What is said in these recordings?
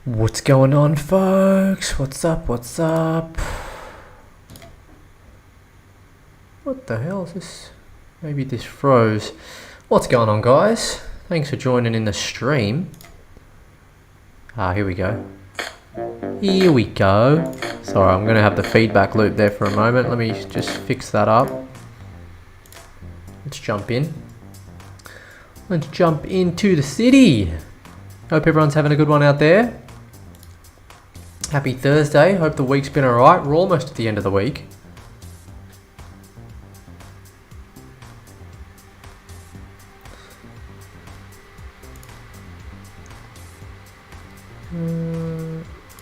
What's going on, folks? What's up? What's up? What the hell is this? Maybe this froze. What's going on, guys? Thanks for joining in the stream. Here we go. Here we go. Sorry, I'm going to have the feedback loop there for a moment. Let me just fix that up. Let's jump in. Let's jump into the city. Hope everyone's having a good one out there. Happy Thursday. Hope the week's been alright. We're almost at the end of the week.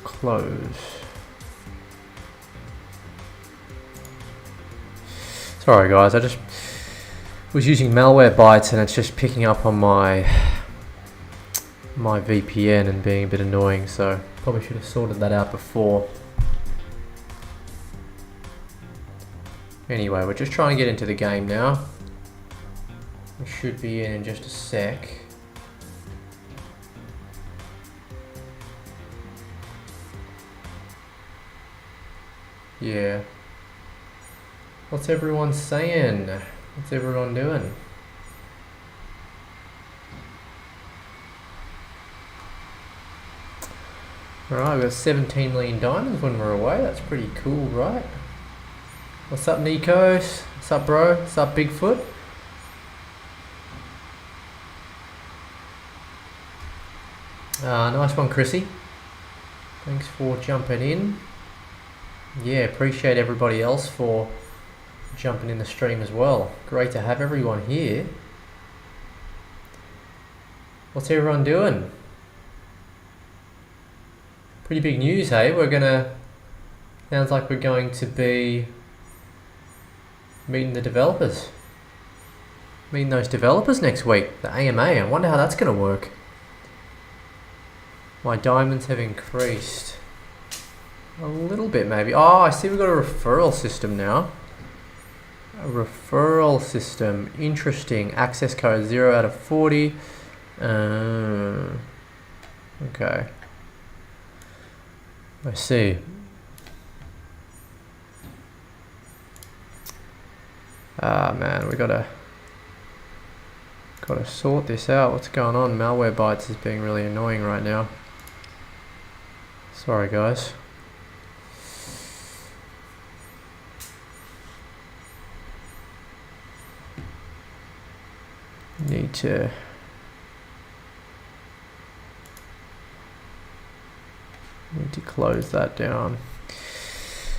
Close. Sorry guys, I just was using malware bytes and it's just picking up on my VPN and being a bit annoying, so probably should have sorted that out before. Anyway, we're just trying to get into the game now. We should be in just a sec. Yeah. What's everyone saying? What's everyone doing? Alright, we got 17 million diamonds when we're away. That's pretty cool, right? What's up, Nikos? What's up, bro? What's up, Bigfoot? Nice one, Chrissy. Thanks for jumping in. Yeah, appreciate everybody else for jumping in the stream as well. Great to have everyone here. What's everyone doing? Pretty big news, hey? Sounds like we're going to be meeting the developers. Meeting those developers next week, the AMA. I wonder how that's going to work. My diamonds have increased. A little bit, maybe. Oh, I see we've got a referral system now. A referral system. Interesting. Access code 0 out of 40. Okay. I see. Man, we gotta sort this out. What's going on? Malware bytes is being really annoying right now. Sorry, guys. Need to close that down.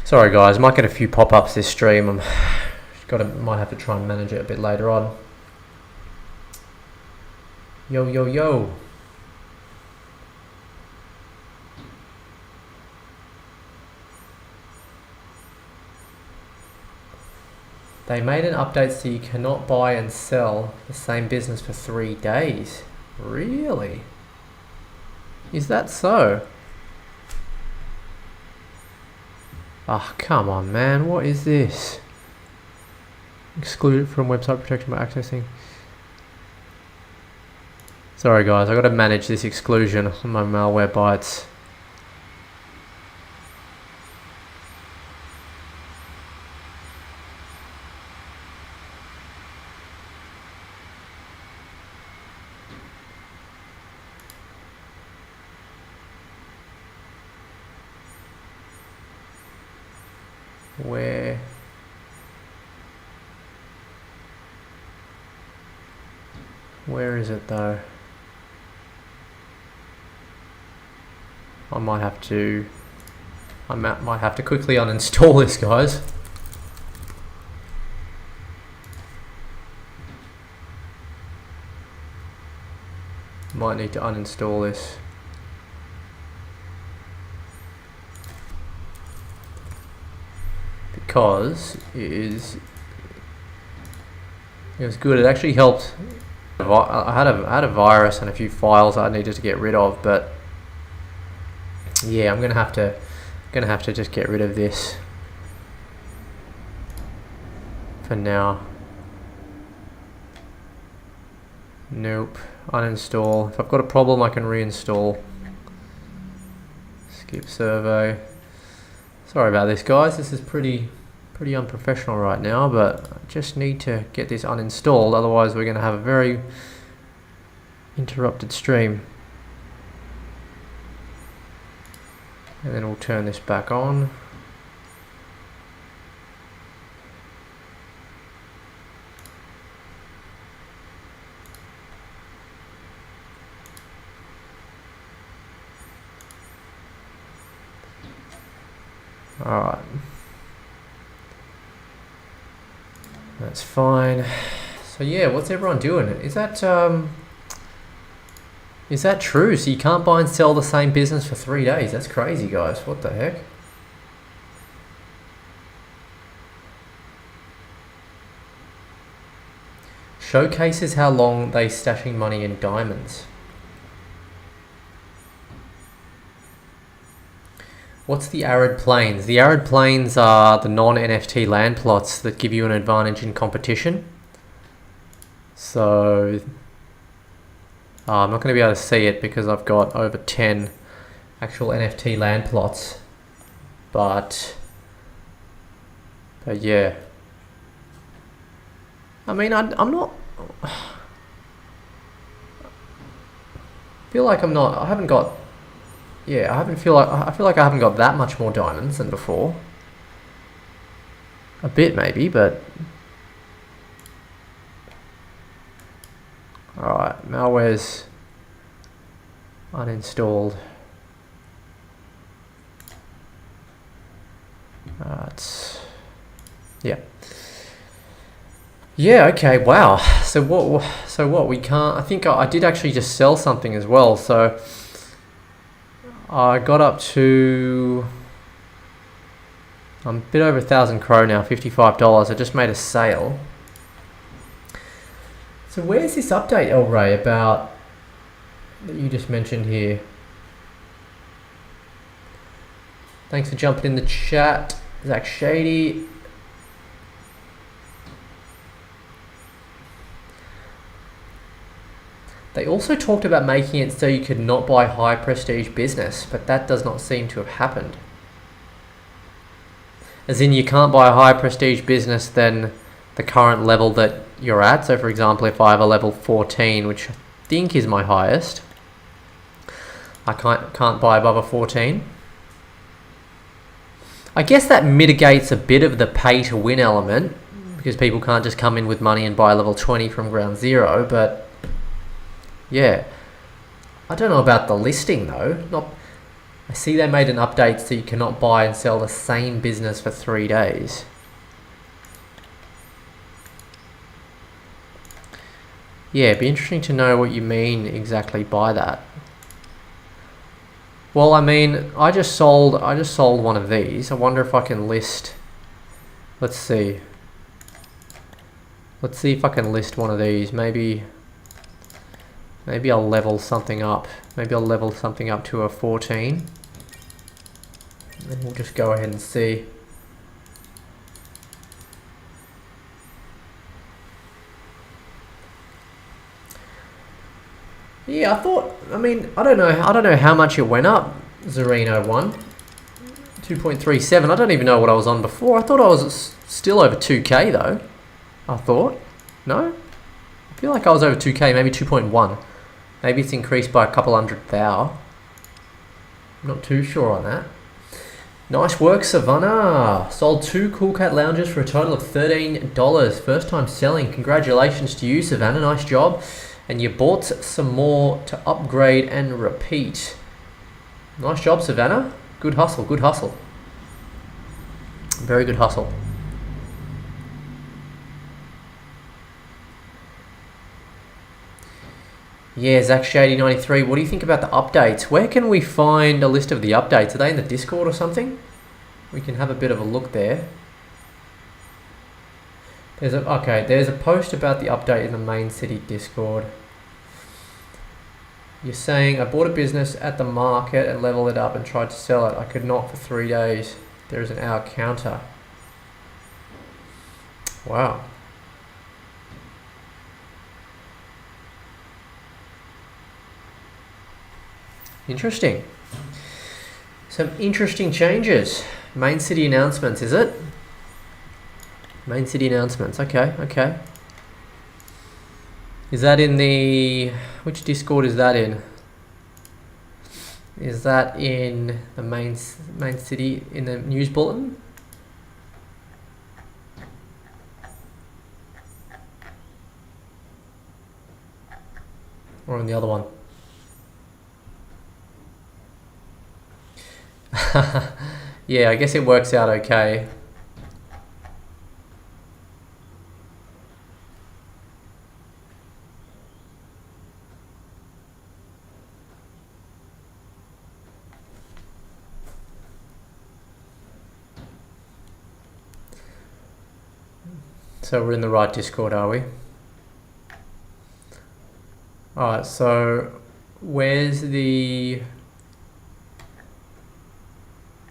Sorry guys, might get a few pop-ups this stream. Might have to try and manage it a bit later on. Yo yo yo. They made an update so you cannot buy and sell the same business for 3 days. Really? Is that so? Ah, come on, man. What is this? Excluded from website protection by accessing. Sorry, guys. I got to manage this exclusion on my malware bytes. Where is it though? I might have to quickly uninstall this, guys. Might need to uninstall this. Because it was good. It actually helped. I had a virus and a few files I needed to get rid of, but yeah, I'm gonna have to just get rid of this for now. Nope. Uninstall. If I've got a problem, I can reinstall. Skip survey. Sorry about this, guys. This is pretty unprofessional right now, but I just need to get this uninstalled. Otherwise, we're going to have a very interrupted stream. And then we'll turn this back on. Alright. That's fine. So yeah, what's everyone doing? Is that true? So you can't buy and sell the same business for 3 days? That's crazy, guys. What the heck? Showcases how long they stashing money in diamonds. What's the arid plains? The arid plains are the non-NFT land plots that give you an advantage in competition. So I'm not going to be able to see it because I've got over 10 actual NFT land plots. But yeah. I mean, I'm not... I feel like I'm not... I haven't got... Yeah, I feel like I haven't got that much more diamonds than before. A bit maybe, but... Alright, malware's uninstalled. Yeah. Yeah, okay, wow. So what we can't... I think I did actually just sell something as well, so... I got up to... I'm a bit over 1,000 CRO now, $55. I just made a sale. So where's this update, El Ray, about that you just mentioned here? Thanks for jumping in the chat, Zach Shady. They also talked about making it so you could not buy high prestige business, but that does not seem to have happened. As in, you can't buy a high prestige business than the current level that you're at. So for example, if I have a level 14, which I think is my highest, I can't buy above a 14. I guess that mitigates a bit of the pay to win element, because people can't just come in with money and buy level 20 from ground zero, but yeah, I don't know about the listing though. I see they made an update so you cannot buy and sell the same business for 3 days. Yeah, it'd be interesting to know what you mean exactly by that. Well, I mean, I just sold one of these. I wonder if I can list. Let's see. Let's see if I can list one of these. Maybe I'll level something up. Maybe I'll level something up to a 14. And we'll just go ahead and see. Yeah, I don't know how much it went up, Zarino1. 2.37. I don't even know what I was on before. I thought I was still over 2k though. I thought. No? I feel like I was over 2k, maybe 2.1. Maybe it's increased by a couple hundred thou. I'm not too sure on that. Nice work, Savannah. Sold 2 Cool Cat lounges for a total of $13. First time selling. Congratulations to you, Savannah. Nice job. And you bought some more to upgrade and repeat. Nice job, Savannah. Good hustle, good hustle. Very good hustle. Yeah, Zach Shady 93. What do you think about the updates? Where can we find a list of the updates? Are they in the Discord or something? We can have a bit of a look there. There's a post about the update in the main city Discord. You're saying, I bought a business at the market and leveled it up and tried to sell it. I could not for 3 days. There is an hour counter. Wow. Interesting. Some interesting changes. Main city announcements, is it? Main city announcements. Okay, okay. Is that in the... Which Discord is that in? Is that in the main city, in the news bulletin? Or in the other one? Yeah, I guess it works out okay. So we're in the right Discord, are we? Alright, so where's the...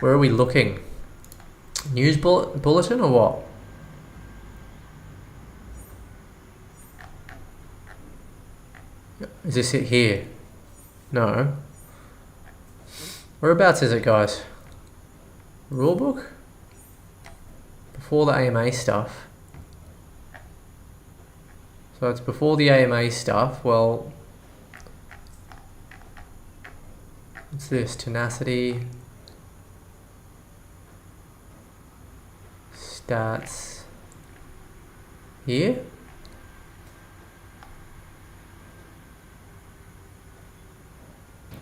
Where are we looking? News bulletin or what? Is this it here? No. Whereabouts is it, guys? Rulebook? Before the AMA stuff. So it's before the AMA stuff. Well, what's this? Tenacity. Stats. Here?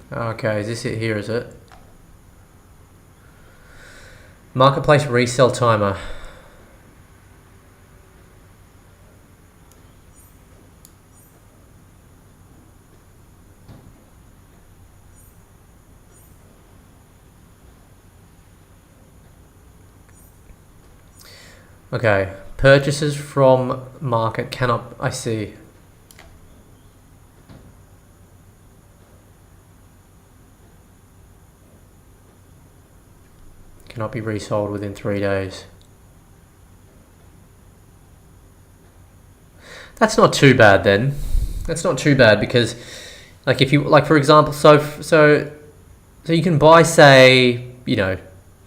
Okay, is this it here, is it? Marketplace resell timer. Okay, purchases from market cannot, I see. Cannot be resold within 3 days. That's not too bad then. That's not too bad because, like, if you, like, for example, so you can buy, say, you know,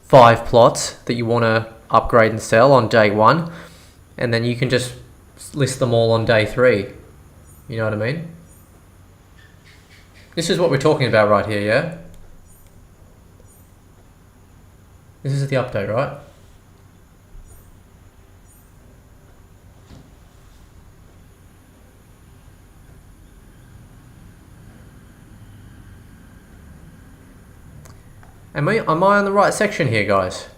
5 plots that you want to upgrade and sell on day 1, and then you can just list them all on day 3. You know what I mean? This is what we're talking about right here, yeah? This is the update, right? Am I on the right section here, guys?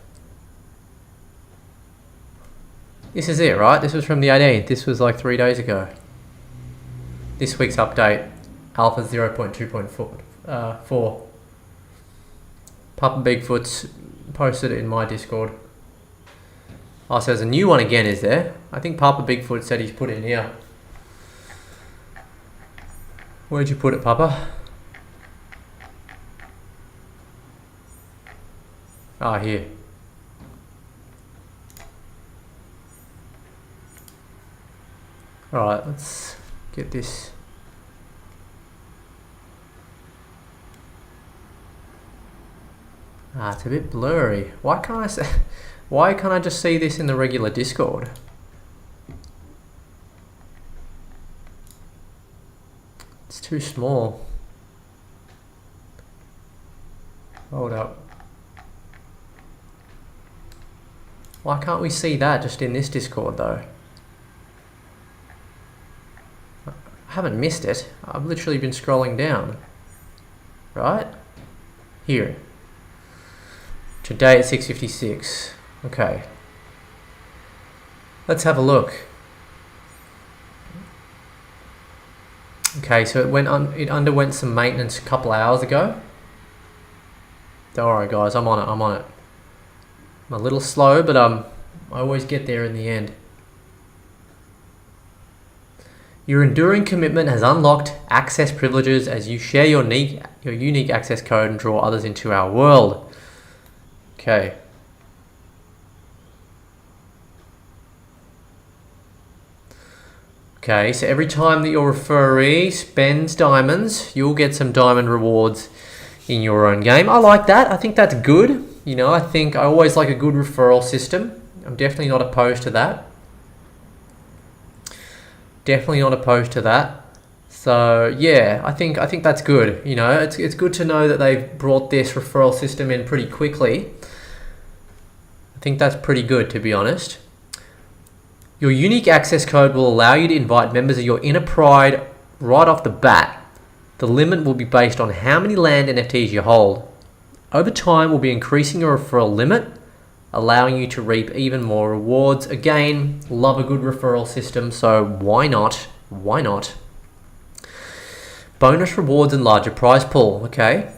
This is it, right? This was from the 18th. This was like 3 days ago. This week's update, Alpha 0.2.4. Papa Bigfoot's posted it in my Discord. Oh, so there's a new one again, is there? I think Papa Bigfoot said he's put it in here. Where'd you put it, Papa? Ah, here. Alright, let's get this. Ah, it's a bit blurry. Why can't I just see this in the regular Discord? It's too small. Hold up. Why can't we see that just in this Discord though? I haven't missed it. I've literally been scrolling down. Right? Here. Today at 6:56. Okay. Let's have a look. Okay, so it underwent some maintenance a couple of hours ago. Don't worry guys, I'm on it. I'm a little slow, but I always get there in the end. Your enduring commitment has unlocked access privileges as you share your unique access code and draw others into our world. Okay. Okay, so every time that your referee spends diamonds, you'll get some diamond rewards in your own game. I like that. I think that's good. You know, I think I always like a good referral system. I'm definitely not opposed to that. Definitely not opposed to that. So yeah, I think that's good. You know, it's good to know that they've brought this referral system in pretty quickly. I think that's pretty good, to be honest. Your unique access code will allow you to invite members of your inner pride right off the bat. The limit will be based on how many land NFTs you hold. Over time, we'll be increasing your referral limit, allowing you to reap even more rewards. Again, love a good referral system, so why not? Why not? Bonus rewards and larger prize pool, okay?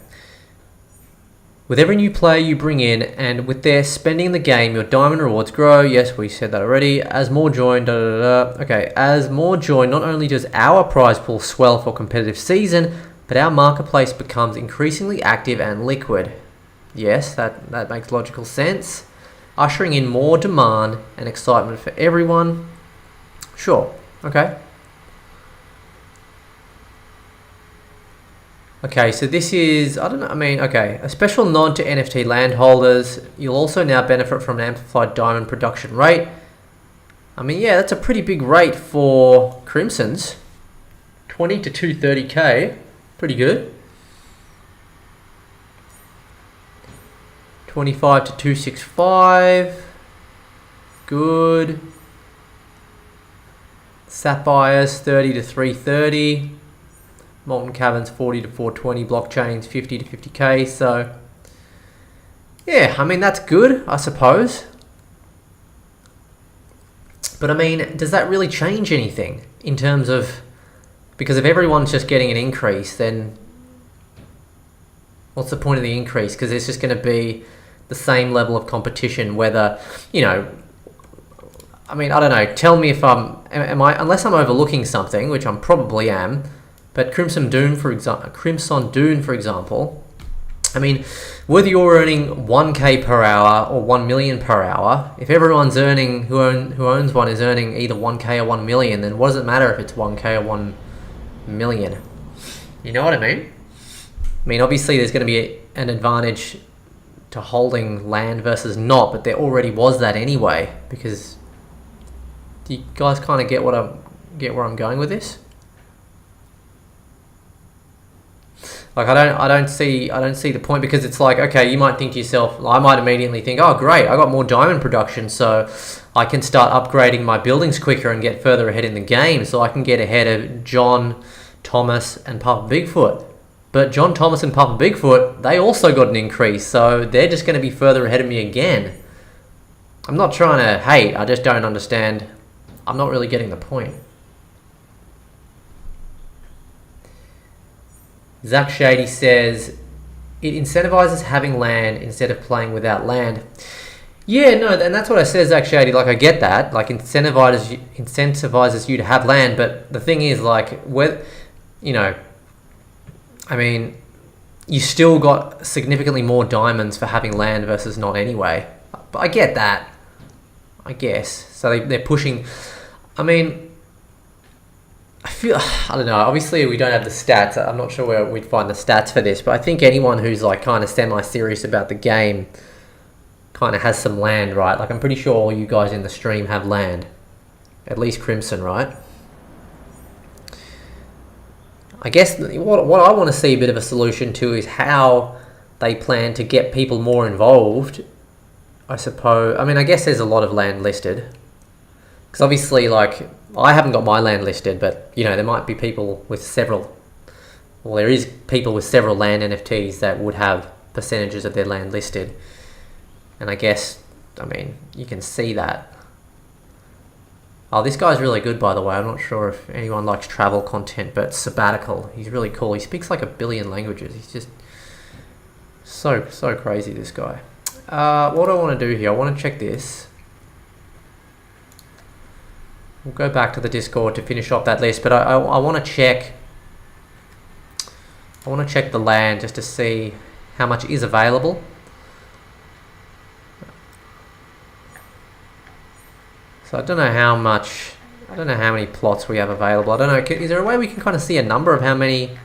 With every new player you bring in and with their spending in the game, your diamond rewards grow. Yes, we said that already. As more join, Okay, as more join, not only does our prize pool swell for competitive season, but our marketplace becomes increasingly active and liquid. Yes, that makes logical sense. Ushering in more demand and excitement for everyone. Sure, okay. Okay, so this is, a special nod to NFT land holders. You'll also now benefit from an amplified diamond production rate. I mean, yeah, that's a pretty big rate for Crimson's. 20 to 230k, pretty good. 25 to 265, good. Sapphires 30 to 330. Molten Caverns 40 to 420, blockchains 50 to 50k. So yeah, I mean, that's good, I suppose. But I mean, does that really change anything in terms of, because if everyone's just getting an increase, then what's the point of the increase? Because it's just going to be the same level of competition, whether, you know, I mean, I don't know, tell me if am I, unless I'm overlooking something, which I probably am. But Crimson Dune, for example, I mean, whether you're earning 1k per hour or 1 million per hour, if everyone's earning, who owns one is earning either 1k or 1 million, then what does it matter if it's 1k or 1 million? You know what I mean? I mean, obviously there's going to be an advantage to holding land versus not, but there already was that anyway, because do you guys kind of get where I'm going with this? Like, I don't see the point, because it's like, okay, you might think to yourself, I might immediately think, oh great, I got more diamond production, so I can start upgrading my buildings quicker and get further ahead in the game, so I can get ahead of John, Thomas and Papa Bigfoot. But John, Thomas and Papa Bigfoot, they also got an increase, so they're just going to be further ahead of me again. I'm not trying to hate, I just don't understand. I'm not really getting the point. Zach Shady says, it incentivizes having land instead of playing without land. Yeah, no, and that's what I said, Zach Shady. Like, I get that. Like, incentivizes you to have land, but the thing is, like, you know, I mean, you still got significantly more diamonds for having land versus not anyway. But I get that, I guess. So they're pushing. I mean, I don't know, obviously we don't have the stats. I'm not sure where we'd find the stats for this, but I think anyone who's like kind of semi-serious about the game kind of has some land, right? Like, I'm pretty sure all you guys in the stream have land. At least Crimson, right? I guess what I want to see a bit of a solution to is how they plan to get people more involved, I suppose. I mean, I guess there's a lot of land listed. Because obviously, like, I haven't got my land listed, but, you know, there might be people with several... Well, there is people with several land NFTs that would have percentages of their land listed. And I guess, I mean, you can see that. Oh, this guy's really good, by the way. I'm not sure if anyone likes travel content, but Sabbatical, he's really cool. He speaks like 1 billion languages. He's just so crazy, this guy. What do I want to do here? I want to check this. We'll go back to the Discord to finish off that list, but I want to check. I want to check the land just to see how much is available. So I don't know how much. I don't know how many plots we have available. I don't know. Is there a way we can kind of see a number of how many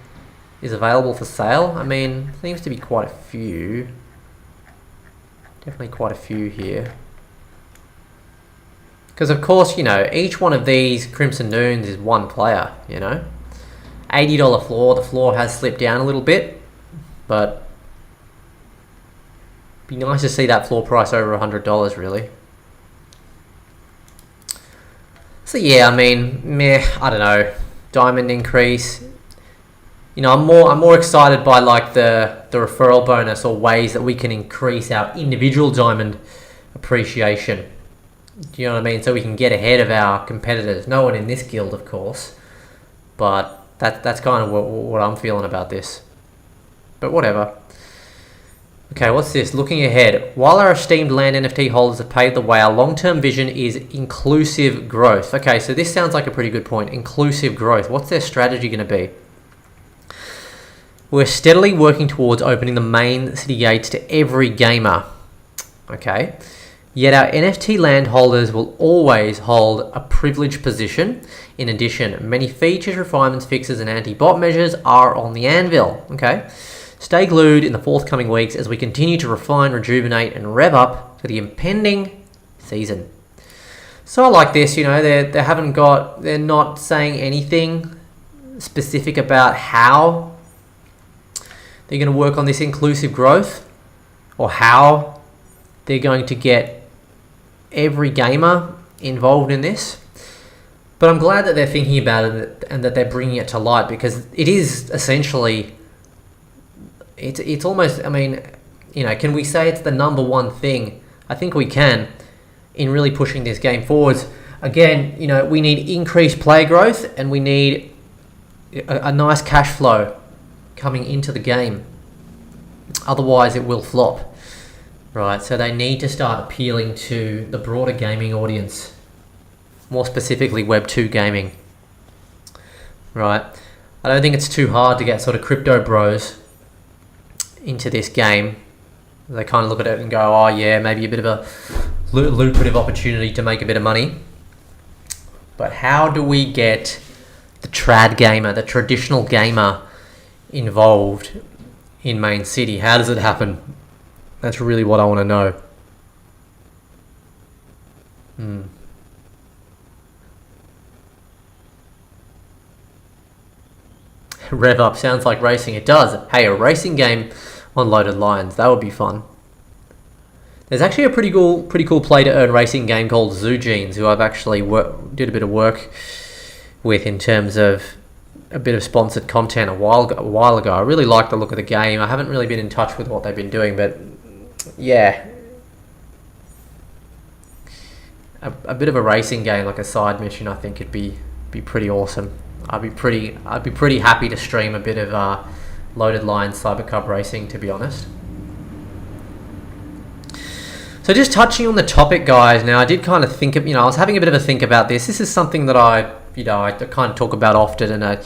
is available for sale. I mean, seems to be quite a few. Definitely quite a few here. Because of course, you know, each one of these Crimson Dunes is one player, you know. $80 floor. The floor has slipped down a little bit, but be nice to see that floor price over $100 really. So yeah, I mean, meh, I don't know. Diamond increase. You know, I'm more excited by like the referral bonus or ways that we can increase our individual diamond appreciation. Do you know what I mean? So we can get ahead of our competitors. No one in this guild, of course, but that's kind of what I'm feeling about this. But whatever. Okay, what's this? Looking ahead. While our esteemed land NFT holders have paved the way, our long-term vision is inclusive growth. Okay, so this sounds like a pretty good point. Inclusive growth. What's their strategy going to be? We're steadily working towards opening the main city gates to every gamer. Okay. Yet our NFT land holders will always hold a privileged position. In addition, many features, refinements, fixes, and anti-bot measures are on the anvil. Okay. Stay glued in the forthcoming weeks as we continue to refine, rejuvenate, and rev up for the impending season. So I like this, you know, they're not saying anything specific about how they're going to work on this inclusive growth or how they're going to get every gamer involved in this. But I'm glad that they're thinking about it and that they're bringing it to light, because it is essentially, it's almost, I mean, you know, can we say it's the number one thing? I think we can, in really pushing this game forwards. Again, you know, we need increased player growth and we need a nice cash flow coming into the game. Otherwise it will flop. Right, so they need to start appealing to the broader gaming audience, more specifically Web 2 gaming. Right, I don't think it's too hard to get sort of crypto bros into this game. They kind of look at it and go, oh yeah, maybe a bit of a lucrative opportunity to make a bit of money. But how do we get the trad gamer, the traditional gamer, involved in Main City? How does it happen? That's really what I want to know. Rev up sounds like racing. It does. Hey, a racing game on Loaded Lions. That would be fun. There's actually a pretty cool play to earn racing game called Zoo Genes, who I've actually did a bit of work with in terms of a bit of sponsored content a while ago. I really like the look of the game. I haven't really been in touch with what they've been doing, but yeah, a bit of a racing game, like a side mission, I think it'd be pretty awesome. I'd be pretty happy to stream a bit of Loaded Lions Cyber Cup racing, to be honest. So just touching on the topic, guys. Now, I did kind of think of, I was having a bit of a think about this. This is something that I kind of talk about often, and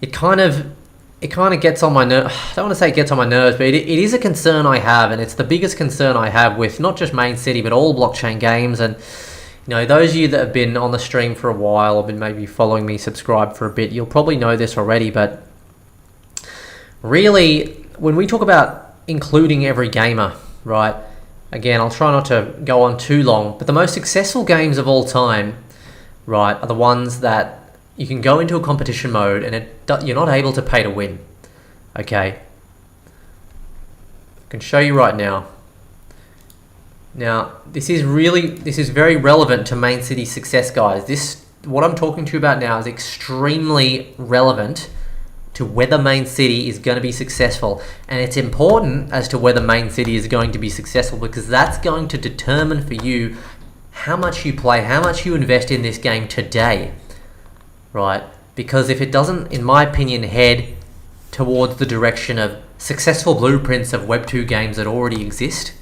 it kind of gets on my nerves. I don't want to say it gets on my nerves, but it is a concern I have, and it's the biggest concern I have with not just Main City, but all blockchain games. And those of you that have been on the stream for a while, or been maybe following me, subscribed for a bit, you'll probably know this already. But really, when we talk about including every gamer, right? Again, I'll try not to go on too long, but the most successful games of all time, right, are the ones that you can go into a competition mode and you're not able to pay to win. Okay, I can show you right now. Now, this is very relevant to Main City's success, guys. What I'm talking to you about now is extremely relevant to whether Main City is going to be successful. And it's important as to whether Main City is going to be successful, because that's going to determine for you how much you play, how much you invest in this game today, right? Because if it doesn't, in my opinion, head towards the direction of successful blueprints of Web 2 games that already exist,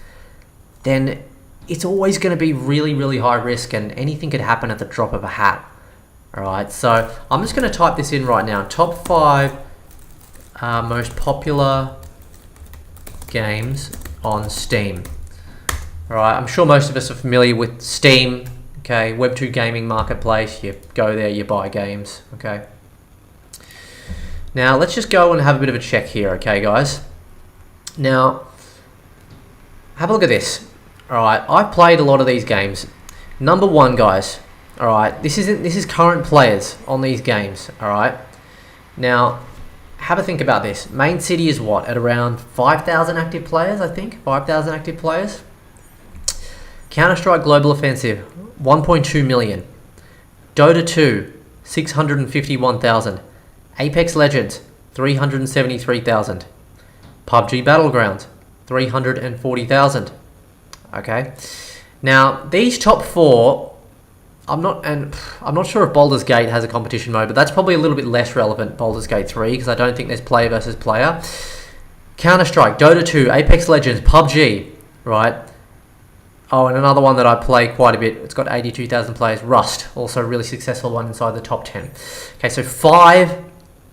then it's always going to be really, really high risk, and anything could happen at the drop of a hat. Alright, so I'm just going to type this in right now. Top 5 most popular games on Steam. Alright, I'm sure most of us are familiar with Steam. Okay, Web2 gaming marketplace. You go there, you buy games. Okay. Now, let's just go and have a bit of a check here, okay, guys? Now, have a look at this. All right, I've played a lot of these games. Number one, guys. All right, this is current players on these games. All right. Now, have a think about this. Main City is what, at around 5,000 active players? I think 5,000 active players. Counter-Strike Global Offensive, 1.2 million. Dota 2, 651,000. Apex Legends, 373,000. PUBG Battlegrounds, 340,000. Okay. Now, these top four, I'm not sure if Baldur's Gate has a competition mode, but that's probably a little bit less relevant, Baldur's Gate 3, because I don't think there's player versus player. Counter-Strike, Dota 2, Apex Legends, PUBG, right? Oh, and another one that I play quite a bit, it's got 82,000 players, Rust, also a really successful one inside the top 10. Okay, so 5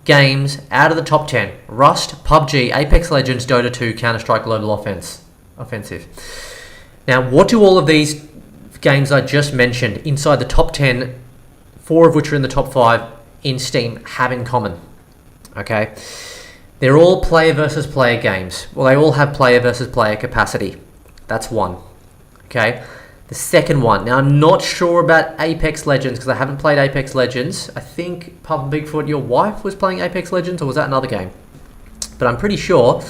games out of the top 10. Rust, PUBG, Apex Legends, Dota 2, Counter-Strike Global Offensive. Now, what do all of these games I just mentioned inside the top 10, 4 of which are in the top 5 in Steam, have in common? Okay, they're all player versus player games. Well, they all have player versus player capacity. That's one. Okay, the second one. Now, I'm not sure about Apex Legends because I haven't played Apex Legends. I think, Papa Bigfoot, your wife was playing Apex Legends, or was that another game? But I'm pretty sure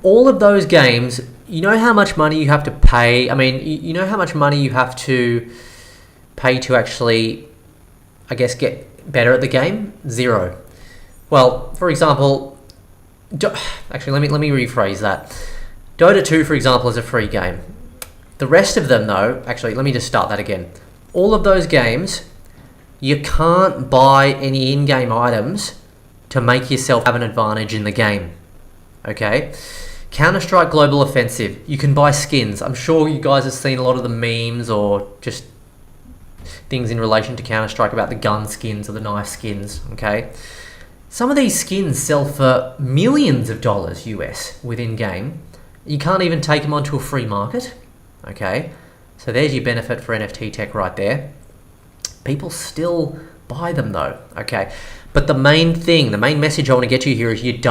all of those games, you know how much money you have to pay? I mean, you know how much money you have to pay to actually, I guess, get better at the game? 0. Well, for example, actually, let me rephrase that. Dota 2, for example, is a free game. The rest of them, though, actually, let me just start that again. All of those games, you can't buy any in-game items to make yourself have an advantage in the game. Okay? Counter-Strike Global Offensive, you can buy skins. I'm sure you guys have seen a lot of the memes or just things in relation to Counter-Strike about the gun skins or the knife skins, okay? Some of these skins sell for millions of dollars US within game. You can't even take them onto a free market, okay? So there's your benefit for NFT tech right there. People still buy them though, okay? But the main message I want to get you here is it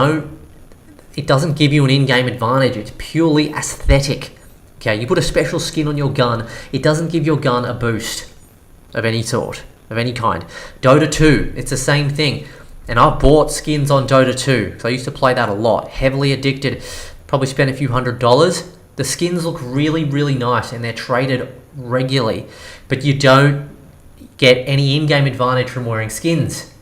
doesn't give you an in-game advantage. It's purely aesthetic. Okay, you put a special skin on your gun. It doesn't give your gun a boost of any sort, of any kind. Dota 2, it's the same thing. And I've bought skins on Dota 2, because I used to play that a lot. Heavily addicted. Probably spent a few $100s. The skins look really, really nice, and they're traded regularly. But you don't get any in-game advantage from wearing skins.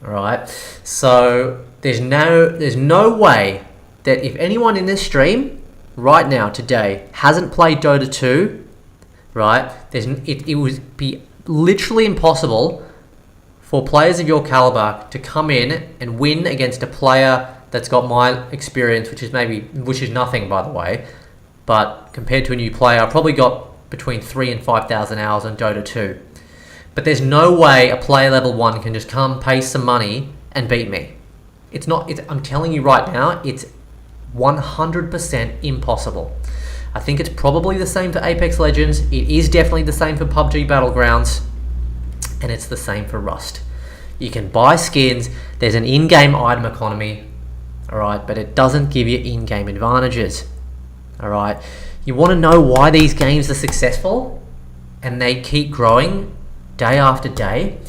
Alright? So there's no way that if anyone in this stream right now, today, hasn't played Dota 2, right, it would be literally impossible for players of your caliber to come in and win against a player that's got my experience, which is nothing, by the way, but compared to a new player, I've probably got between 3,000 and 5,000 hours on Dota 2. But there's no way a player level 1 can just come, pay some money, and beat me. I'm telling you right now, it's 100% impossible. I think it's probably the same for Apex Legends. It is definitely the same for PUBG Battlegrounds. And it's the same for Rust. You can buy skins. There's an in-game item economy. Alright, but it doesn't give you in-game advantages. Alright, you want to know why these games are successful? And they keep growing day after day?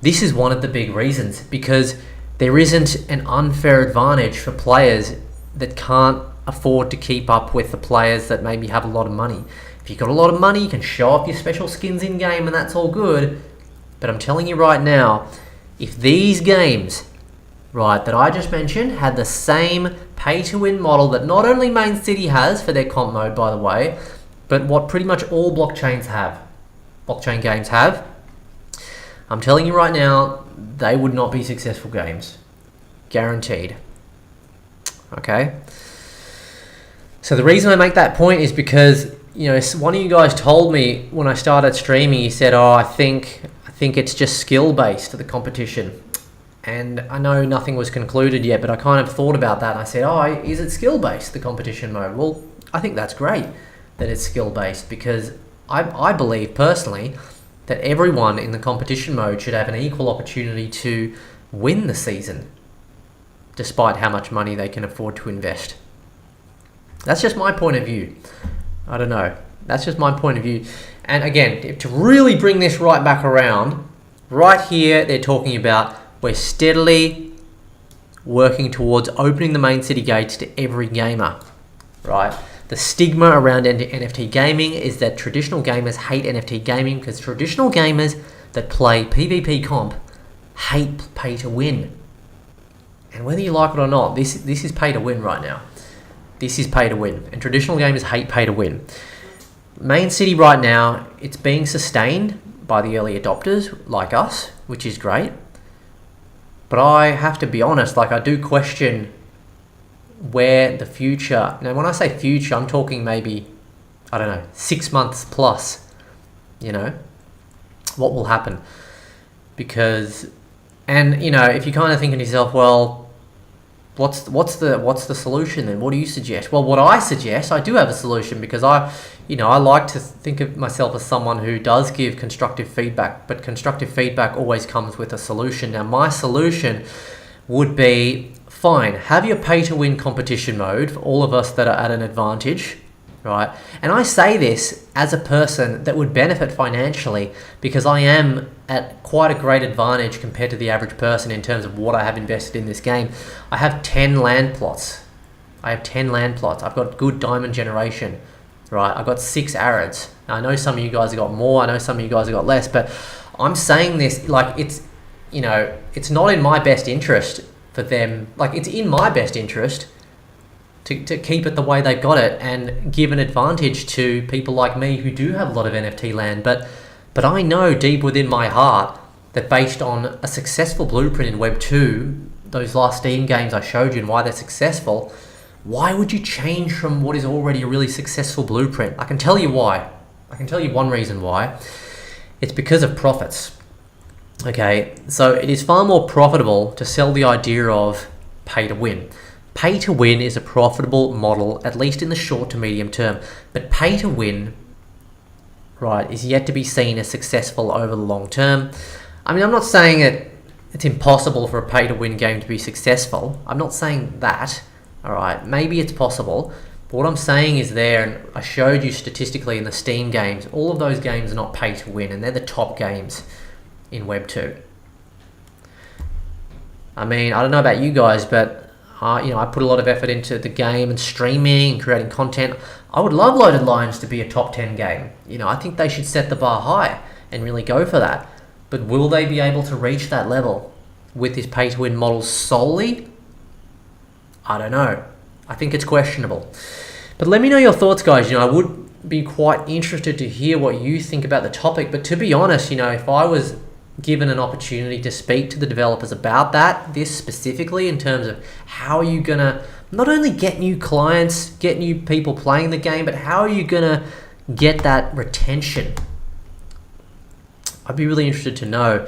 This is one of the big reasons. Because there isn't an unfair advantage for players that can't afford to keep up with the players that maybe have a lot of money. If you've got a lot of money, you can show off your special skins in game, and that's all good. But I'm telling you right now, if these games, right, that I just mentioned had the same pay-to-win model that not only Main City has for their comp mode, by the way, but what pretty much all blockchain games have, I'm telling you right now, they would not be successful games. Guaranteed. Okay? So the reason I make that point is because, you know, one of you guys told me when I started streaming, he said, oh, I think it's just skill-based, the competition. And I know nothing was concluded yet, but I kind of thought about that. And I said, oh, is it skill-based, the competition mode? Well, I think that's great that it's skill-based, because I believe personally that everyone in the competition mode should have an equal opportunity to win the season. despite how much money they can afford to invest. That's just my point of view. I don't know. That's just my point of view. And again, to really bring this right back around, right here, they're talking about we're steadily working towards opening the main city gates to every gamer, right? The stigma around NFT gaming is that traditional gamers hate NFT gaming because traditional gamers that play PvP comp hate pay to win. And whether you like it or not, this is pay to win right now. This is pay to win. And traditional gamers hate pay to win. Main city right now, it's being sustained by the early adopters like us, which is great. But I have to be honest, like I do question where the future, now when I say future, I'm talking maybe, I don't know, 6 months plus, what will happen? Because, and if you're kind of thinking to yourself, well, what's the solution then? What do you suggest? Well, what I suggest, I do have a solution because I like to think of myself as someone who does give constructive feedback, but constructive feedback always comes with a solution. Now, my solution would be, fine, have your pay-to-win competition mode for all of us that are at an advantage, right? And I say this as a person that would benefit financially because I am at quite a great advantage compared to the average person in terms of what I have invested in this game. I have 10 land plots. I've got good diamond generation, right? I've got 6 arids. Now, I know some of you guys have got more. I know some of you guys have got less, but I'm saying this like it's not in my best interest for them. Like, it's in my best interest to keep it the way they've got it and give an advantage to people like me who do have a lot of NFT land. But I know deep within my heart that based on a successful blueprint in Web 2, those last Steam games I showed you and why they're successful, why would you change from what is already a really successful blueprint? I can tell you why. I can tell you one reason why. It's because of profits. Okay, so it is far more profitable to sell the idea of pay to win. Pay to win is a profitable model, at least in the short to medium term. But pay to win, right, is yet to be seen as successful over the long term. I mean, I'm not saying it's impossible for a pay to win game to be successful. I'm not saying that, all right? Maybe it's possible. But what I'm saying is and I showed you statistically in the Steam games, all of those games are not pay to win, and they're the top games in Web 2. I mean, I don't know about you guys, but I put a lot of effort into the game and streaming and creating content. I would love Loaded Lines to be a top 10 game. I think they should set the bar high and really go for that. But will they be able to reach that level with this pay-to-win model solely? I don't know. I think it's questionable. But let me know your thoughts, guys. I would be quite interested to hear what you think about the topic. But to be honest, if I was given an opportunity to speak to the developers about this specifically in terms of how are you going to not only get new clients, get new people playing the game, but how are you going to get that retention? I'd be really interested to know.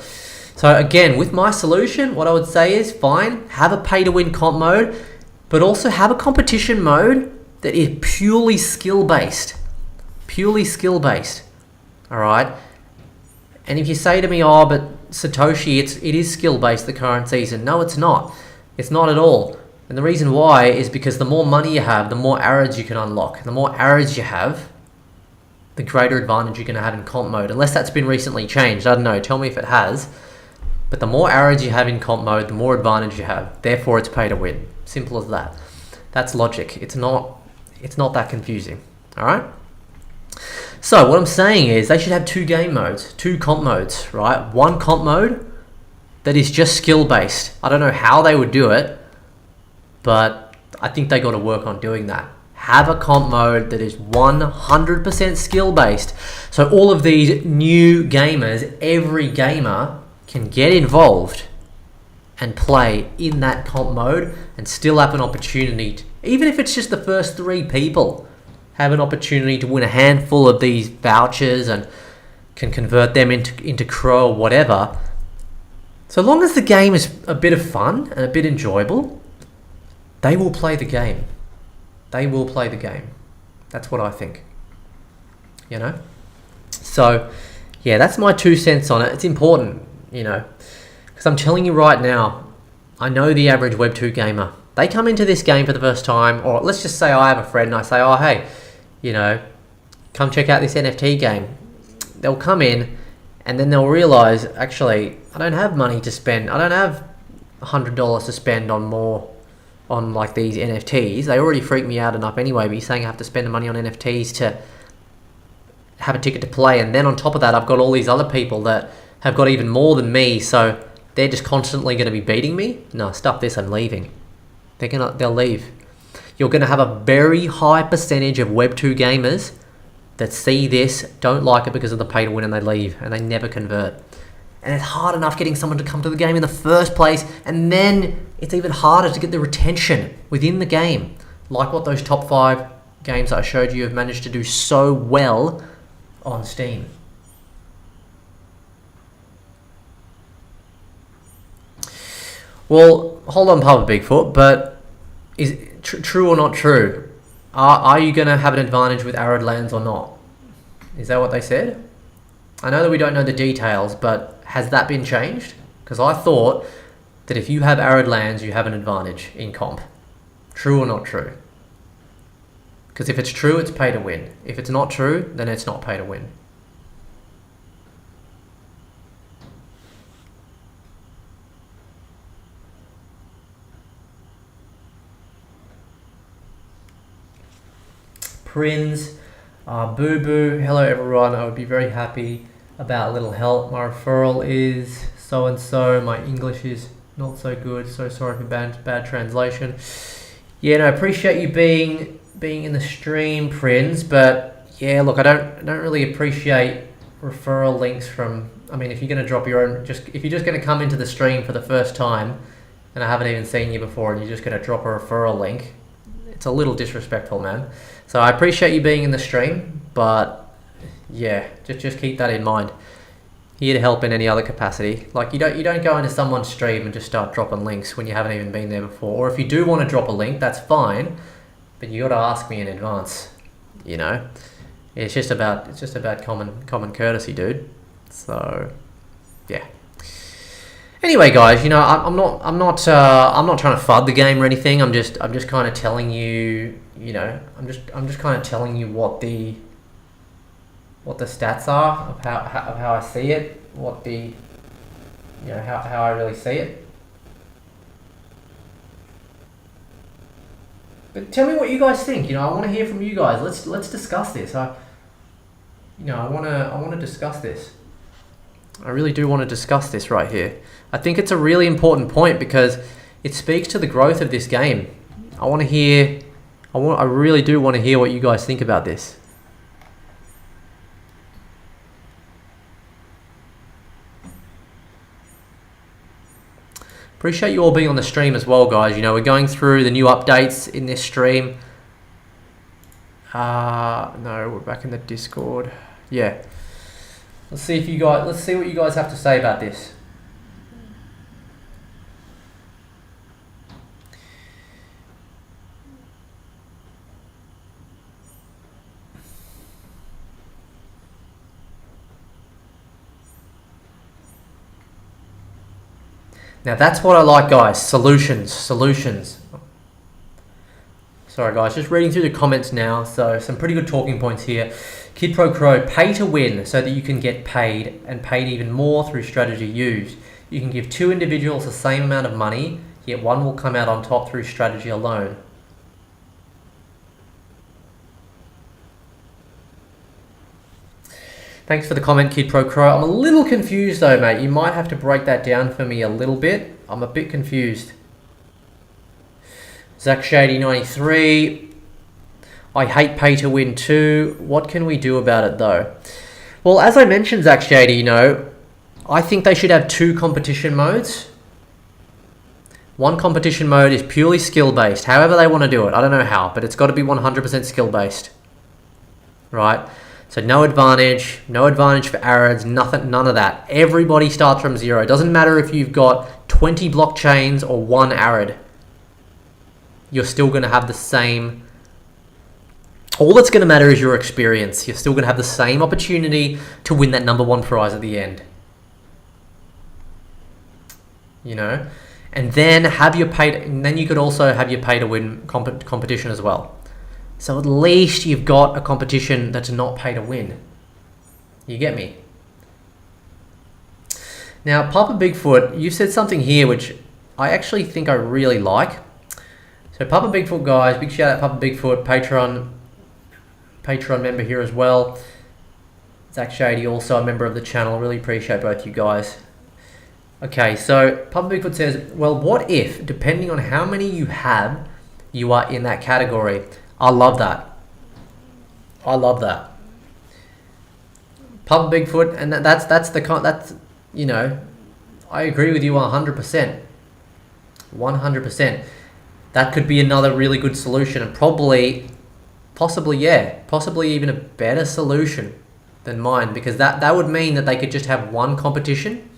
So again, with my solution, what I would say is fine, have a pay to win comp mode, but also have a competition mode that is purely skill-based. All right? And if you say to me, oh, but Satoshi, it is skill-based the current season. No, it's not. It's not at all. And the reason why is because the more money you have, the more arids you can unlock. The more arids you have, the greater advantage you're going to have in comp mode. Unless that's been recently changed. I don't know. Tell me if it has. But the more arids you have in comp mode, the more advantage you have. Therefore, it's pay to win. Simple as that. That's logic. It's not that confusing. All right? So what I'm saying is they should have 2 game modes, 2 comp modes, right? One comp mode that is just skill-based. I don't know how they would do it, but I think they got to work on doing that. Have a comp mode that is 100% skill-based. So all of these new gamers, every gamer can get involved and play in that comp mode and still have an opportunity, even if it's just the first 3 people, have an opportunity to win a handful of these vouchers and can convert them into CRO or whatever. So long as the game is a bit of fun and a bit enjoyable, they will play the game. That's what I think. So, yeah, that's my 2 cents on it. It's important, because I'm telling you right now, I know the average Web 2 gamer. They come into this game for the first time, or let's just say I have a friend and I say, oh, hey, you know, come check out this NFT game. They'll come in and then they'll realize, actually, I don't have money to spend. I don't have $100 to spend on like these NFTs. They already freak me out enough anyway, but you're saying I have to spend the money on NFTs to have a ticket to play. And then on top of that, I've got all these other people that have got even more than me. So they're just constantly going to be beating me. No, stop this. I'm leaving. They'll leave. You're going to have a very high percentage of Web 2 gamers that see this, don't like it because of the pay to win, and they leave and they never convert. And it's hard enough getting someone to come to the game in the first place, and then it's even harder to get the retention within the game. Like what those top 5 games that I showed you have managed to do so well on Steam. Well, hold on, Papa Bigfoot, but is it true or not true? Are you going to have an advantage with arid lands or not? Is that what they said? I know that we don't know the details, but has that been changed? Because I thought that if you have arid lands, you have an advantage in comp. True or not true? Because if it's true, it's pay to win. If it's not true, then it's not pay to win. Prinz, Boo Boo, hello everyone. I would be very happy about a little help. My referral is so and so. My English is not so good. So sorry for bad translation. Yeah, no, I appreciate you being in the stream, Prinz. But yeah, look, I don't really appreciate referral links from. I mean, if you're gonna drop your own, if you're just gonna come into the stream for the first time, and I haven't even seen you before, and you're just gonna drop a referral link, it's a little disrespectful, man. So I appreciate you being in the stream, but yeah, just keep that in mind. Here to help in any other capacity. Like you don't go into someone's stream and just start dropping links when you haven't even been there before. Or if you do want to drop a link, that's fine, but you got to ask me in advance. You know, it's just about common courtesy, dude. So yeah. Anyway, guys, you know, I'm not trying to FUD the game or anything. I'm just kind of telling you, you know, I'm just kind of telling you what the stats are of how I see it, how I really see it. But tell me what you guys think. You know, I want to hear from you guys. Let's discuss this. I want to discuss this. I really do want to discuss this right here. I think it's a really important point because it speaks to the growth of this game. I really do want to hear what you guys think about this. Appreciate you all being on the stream as well, guys. You know, we're going through the new updates in this stream. No, we're back in the Discord. Yeah. Let's see what you guys have to say about this. Now that's what I like, guys. Solutions. Sorry, guys. Just reading through the comments now. So some pretty good talking points here. Kid Pro Crow, pay to win so that you can get paid and paid even more through strategy used. You can give 2 individuals the same amount of money, yet one will come out on top through strategy alone. Thanks for the comment, Kid Pro Crow. I'm a little confused though, mate. You might have to break that down for me a little bit. I'm a bit confused. Zach Shady 93. I hate pay to win too. What can we do about it though? Well, as I mentioned, Zach Shady, you know, I think they should have 2 competition modes. One competition mode is purely skill based. However they want to do it. I don't know how, but it's got to be 100% skill based. Right? So no advantage for arids, none of that. Everybody starts from 0. It doesn't matter if you've got 20 blockchains or 1 arid. You're still going to have the same. All that's going to matter is your experience. You're still going to have the same opportunity to win that #1 prize at the end. You know? and then have your pay, and then you could also have your pay to win competition as well. So at least you've got a competition that's not pay to win. You get me? Now, Papa Bigfoot, you said something here which I actually think I really like. So Papa Bigfoot, guys, big shout out Papa Bigfoot, Patreon member here as well. Zach Shady, also a member of the channel. Really appreciate both you guys. Okay, so Papa Bigfoot says, well, what if, depending on how many you have, you are in that category? I love that. I love that. Papa Bigfoot, and that's you know, I agree with you 100%. 100%. That could be another really good solution, and possibly even a better solution than mine, because that would mean that they could just have one competition.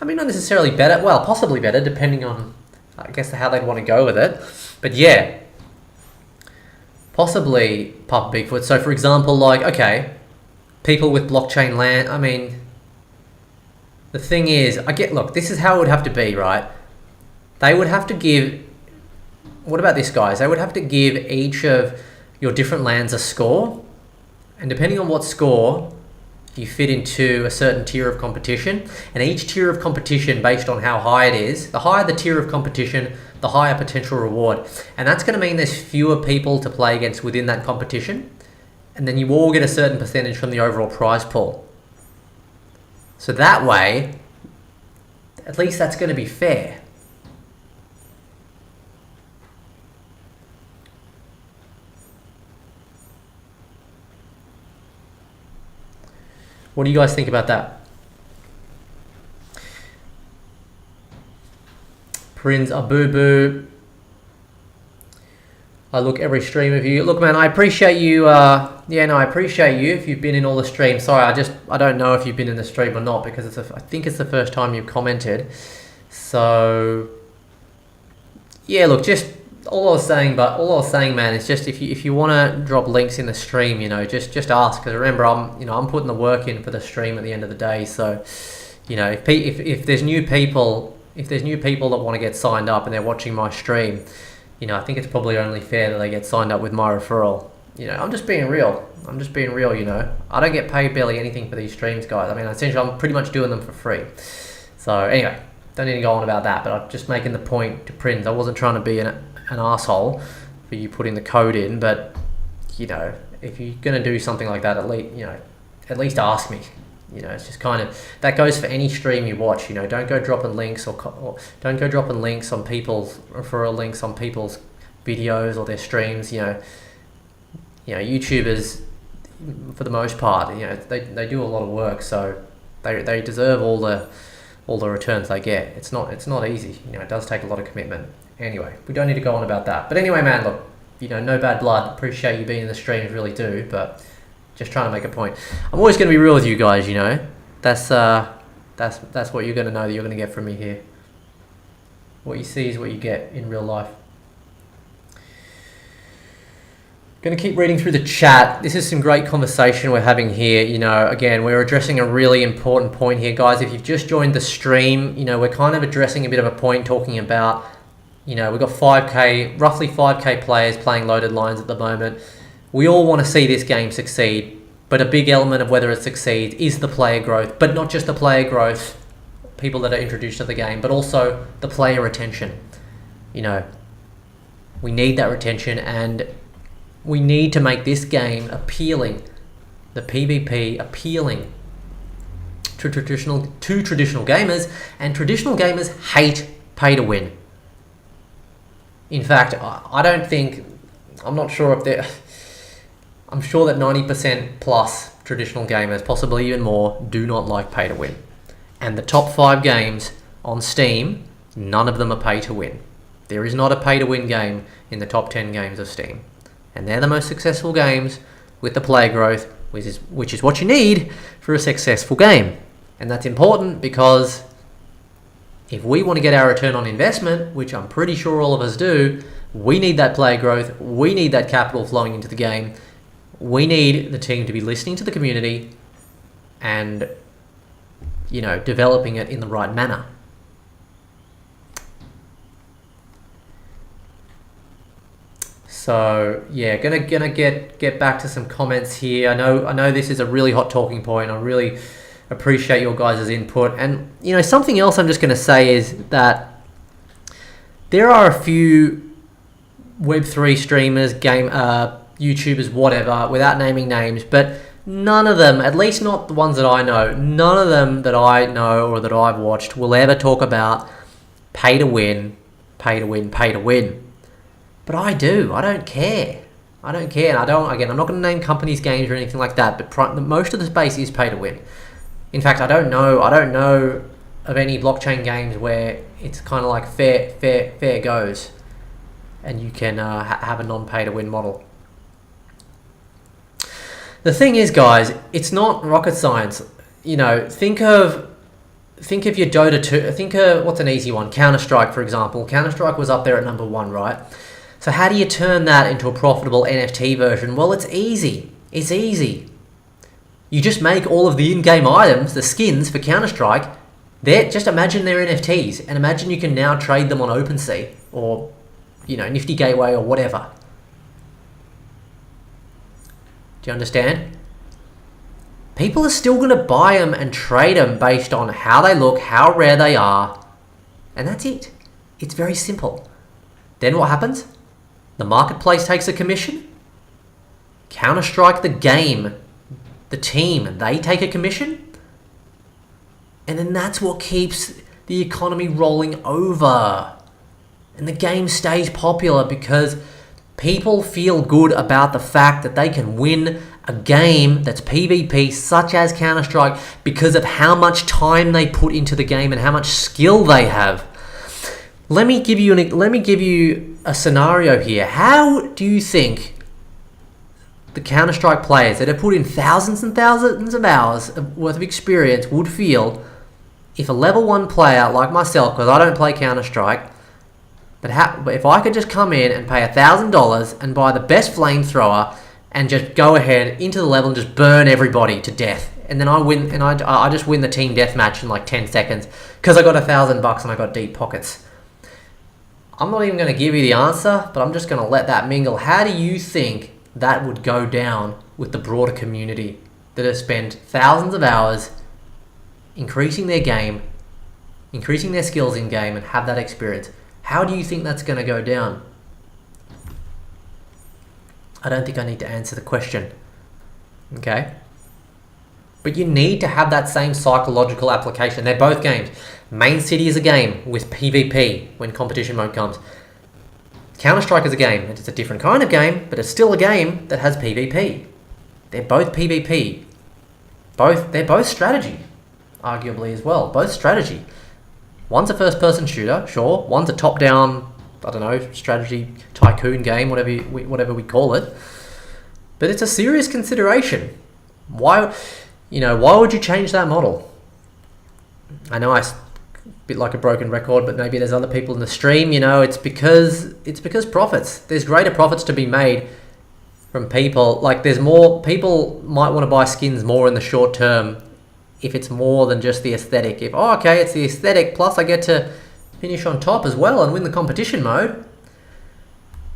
I mean, not necessarily better, well, possibly better, depending on, I guess, how they'd want to go with it. But yeah, possibly Papa Bigfoot. So for example, like, okay, people with blockchain land, I mean, the thing is, look, this is how it would have to be, right? They would have to give, what about this, guys? They would have to give each of your different lands a score, and depending on what score, you fit into a certain tier of competition, and each tier of competition, based on how high it is, the higher the tier of competition, the higher potential reward. And that's going to mean there's fewer people to play against within that competition, and then you all get a certain percentage from the overall prize pool. So that way, at least that's going to be fair. What do you guys think about that? Prince Abubu. I look every stream of you. Look, man, I appreciate you. I appreciate you if you've been in all the streams. Sorry, I don't know if you've been in the stream or not, because I think it's the first time you've commented. So yeah, look, just all I was saying, man, is just if you want to drop links in the stream, you know, just ask. Because remember, I'm putting the work in for the stream at the end of the day. So, you know, if there's new people that want to get signed up and they're watching my stream, you know, I think it's probably only fair that they get signed up with my referral. You know, I'm just being real. You know, I don't get paid barely anything for these streams, guys. I mean, essentially, I'm pretty much doing them for free. So anyway, don't need to go on about that. But I'm just making the point to Prince. I wasn't trying to be an asshole for you putting the code in, but you know, if you're gonna do something like that, at least ask me. You know, it's just kind of, that goes for any stream you watch. You know, don't go dropping links or don't go dropping links on people's referral links on people's videos or their streams. You know, YouTubers, for the most part, you know, they do a lot of work, so they deserve all the returns they get. It's not easy. You know, it does take a lot of commitment. Anyway, we don't need to go on about that. But anyway, man, look, you know, no bad blood. Appreciate you being in the streams, really do. But just trying to make a point. I'm always going to be real with you guys. You know, that's what you're going to know that you're going to get from me here. What you see is what you get in real life. Going to keep reading through the chat. This is some great conversation we're having here. You know, again, we're addressing a really important point here, guys. If you've just joined the stream, you know, we're kind of addressing a bit of a point, talking about, you know, we've got roughly 5K players playing loaded lines at the moment. We all want to see this game succeed, but a big element of whether it succeeds is the player growth, but not just the player growth, people that are introduced to the game, but also the player retention. You know, we need that retention, and we need to make this game appealing, the PvP appealing to traditional gamers, and traditional gamers hate pay to win. In fact, I'm sure that 90% plus traditional gamers, possibly even more, do not like pay to win. And the top 5 games on Steam, none of them are pay to win. There is not a pay to win game in the top 10 games of Steam. And they're the most successful games with the player growth, which is what you need for a successful game. And that's important because if we want to get our return on investment, which I'm pretty sure all of us do, we need that player growth, we need that capital flowing into the game, we need the team to be listening to the community and, you know, developing it in the right manner. So yeah, gonna get back to some comments here. I know this is a really hot talking point. I really appreciate your guys' input. And something else I'm just gonna say is that there are a few Web3 streamers, YouTubers, whatever, without naming names, but none of them, at least not the ones that I know, none of them that I know or that I've watched will ever talk about pay to win, pay to win, pay to win. But I do. I don't care. And I'm not going to name companies, games, or anything like that, but most of the space is pay to win. In fact, I don't know of any blockchain games where it's kind of like fair goes, and you can have a non-pay to win model. The thing is, guys, it's not rocket science. Think of your Dota 2. Think of what's an easy one. Counter-Strike, for example. Counter-Strike was up there at number 1, right? So how do you turn that into a profitable NFT version? Well, it's easy. It's easy. You just make all of the in-game items, the skins for Counter-Strike, just imagine they're NFTs, and imagine you can now trade them on OpenSea or, Nifty Gateway or whatever. Do you understand? People are still going to buy them and trade them based on how they look, how rare they are, and that's it. It's very simple. Then what happens? The marketplace takes a commission. Counter-Strike, the game, the team, they take a commission. And then that's what keeps the economy rolling over. And the game stays popular because people feel good about the fact that they can win a game that's PvP, such as Counter-Strike, because of how much time they put into the game and how much skill they have. Let me give you a scenario here. How do you think the Counter-Strike players that have put in thousands and thousands of hours worth of experience would feel if a level 1 player like myself, because I don't play Counter-Strike, but if I could just come in and pay $1,000 and buy the best flamethrower and just go ahead into the level and just burn everybody to death, and then I win, and I just win the team deathmatch in like 10 seconds because I got $1,000 and I got deep pockets. I'm not even going to give you the answer, but I'm just going to let that mingle. How do you think that would go down with the broader community that have spent thousands of hours increasing their game, increasing their skills in game, and have that experience? How do you think that's going to go down? I don't think I need to answer the question. Okay? But you need to have that same psychological application. They're both games. Main City is a game with PvP when competition mode comes. Counter-Strike is a game. It's a different kind of game, but it's still a game that has PvP. They're both PvP. They're both strategy, arguably as well. Both strategy. One's a first-person shooter, sure. One's a top-down, strategy tycoon game, whatever we call it. But it's a serious consideration. Why would you change that model? I know a bit like a broken record, but maybe there's other people in the stream. It's because profits. There's greater profits to be made from people. Like, there's more people might want to buy skins more in the short term if it's more than just the aesthetic. It's the aesthetic plus I get to finish on top as well and win the competition mode.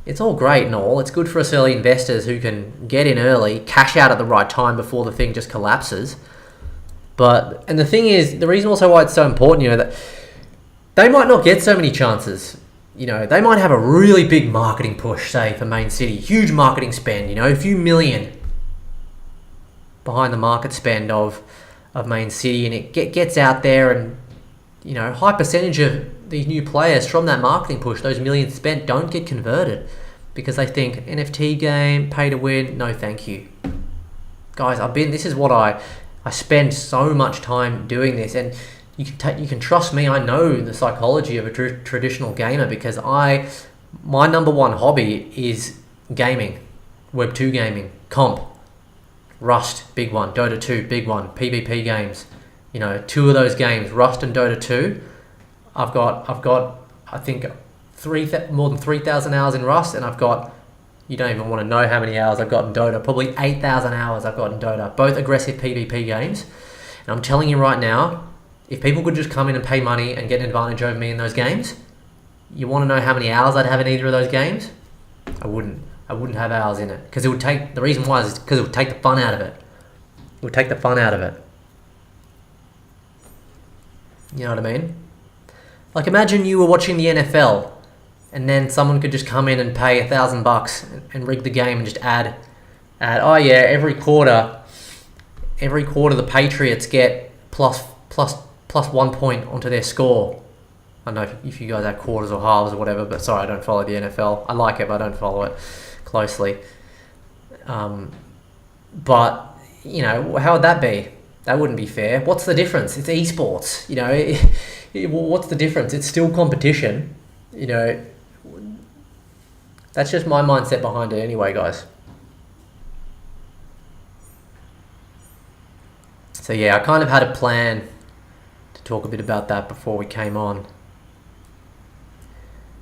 It's all great and all. It's good for us early investors who can get in early, cash out at the right time before the thing just collapses. And the thing is, the reason also why it's so important, that they might not get so many chances. They might have a really big marketing push, say, for Main City. Huge marketing spend, a few million behind the market spend of Main City, and it gets out there, and high percentage of these new players from that marketing push, those millions spent, don't get converted because they think NFT game, pay to win, no thank you. Guys, this is what I spend so much time doing this, and you can trust me. I know the psychology of a traditional gamer because my number one hobby is gaming, Web 2 gaming, comp. Rust, big one. Dota 2, big one. PvP games. Two of those games, Rust and Dota 2. I've got I think more than 3,000 hours in Rust, and I've got, you don't even want to know how many hours I've got in Dota. Probably 8,000 hours I've got in Dota. Both aggressive PvP games. And I'm telling you right now, if people could just come in and pay money and get an advantage over me in those games, you want to know how many hours I'd have in either of those games? I wouldn't. I wouldn't have hours in it. Because it would take, the reason why is because it would take the fun out of it. It would take the fun out of it. You know what I mean? Like imagine you were watching the NFL and then someone could just come in and pay $1,000 and rig the game and just add, oh yeah, every quarter the Patriots get plus 1 point onto their score. I don't know if you guys have quarters or halves or whatever, but sorry, I don't follow the NFL. I like it, but I don't follow it closely. But, you know, how would that be? That wouldn't be fair. What's the difference? It's esports. You know, what's the difference? It's still competition. You know, that's just my mindset behind it anyway, guys. So yeah, I kind of had a plan to talk a bit about that before we came on.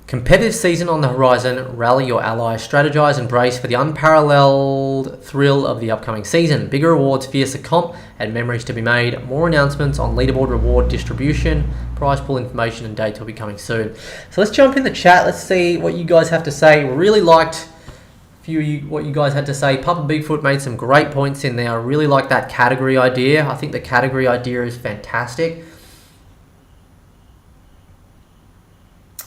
Competitive season on the horizon, rally your allies, strategize and brace for the unparalleled thrill of the upcoming season. Bigger rewards, fiercer comp, and memories to be made. More announcements on leaderboard reward distribution, prize pool information and dates will be coming soon. So let's jump in the chat. Let's see what you guys have to say. Really liked what you guys had to say. Papa Bigfoot made some great points in there. I really like that category idea. I think the category idea is fantastic.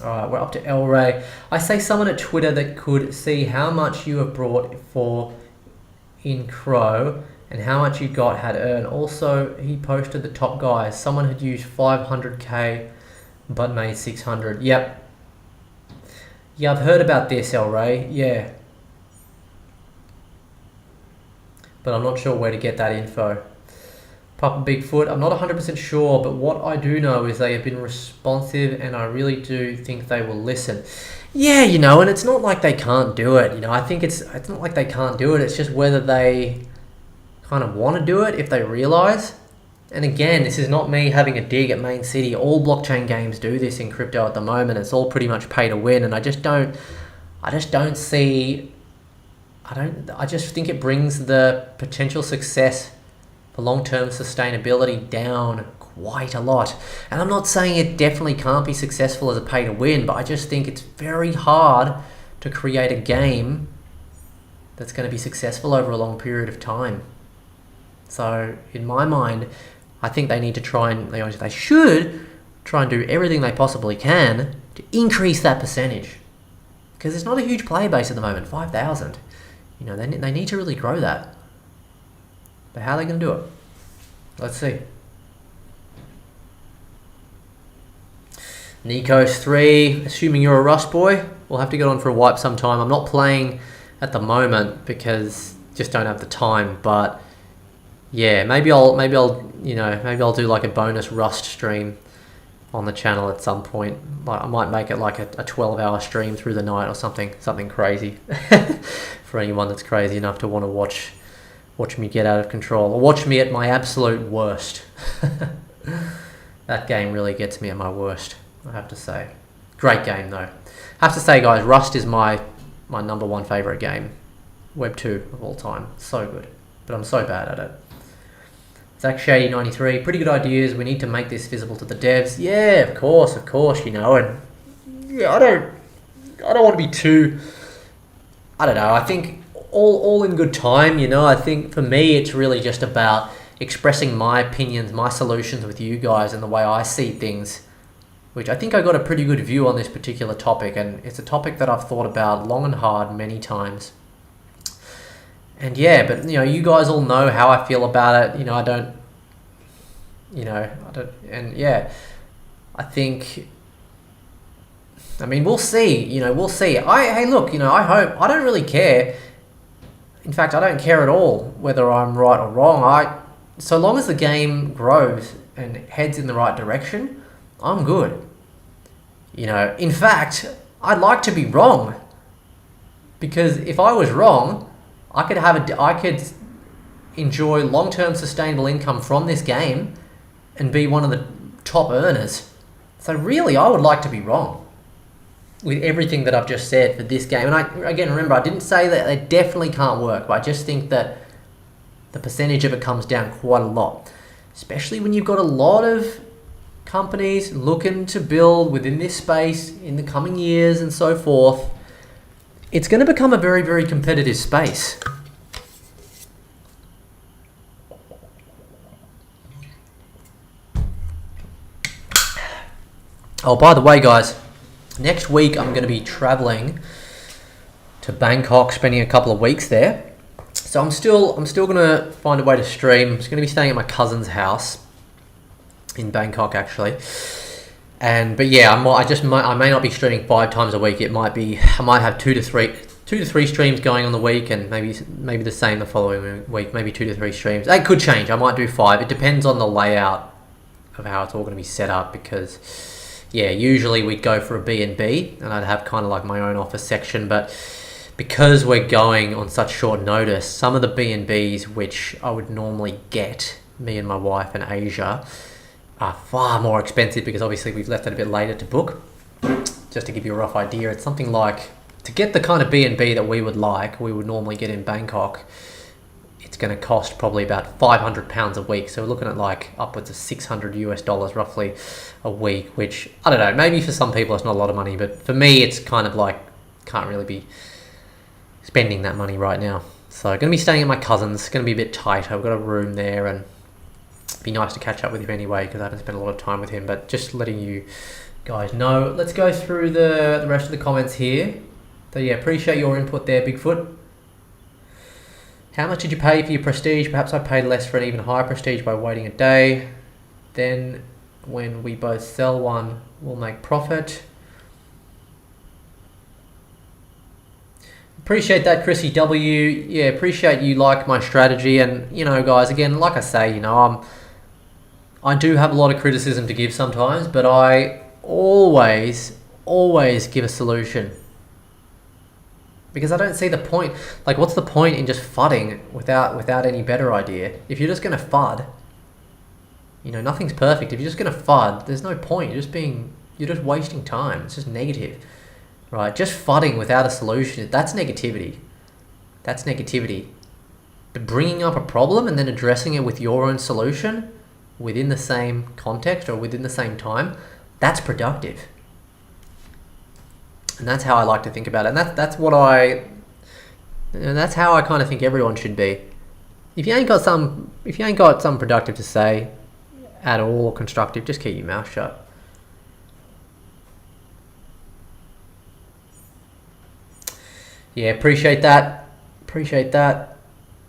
Alright, we're up to El Ray. I say someone at Twitter that could see how much you have brought for in CRO and how much you got had earned. Also, he posted the top guys. Someone had used 500k but made 600. Yep. Yeah, I've heard about this, El Ray. Yeah. But I'm not sure where to get that info. Papa Bigfoot, I'm not 100% sure, but what I do know is they have been responsive and I really do think they will listen. Yeah, you know, and it's not like they can't do it. You know, I think it's not like they can't do it. It's just whether they kind of want to do it if they realize. And again, this is not me having a dig at Main City. All blockchain games do this in crypto at the moment. It's all pretty much pay to win, and I just don't see. I just think it brings the potential success for long-term sustainability down quite a lot. And I'm not saying it definitely can't be successful as a pay-to-win, but I just think it's very hard to create a game that's going to be successful over a long period of time. So in my mind, I think they need to they should try and do everything they possibly can to increase that percentage. Because it's not a huge player base at the moment, 5,000. You know, they need to really grow that. But how are they going to do it? Let's see. Nikos 3, assuming you're a Rust boy, we'll have to get on for a wipe sometime. I'm not playing at the moment because just don't have the time, but yeah, maybe I'll do like a bonus Rust stream on the channel at some point. Like I might make it like a 12-hour stream through the night or something crazy for anyone that's crazy enough to want to watch me get out of control, or watch me at my absolute worst. That game really gets me at my worst, I have to say. Great game though. I have to say, guys, Rust is my number one favorite game. Web 2 of all time. So good. But I'm so bad at it. Zach Shady 93, pretty good ideas. We need to make this visible to the devs. Yeah, of course, you know, and yeah, I don't want to be too, I don't know, I think all in good time, you know. I think for me it's really just about expressing my opinions, my solutions with you guys and the way I see things, which I think I got a pretty good view on this particular topic, and it's a topic that I've thought about long and hard many times. And yeah, but you know, you guys all know how I feel about it. You know, I don't, and yeah, I think, I mean, we'll see, you know, we'll see. Hey, look, you know, I don't really care. In fact, I don't care at all whether I'm right or wrong. So long as the game grows and heads in the right direction, I'm good. You know, in fact, I'd like to be wrong, because if I was wrong, I could enjoy long-term sustainable income from this game and be one of the top earners. So really, I would like to be wrong with everything that I've just said for this game. And again, remember, I didn't say that it definitely can't work, but I just think that the percentage of it comes down quite a lot, especially when you've got a lot of companies looking to build within this space in the coming years and so forth. it's going to become a very, very competitive space. Oh, by the way, guys, next week I'm going to be traveling to Bangkok, spending a couple of weeks there. So I'm still going to find a way to stream. I'm just going to be staying at my cousin's house in Bangkok, actually. But yeah, I may not be streaming 5 times a week. I might have 2 to 3 streams going on the week, and maybe the same the following week. Maybe 2 to 3 streams. That could change. I might do 5. It depends on the layout of how it's all going to be set up, because yeah, usually we'd go for a B&B and I'd have kind of like my own office section, but because we're going on such short notice, some of the B&Bs which I would normally get, me and my wife in Asia, are far more expensive, because obviously we've left it a bit later to book. Just to give you a rough idea, it's something like, to get the kind of B&B that we would normally get in Bangkok, it's going to cost probably about £500 a week. So we're looking at like upwards of $600 roughly a week, which, I don't know, maybe for some people it's not a lot of money, but for me it's kind of like, can't really be spending that money right now. So going to be staying at my cousin's. It's going to be a bit tight. I've got a room there, and it'd be nice to catch up with him anyway, because I haven't spent a lot of time with him, but just letting you guys know. Let's go through the rest of the comments here. So yeah, appreciate your input there, Bigfoot. How much did you pay for your prestige? Perhaps I paid less for an even higher prestige by waiting a day. Then when we both sell one, we'll make profit. Appreciate that, Chrissy W. Yeah, appreciate you like my strategy. And, you know, guys, again, like I say, you know, I do have a lot of criticism to give sometimes, but I always give a solution. Because I don't see the point. Like, what's the point in just fudding without any better idea? If you're just going to FUD, you know, nothing's perfect. If you're just going to FUD, there's no point. You're just wasting time. It's just negative, right? Just FUDding without a solution, that's negativity. That's negativity. But bringing up a problem and then addressing it with your own solution within the same context or within the same time, that's productive. And that's how I like to think about it. And that's how I kind of think everyone should be. If you ain't got something productive to say at all, or constructive, just keep your mouth shut. Yeah, appreciate that.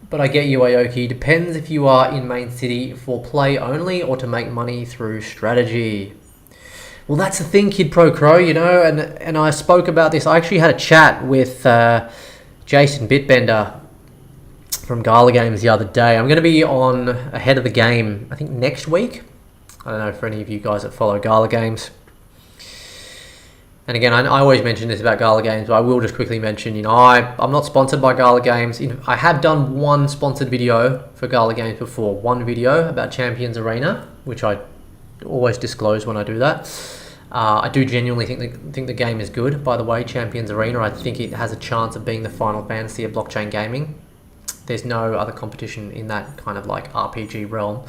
But I get you, Aoki. Depends if you are in main city for play only or to make money through strategy. Well, that's the thing, Kid Pro Crow, you know, and I spoke about this. I actually had a chat with Jason Bitbender from GALA Games the other day. I'm going to be on ahead of the game, I think, next week. I don't know for any of you guys that follow GALA Games. And again, I always mention this about GALA Games, but I will just quickly mention, you know, I'm not sponsored by GALA Games. I have done one sponsored video for GALA Games before. One video about Champions Arena, which I always disclose when I do that. I do genuinely think the game is good. By the way, Champions Arena, I think it has a chance of being the Final Fantasy of blockchain gaming. There's no other competition in that kind of like RPG realm.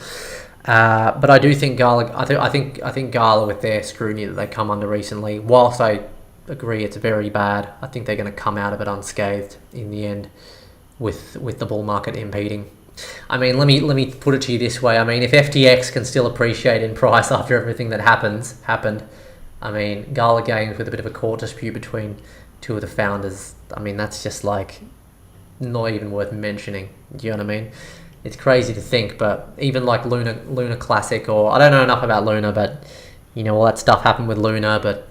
But I do think GALA. I think GALA, with their scrutiny that they come under recently, whilst I agree it's very bad, I think they're going to come out of it unscathed in the end, with the bull market impeding. I mean, let me put it to you this way. I mean, if FTX can still appreciate in price after everything that happened, I mean, GALA Games with a bit of a court dispute between two of the founders, I mean, that's just like not even worth mentioning. Do you know what I mean? It's crazy to think, but even like Luna Classic, or I don't know enough about Luna, but you know, all that stuff happened with Luna, but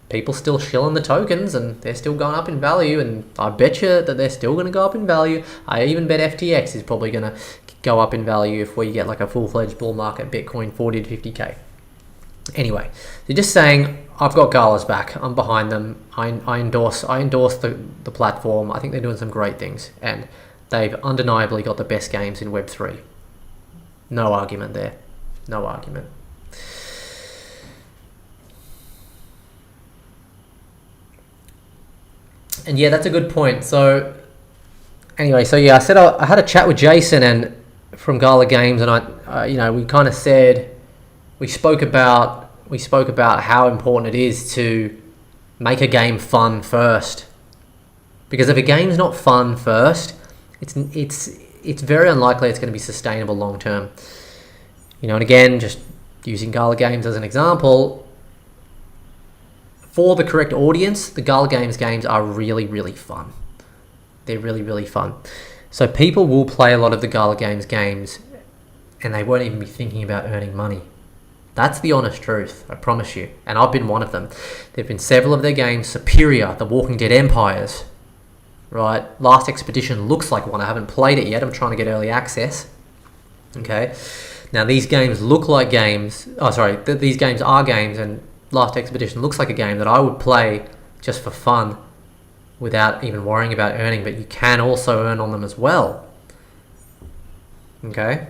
people still shilling the tokens and they're still going up in value, and I bet you that they're still going to go up in value. I even bet FTX is probably going to go up in value if we get like a full-fledged bull market, Bitcoin 40 to 50k. Anyway, they're just saying, I've got GALA's back. I'm behind them. I endorse the platform. I think they're doing some great things, and they've undeniably got the best games in Web3. No argument there. No argument. And yeah, that's a good point. So anyway, so yeah, I said I had a chat with Jason and from GALA Games, and I you know, we kind of said, we spoke about how important it is to make a game fun first. Because if a game's not fun first, it's very unlikely it's going to be sustainable long term. You know, and again, just using GALA games as an example, for the correct audience, the GALA games are really, really fun. They're really, really fun. So people will play a lot of the GALA games and they won't even be thinking about earning money. That's the honest truth, I promise you. And I've been one of them. There have been several of their games, Superior, The Walking Dead Empires, right? Last Expedition looks like one. I haven't played it yet. I'm trying to get early access. Okay. Now, these games look like games. Oh, sorry. These games are games, and Last Expedition looks like a game that I would play just for fun without even worrying about earning. But you can also earn on them as well. Okay.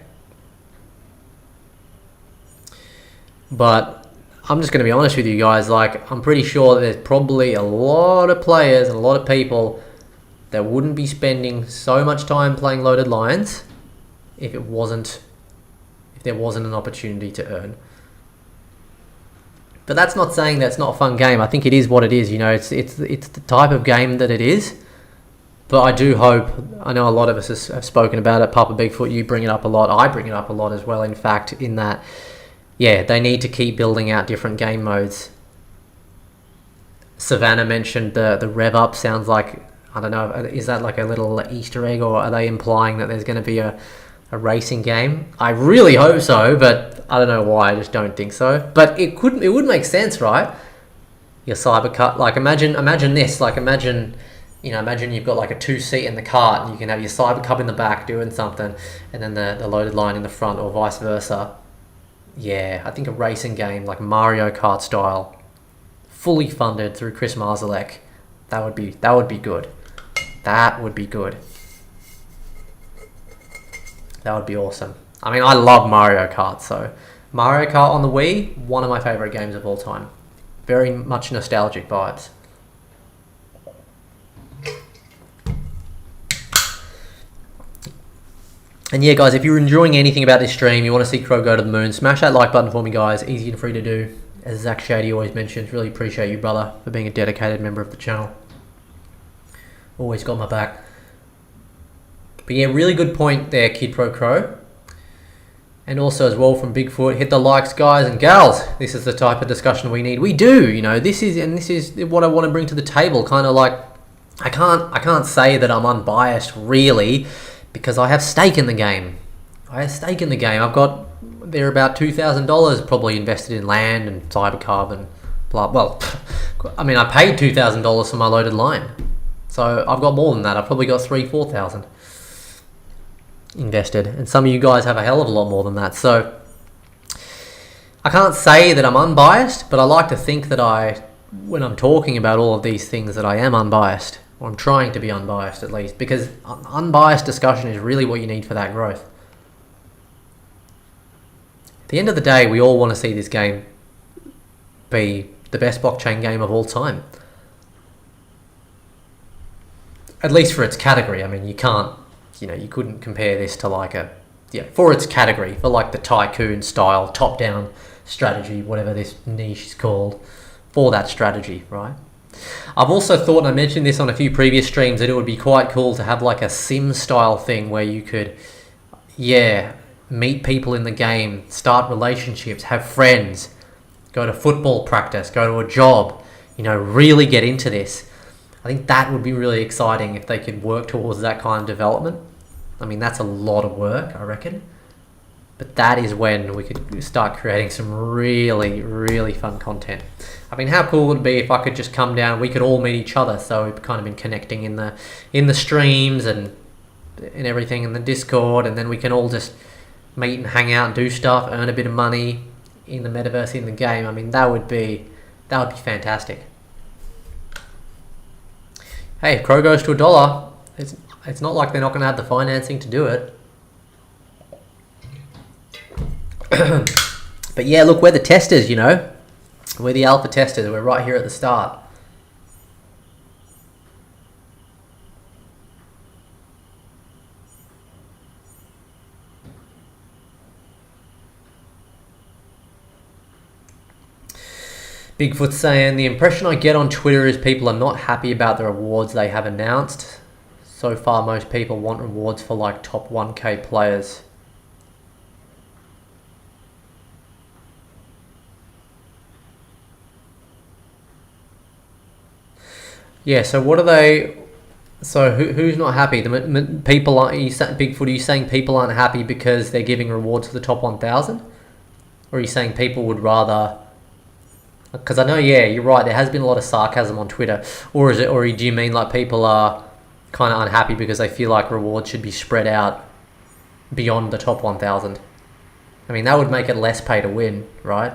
But I'm just going to be honest with you guys. Like, I'm pretty sure that there's probably a lot of players and a lot of people that wouldn't be spending so much time playing Loaded Lions if there wasn't an opportunity to earn. But that's not saying that's not a fun game. I think it is what it is. You know, it's the type of game that it is. But I do hope, I know a lot of us have spoken about it. Papa Bigfoot, you bring it up a lot. I bring it up a lot as well, in fact, in that, yeah, they need to keep building out different game modes. Savannah mentioned the rev up. Sounds like, I don't know, is that like a little Easter egg, or are they implying that there's going to be a racing game? I really hope so, but I don't know why. I just don't think so. But it would make sense, right? Your cyber cut, like imagine this, like imagine you've got like a 2-seat in the cart, and you can have your cyber cub in the back doing something, and then the loaded line in the front, or vice versa. Yeah, I think a racing game like Mario Kart style, fully funded through Chris Marzalek, that would be good. That would be good. That would be awesome. I mean, I love Mario Kart, so Mario Kart on the Wii, one of my favorite games of all time. Very much nostalgic vibes. And yeah, guys, if you're enjoying anything about this stream, you want to see Crow go to the moon, smash that like button for me, guys. Easy and free to do. As Zach Shady always mentions, really appreciate you, brother, for being a dedicated member of the channel. Always got my back. But yeah, really good point there, Kid Pro Crow. And also as well from Bigfoot, hit the likes, guys and gals. This is the type of discussion we need. We do, you know, this is what I want to bring to the table. Kind of like, I can't say that I'm unbiased, really, because I have stake in the game. I've got there about $2,000 probably invested in land and cybercarb and blah. Well, I mean, I paid $2,000 for my loaded line, so I've got more than that. I've probably got $4,000 invested, and some of you guys have a hell of a lot more than that. So I can't say that I'm unbiased, but I like to think that when I'm talking about all of these things, that I am unbiased. Or I'm trying to be unbiased, at least, because unbiased discussion is really what you need for that growth. At the end of the day, we all want to see this game be the best blockchain game of all time. At least for its category. I mean, you couldn't compare this to for its category, for like the tycoon style, top-down strategy, whatever this niche is called, for that strategy, right? I've also thought, and I mentioned this on a few previous streams, that it would be quite cool to have like a sim style thing where you could, meet people in the game, start relationships, have friends, go to football practice, go to a job, really get into this. I think that would be really exciting if they could work towards that kind of development. I mean, that's a lot of work, I reckon. But that is when we could start creating some really, really fun content. I mean, how cool would it be if I could just come down, we could all meet each other. So we've kind of been connecting in the streams and everything in the Discord, and then we can all just meet and hang out and do stuff, earn a bit of money in the metaverse, in the game. I mean, that would be fantastic. Hey, if Crow goes to $1, it's not like they're not going to have the financing to do it. But yeah, look, we're the testers, We're the alpha testers. We're right here at the start. Bigfoot saying, the impression I get on Twitter is people are not happy about the rewards they have announced. So far, most people want rewards for like top 1K players. Yeah, so what are they... So who's not happy? The people aren't... Bigfoot, are you saying people aren't happy because they're giving rewards for the top 1,000? Or are you saying people would rather... Because I know, yeah, you're right, there has been a lot of sarcasm on Twitter. Or do you mean like people are kind of unhappy because they feel like rewards should be spread out beyond the top 1,000? I mean, that would make it less pay to win, right?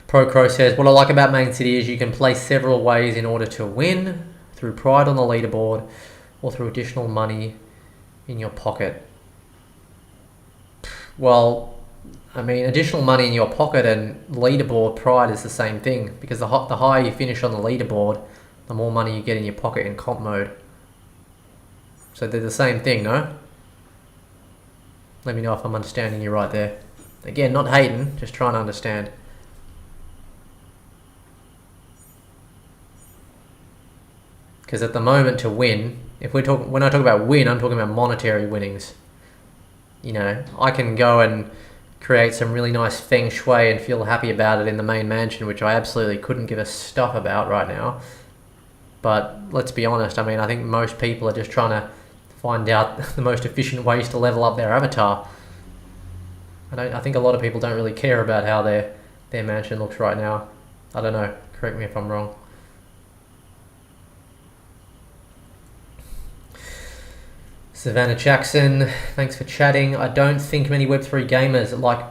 ProCrow says, what I like about Main City is you can play several ways in order to win, through pride on the leaderboard or through additional money in your pocket. Well, I mean, additional money in your pocket and leaderboard pride is the same thing, because the higher you finish on the leaderboard, the more money you get in your pocket in comp mode. So they're the same thing, no? Let me know if I'm understanding you right there. Again, not hating, just trying to understand. Because at the moment to win, when I talk about win, I'm talking about monetary winnings. You know, I can go and create some really nice feng shui and feel happy about it in the main mansion, which I absolutely couldn't give a stuff about right now. But let's be honest, I mean, I think most people are just trying to find out the most efficient ways to level up their avatar. I think a lot of people don't really care about how their mansion looks right now. I don't know, correct me if I'm wrong. Savannah Jackson, thanks for chatting. I don't think many Web3 gamers like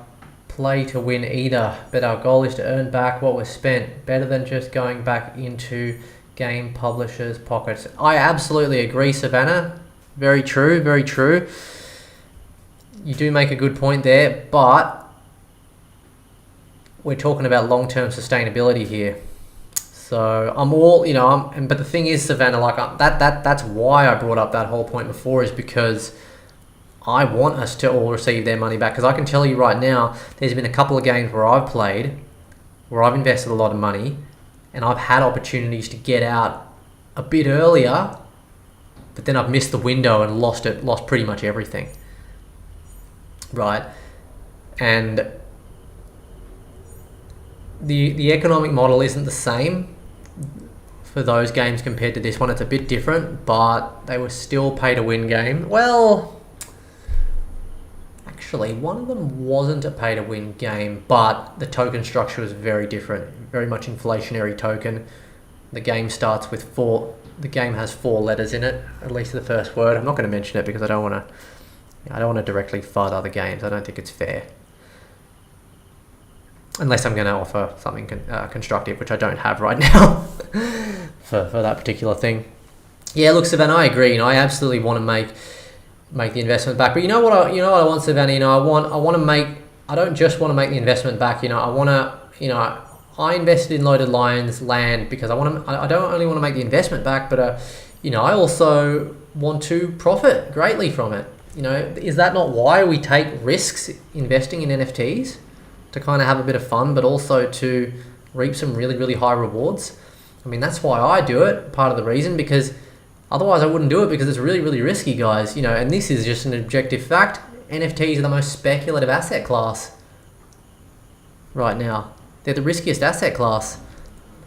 play to win either, but our goal is to earn back what was spent, better than just going back into game publishers' pockets. I absolutely agree, Savannah. Very true, very true. You do make a good point there, but we're talking about long-term sustainability here. So I'm all, you know, but the thing is, Savannah, like that's why I brought up that whole point before, is because I want us to all receive their money back. Because I can tell you right now, there's been a couple of games where I've played, where I've invested a lot of money, and I've had opportunities to get out a bit earlier, but then I've missed the window and lost pretty much everything. Right? And the economic model isn't the same for those games compared to this one. It's a bit different, but they were still pay to win game. Well, actually, one of them wasn't a pay to win game, but the token structure was very different, very much inflationary token. The game starts with the game has 4 letters in it, at least the first word. I'm not going to mention it because I don't want to directly FUD other games. I don't think it's fair. Unless I'm going to offer something constructive, which I don't have right now for that particular thing. Yeah, look, Savannah, I agree. You know, I absolutely want to make the investment back. But you know what I want, Savannah. You know, I don't just want to make the investment back. You know, I want to. You know, I invested in Loaded Lions land because I don't only want to make the investment back, but you know, I also want to profit greatly from it. You know, is that not why we take risks investing in NFTs? To kind of have a bit of fun, but also to reap some really, really high rewards. I mean, that's why I do it, part of the reason, because otherwise I wouldn't do it, because it's really, really risky, guys. You know, and this is just an objective fact. NFTs are the most speculative asset class right now. They're the riskiest asset class.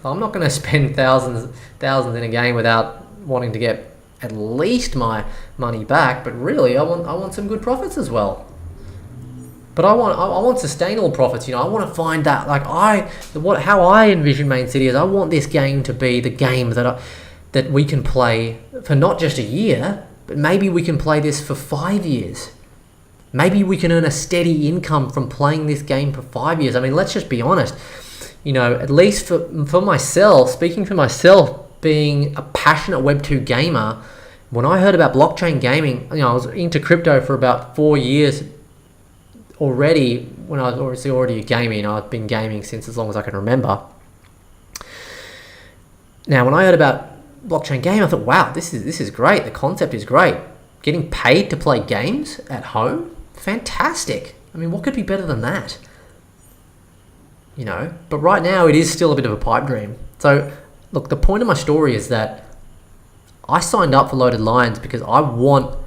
I'm not going to spend thousands in a game without wanting to get at least my money back, but really I want some good profits as well. But I want sustainable profits. You know, I want to find that, like, how I envision Main City is I want this game to be the game that we can play for not just a year, but maybe we can play this for 5 years. Maybe we can earn a steady income from playing this game for 5 years. I mean, let's just be honest. You know, at least for myself, speaking for myself, being a passionate Web2 gamer, when I heard about blockchain gaming, you know, I was into crypto for about 4 years already, when I was obviously already a gamer. You know, I've been gaming since as long as I can remember. Now, when I heard about blockchain gaming, I thought, wow, this is great. The concept is great. getting paid to play games at home, fantastic. I mean, what could be better than that? You know, but right now it is still a bit of a pipe dream. So, look, the point of my story is that I signed up for Loaded Lions because I want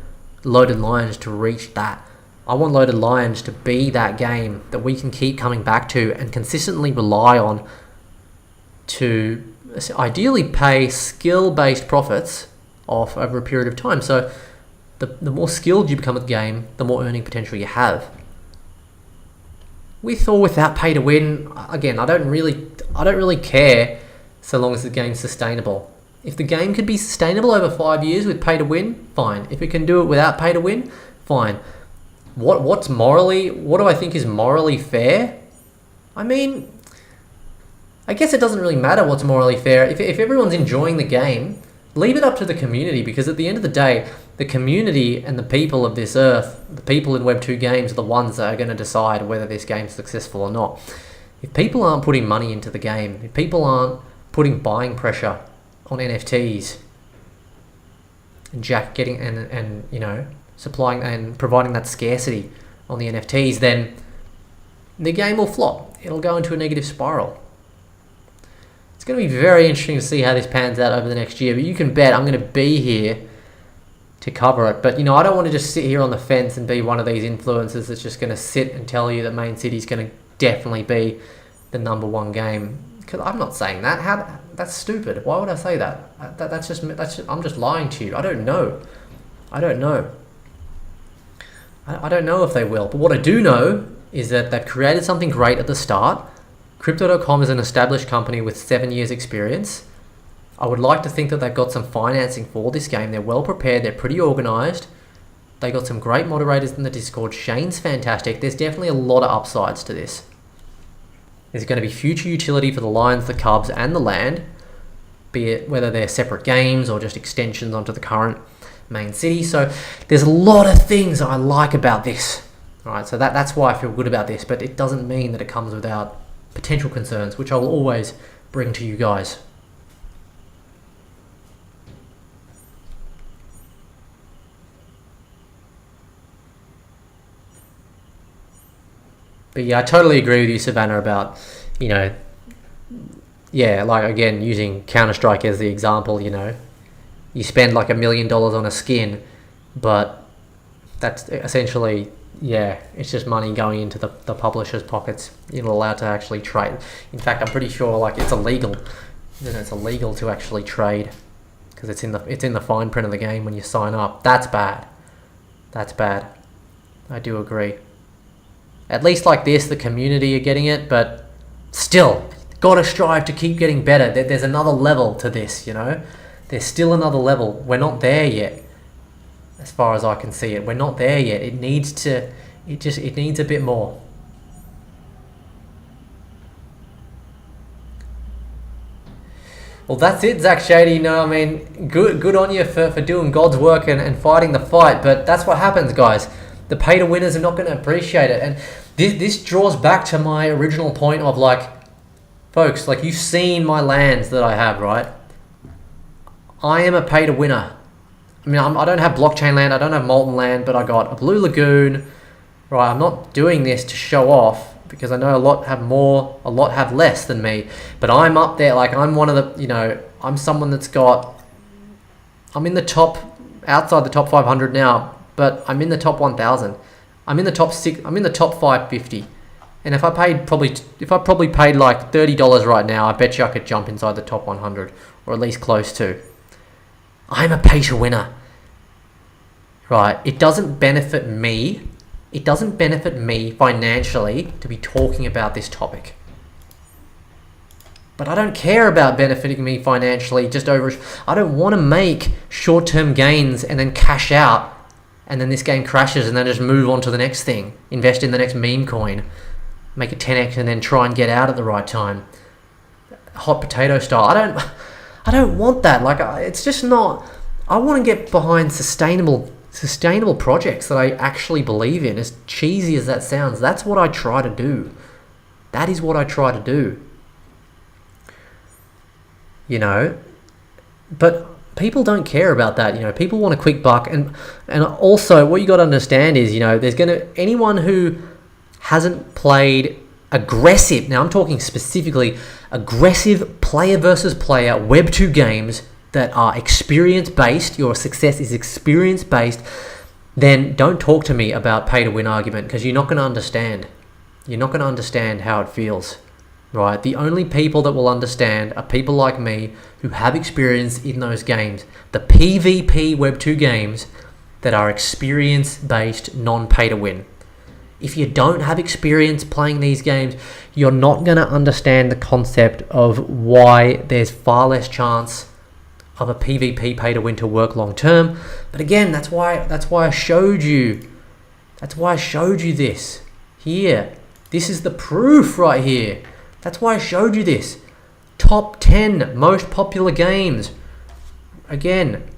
Loaded Lions to reach that. I want Loaded Lions to be that game that we can keep coming back to and consistently rely on to ideally pay skill-based profits off over a period of time. So the more skilled you become at the game, the more earning potential you have. With or without pay to win, again, I don't really care so long as the game's sustainable. If the game could be sustainable over 5 years with pay to win, fine. If it can do it without pay to win, fine. What do I think is morally fair? I mean, I guess it doesn't really matter what's morally fair. If everyone's enjoying the game, leave it up to the community, because at the end of the day, the community and the people of this earth, the people in Web 2 games, are the ones that are going to decide whether this game's successful or not. If people aren't putting money into the game, if people aren't putting buying pressure on NFTs and you know, supplying and providing that scarcity on the NFTs, then the game will flop. It'll go into a negative spiral. It's going to be very interesting to see how this pans out over the next year, but you can bet I'm going to be here to cover it. But, you know, I don't want to just sit here on the fence and be one of these influencers that's just going to sit and tell you that Main City's going to definitely be the #1 game. Because I'm not saying that. That's stupid. Why would I say that? That's just I'm just lying to you. I don't know. I don't know if they will. But what I do know is that they've created something great at the start. Crypto.com is an established company with 7 years experience. I would like to think that they've got some financing for this game. They're well prepared. They're pretty organized. They got some great moderators in the Discord. Shane's fantastic. There's definitely a lot of upsides to this. There's going to be future utility for the Lions, the Cubs, and the land, be it whether they're separate games or just extensions onto the current Main City. So there's a lot of things I like about this. All right, so that's why I feel good about this, but it doesn't mean that it comes without potential concerns, which I will always bring to you guys. But yeah, I totally agree with you, Savannah, about, you know, yeah, like, again, using Counter-Strike as the example, you know, you spend like $1 million on a skin, but that's essentially, yeah, it's just money going into the publisher's pockets. You're not allowed to actually trade. In fact, I'm pretty sure like it's illegal. You know, it's illegal to actually trade because it's in the fine print of the game when you sign up. That's bad. That's bad. I do agree. At least like this, the community are getting it, but still, gotta strive to keep getting better. There's another level to this, you know? There's still another level. We're not there yet, as far as I can see it. We're not there yet. It needs a bit more. Well, that's it, Zach Shady. You know, I mean, good on you for doing God's work and fighting the fight, but that's what happens, guys. The pay-to-winners are not going to appreciate it. And this draws back to my original point of, like, folks, like, you've seen my lands that I have, right? I am a pay-to-winner. I mean, I don't have blockchain land, I don't have molten land, but I got a Blue Lagoon, right? I'm not doing this to show off because I know a lot have more, a lot have less than me, but I'm up there. Like, I'm one of the, you know, I'm someone that's got, I'm in the top, outside the top 500 now, but I'm in the top 1,000. I'm in the top 550. And if I probably paid like $30 right now, I bet you I could jump inside the top 100, or at least close to. I'm a pay-to-winner, right? It doesn't benefit me. It doesn't benefit me financially to be talking about this topic. But I don't care about benefiting me financially I don't want to make short-term gains and then cash out, and then this game crashes and then just move on to the next thing. Invest in the next meme coin, make it 10x and then try and get out at the right time. Hot potato style. I don't want that. Like, it's just not. I want to get behind sustainable projects that I actually believe in. As cheesy as that sounds, that's what I try to do. That is what I try to do. You know, but people don't care about that. You know, people want a quick buck. And also what you got to understand is, you know, anyone who hasn't played aggressive, now I'm talking specifically aggressive player versus player Web 2 games that are experience-based, your success is experience-based, then don't talk to me about pay-to-win argument, because you're not going to understand. You're not going to understand how it feels, right? The only people that will understand are people like me who have experience in those games, the PvP Web 2 games that are experience-based, non-pay-to-win. If you don't have experience playing these games, you're not going to understand the concept of why there's far less chance of a PvP pay to win to work long term. But again, that's why I showed you. That's why I showed you this here. This is the proof right here. That's why I showed you this. Top 10 most popular games. Again,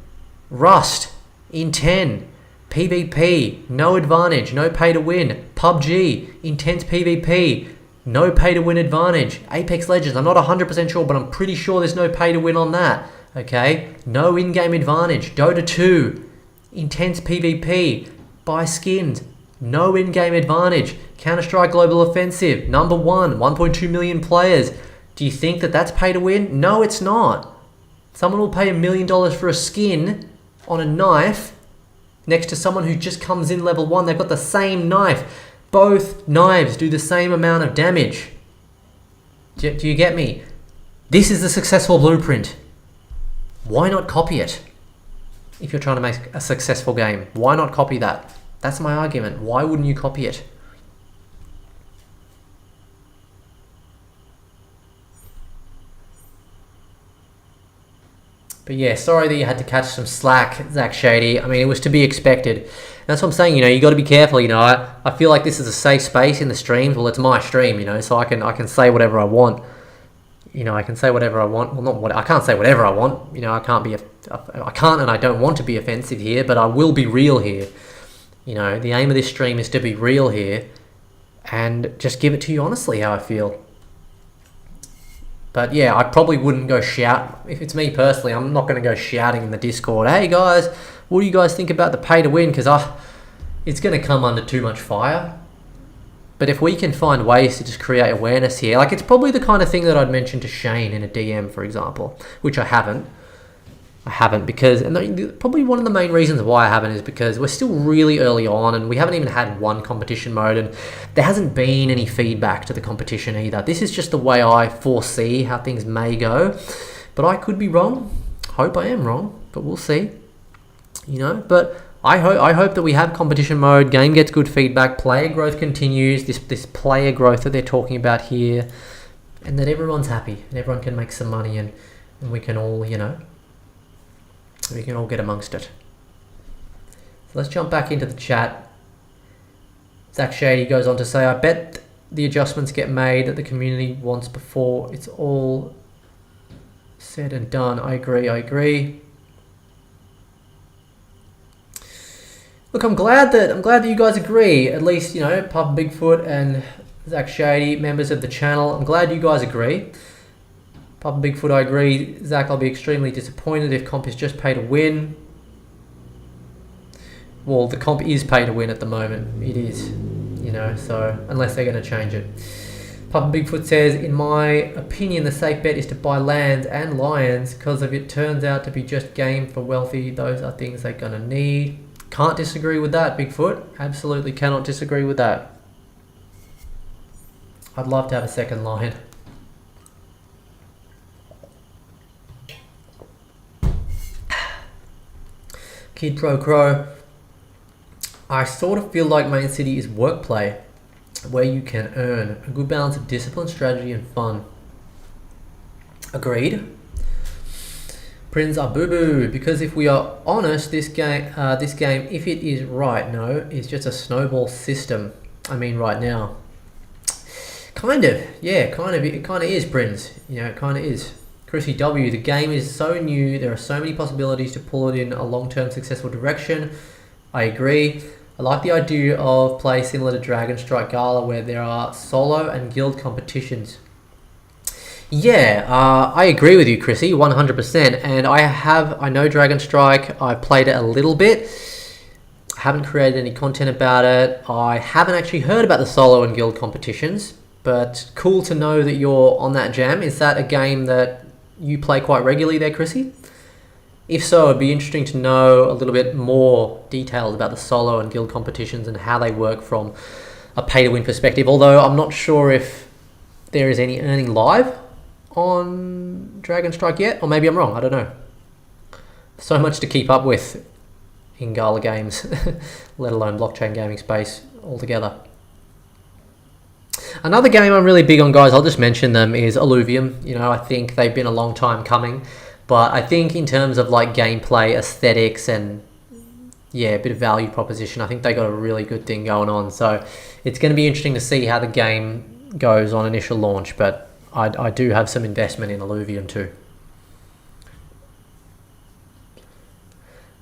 Rust in 10. PvP, no advantage, no pay to win. PUBG, intense PvP, no pay to win advantage. Apex Legends, I'm not 100% sure, but I'm pretty sure there's no pay to win on that. Okay, no in-game advantage. Dota 2, intense PvP, buy skins, no in-game advantage. Counter-Strike Global Offensive, number 1, 1.2 million players. Do you think that that's pay to win? No, it's not. Someone will pay $1 million for a skin on a knife next to someone who just comes in level 1. They've got the same knife. Both knives do the same amount of damage. Do you get me? This is the successful blueprint. Why not copy it? If you're trying to make a successful game, why not copy that? That's my argument. Why wouldn't you copy it? But yeah, sorry that you had to catch some slack, Zach Shady. I mean, it was to be expected. That's what I'm saying, you know, you got to be careful, you know. I feel like this is a safe space in the streams. Well, it's my stream, you know, so I can say whatever I want. You know, I can say whatever I want. Well, I can't say whatever I want. You know, I can't and I don't want to be offensive here, but I will be real here. You know, the aim of this stream is to be real here and just give it to you honestly how I feel. But yeah, I probably wouldn't go shout. If it's me personally, I'm not going to go shouting in the Discord, hey guys, what do you guys think about the pay to win? Because it's going to come under too much fire. But if we can find ways to just create awareness here, like it's probably the kind of thing that I'd mention to Shane in a DM, for example, which I haven't. Because, and probably one of the main reasons why I haven't is because we're still really early on and we haven't even had one competition mode and there hasn't been any feedback to the competition either. This is just the way I foresee how things may go, but I could be wrong. Hope I am wrong, but we'll see. You know, but I hope that we have competition mode, game gets good feedback, player growth continues, this player growth that they're talking about here, and that everyone's happy and everyone can make some money and we can all, you know, we can all get amongst it. So let's jump back into the chat. Zach Shady goes on to say, I bet the adjustments get made that the community wants before it's all said and done. I agree. Look, I'm glad that you guys agree. At least, you know, Pub Bigfoot and Zach Shady, members of the channel. I'm glad you guys agree. Papa Bigfoot, I agree. Zach, I'll be extremely disappointed if comp is just pay to win. Well, the comp is pay to win at the moment. It is, you know, so unless they're going to change it. Papa Bigfoot says, in my opinion, the safe bet is to buy lands and lions because if it turns out to be just game for wealthy, those are things they're going to need. Can't disagree with that, Bigfoot. Absolutely cannot disagree with that. I'd love to have a second lion. Kid Pro Crow, I sort of feel like Main City is work play, where you can earn a good balance of discipline, strategy, and fun. Agreed. Prince Abubu, because if we are honest, this game, if it is right, no, is just a snowball system. I mean, right now, kind of, yeah, kind of, it kind of is, Prince. You know, it kind of is. Chrissy W, the game is so new, there are so many possibilities to pull it in a long-term successful direction. I agree. I like the idea of play similar to Dragon Strike Gala where there are solo and guild competitions. Yeah, I agree with you, Chrissy, 100%. And I know Dragon Strike. I've played it a little bit. Haven't created any content about it. I haven't actually heard about the solo and guild competitions, but cool to know that you're on that jam. Is that a game that you play quite regularly there, Chrissy? If so, it'd be interesting to know a little bit more details about the solo and guild competitions and how they work from a pay-to-win perspective, although I'm not sure if there is any earning live on Dragon Strike yet, or maybe I'm wrong, I don't know. So much to keep up with in GALA games, let alone blockchain gaming space altogether. Another game I'm really big on, guys, I'll just mention them, is Illuvium. You know, I think they've been a long time coming, but I think in terms of like gameplay, aesthetics, and yeah, a bit of value proposition, I think they got a really good thing going on. So it's going to be interesting to see how the game goes on initial launch, but I do have some investment in Illuvium too.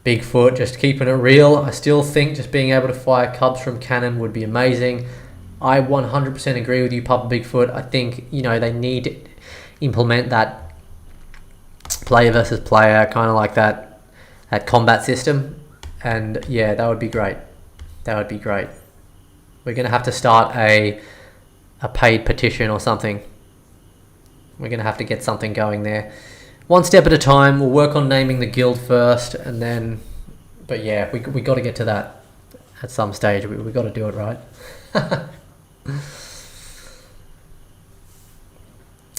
Bigfoot, just keeping it real. I still think just being able to fire cubs from cannon would be amazing. I 100% agree with you, Papa Bigfoot. I think, you know, they need to implement that player versus player, kind of like that combat system. And yeah, that would be great. That would be great. We're going to have to start a paid petition or something. We're going to have to get something going there. One step at a time. We'll work on naming the guild first, and then, but yeah, we got to get to that at some stage. We got to do it right.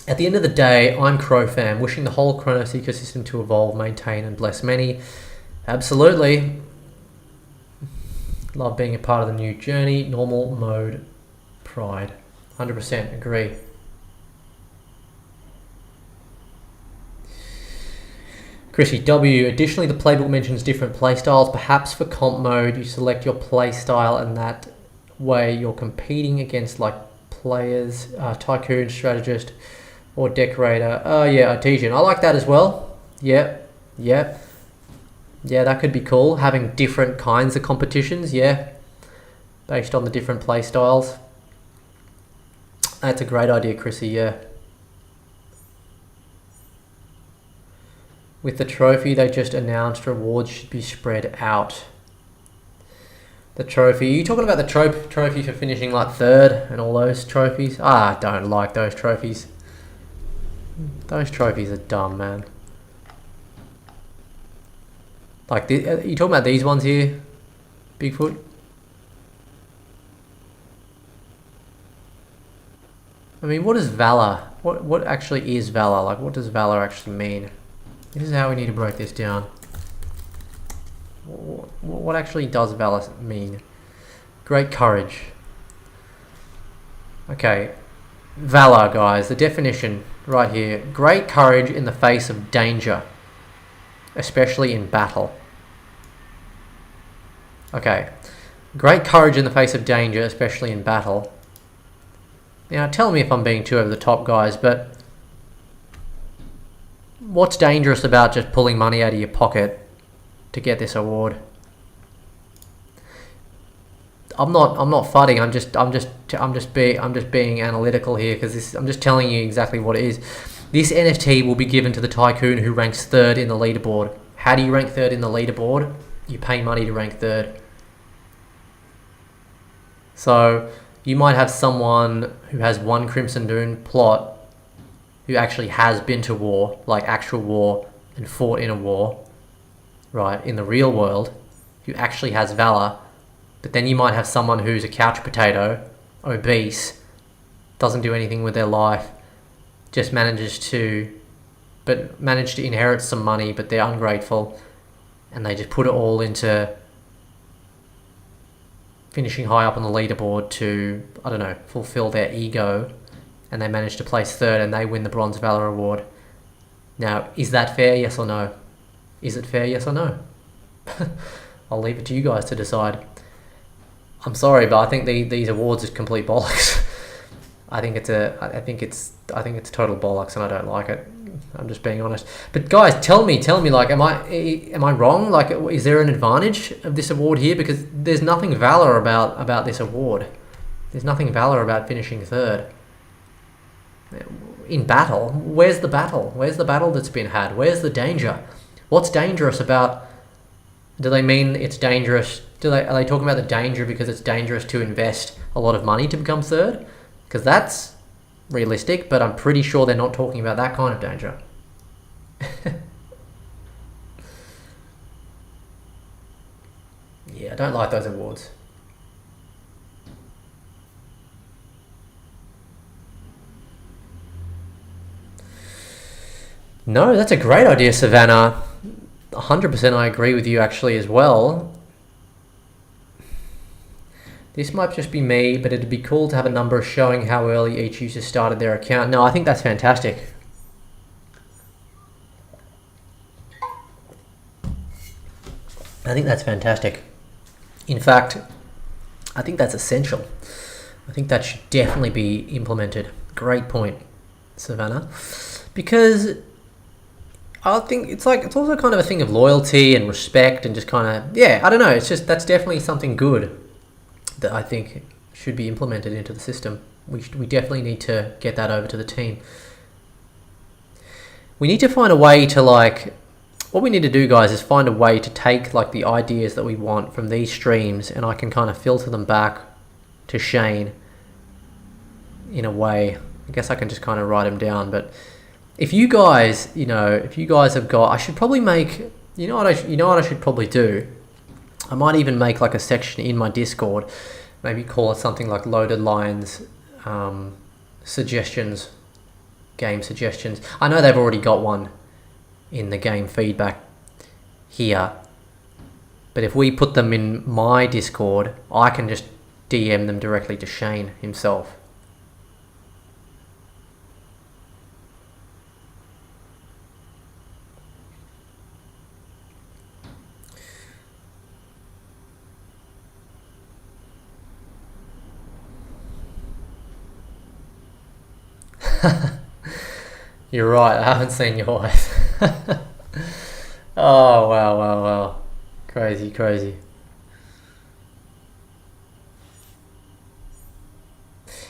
At the end of the day, I'm CROFam, wishing the whole Chronos ecosystem to evolve, maintain, and bless many. Absolutely. Love being a part of the new journey. Normal mode pride. 100% agree. Chrissy W. Additionally, the playbook mentions different playstyles. Perhaps for comp mode, you select your playstyle, and that way you're competing against like players, tycoon, strategist, or decorator. Oh yeah, artesian. I like that as well. Yep. Yeah, that could be cool. Having different kinds of competitions, yeah, based on the different playstyles. That's a great idea, Chrissy, yeah. With the trophy they just announced, rewards should be spread out. The trophy, are you talking about the trophy for finishing like third and all those trophies? I don't like those trophies. Those trophies are dumb, man. Like, are you talking about these ones here, Bigfoot? I mean, what is Valor? What actually is Valor? Like, what does Valor actually mean? This is how we need to break this down. What actually does Valor mean? Great courage. Okay. Valor, guys. The definition right here. Great courage in the face of danger. Especially in battle. Okay. Great courage in the face of danger, especially in battle. Now, tell me if I'm being too over the top, guys, but what's dangerous about just pulling money out of your pocket to get this award? I'm not fudding. I'm just being analytical here, because I'm just telling you exactly what it is. This NFT will be given to the tycoon who ranks third in the leaderboard. How do you rank third in the leaderboard? You pay money to rank third. So you might have someone who has one Crimson Dune plot who actually has been to war, like actual war, and fought in a war, right, in the real world, who actually has valor. But then you might have someone who's a couch potato, obese, doesn't do anything with their life, just managed to inherit some money, but they're ungrateful, and they just put it all into finishing high up on the leaderboard to, I don't know, fulfill their ego, and they manage to place third and they win the Bronze Valor Award. Now, is that fair, yes or no? Is it fair, yes or no? I'll leave it to you guys to decide. I'm sorry, but I think these awards are complete bollocks. I think it's total bollocks, and I don't like it. I'm just being honest. But guys, tell me, like, am I wrong? Like, is there an advantage of this award here? Because there's nothing valor about this award. There's nothing valor about finishing third. in battle. Where's the battle? Where's the battle that's been had? Where's the danger? What's dangerous about... Do they mean it's dangerous? Are they talking about the danger because it's dangerous to invest a lot of money to become third? Because that's realistic, but I'm pretty sure they're not talking about that kind of danger. Yeah, I don't like those awards. No, that's a great idea, Savannah. 100% I agree with you actually as well. This might just be me, but it'd be cool to have a number showing how early each user started their account. No, I think that's fantastic. I think that's fantastic. In fact, I think that's essential. I think that should definitely be implemented. Great point, Savannah. Because I think it's also kind of a thing of loyalty and respect and just kind of, yeah, I don't know. It's just, that's definitely something good that I think should be implemented into the system. We definitely need to get that over to the team. We need to find a way to what we need to do, guys, is find a way to take the ideas that we want from these streams, and I can kind of filter them back to Shane in a way. I guess I can just kind of write them down, but if you guys, have got, I should probably make, you know what I should probably do? I might even make a section in my Discord, maybe call it something like Loaded Lines suggestions, game suggestions. I know they've already got one in the game feedback here, but if we put them in my Discord, I can just DM them directly to Shane himself. You're right, I haven't seen your wife. Oh, wow. Crazy.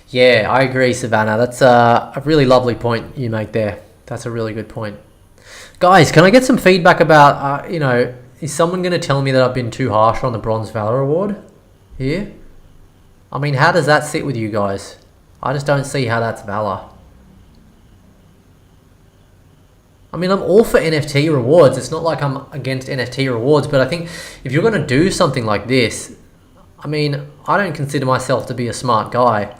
Yeah, I agree, Savannah. That's a really lovely point you make there. That's a really good point. Guys, can I get some feedback about, is someone going to tell me that I've been too harsh on the Bronze Valor Award here? I mean, how does that sit with you guys? I just don't see how that's Valor. I mean, I'm all for NFT rewards. It's not like I'm against NFT rewards, but I think if you're going to do something like this, I mean, I don't consider myself to be a smart guy,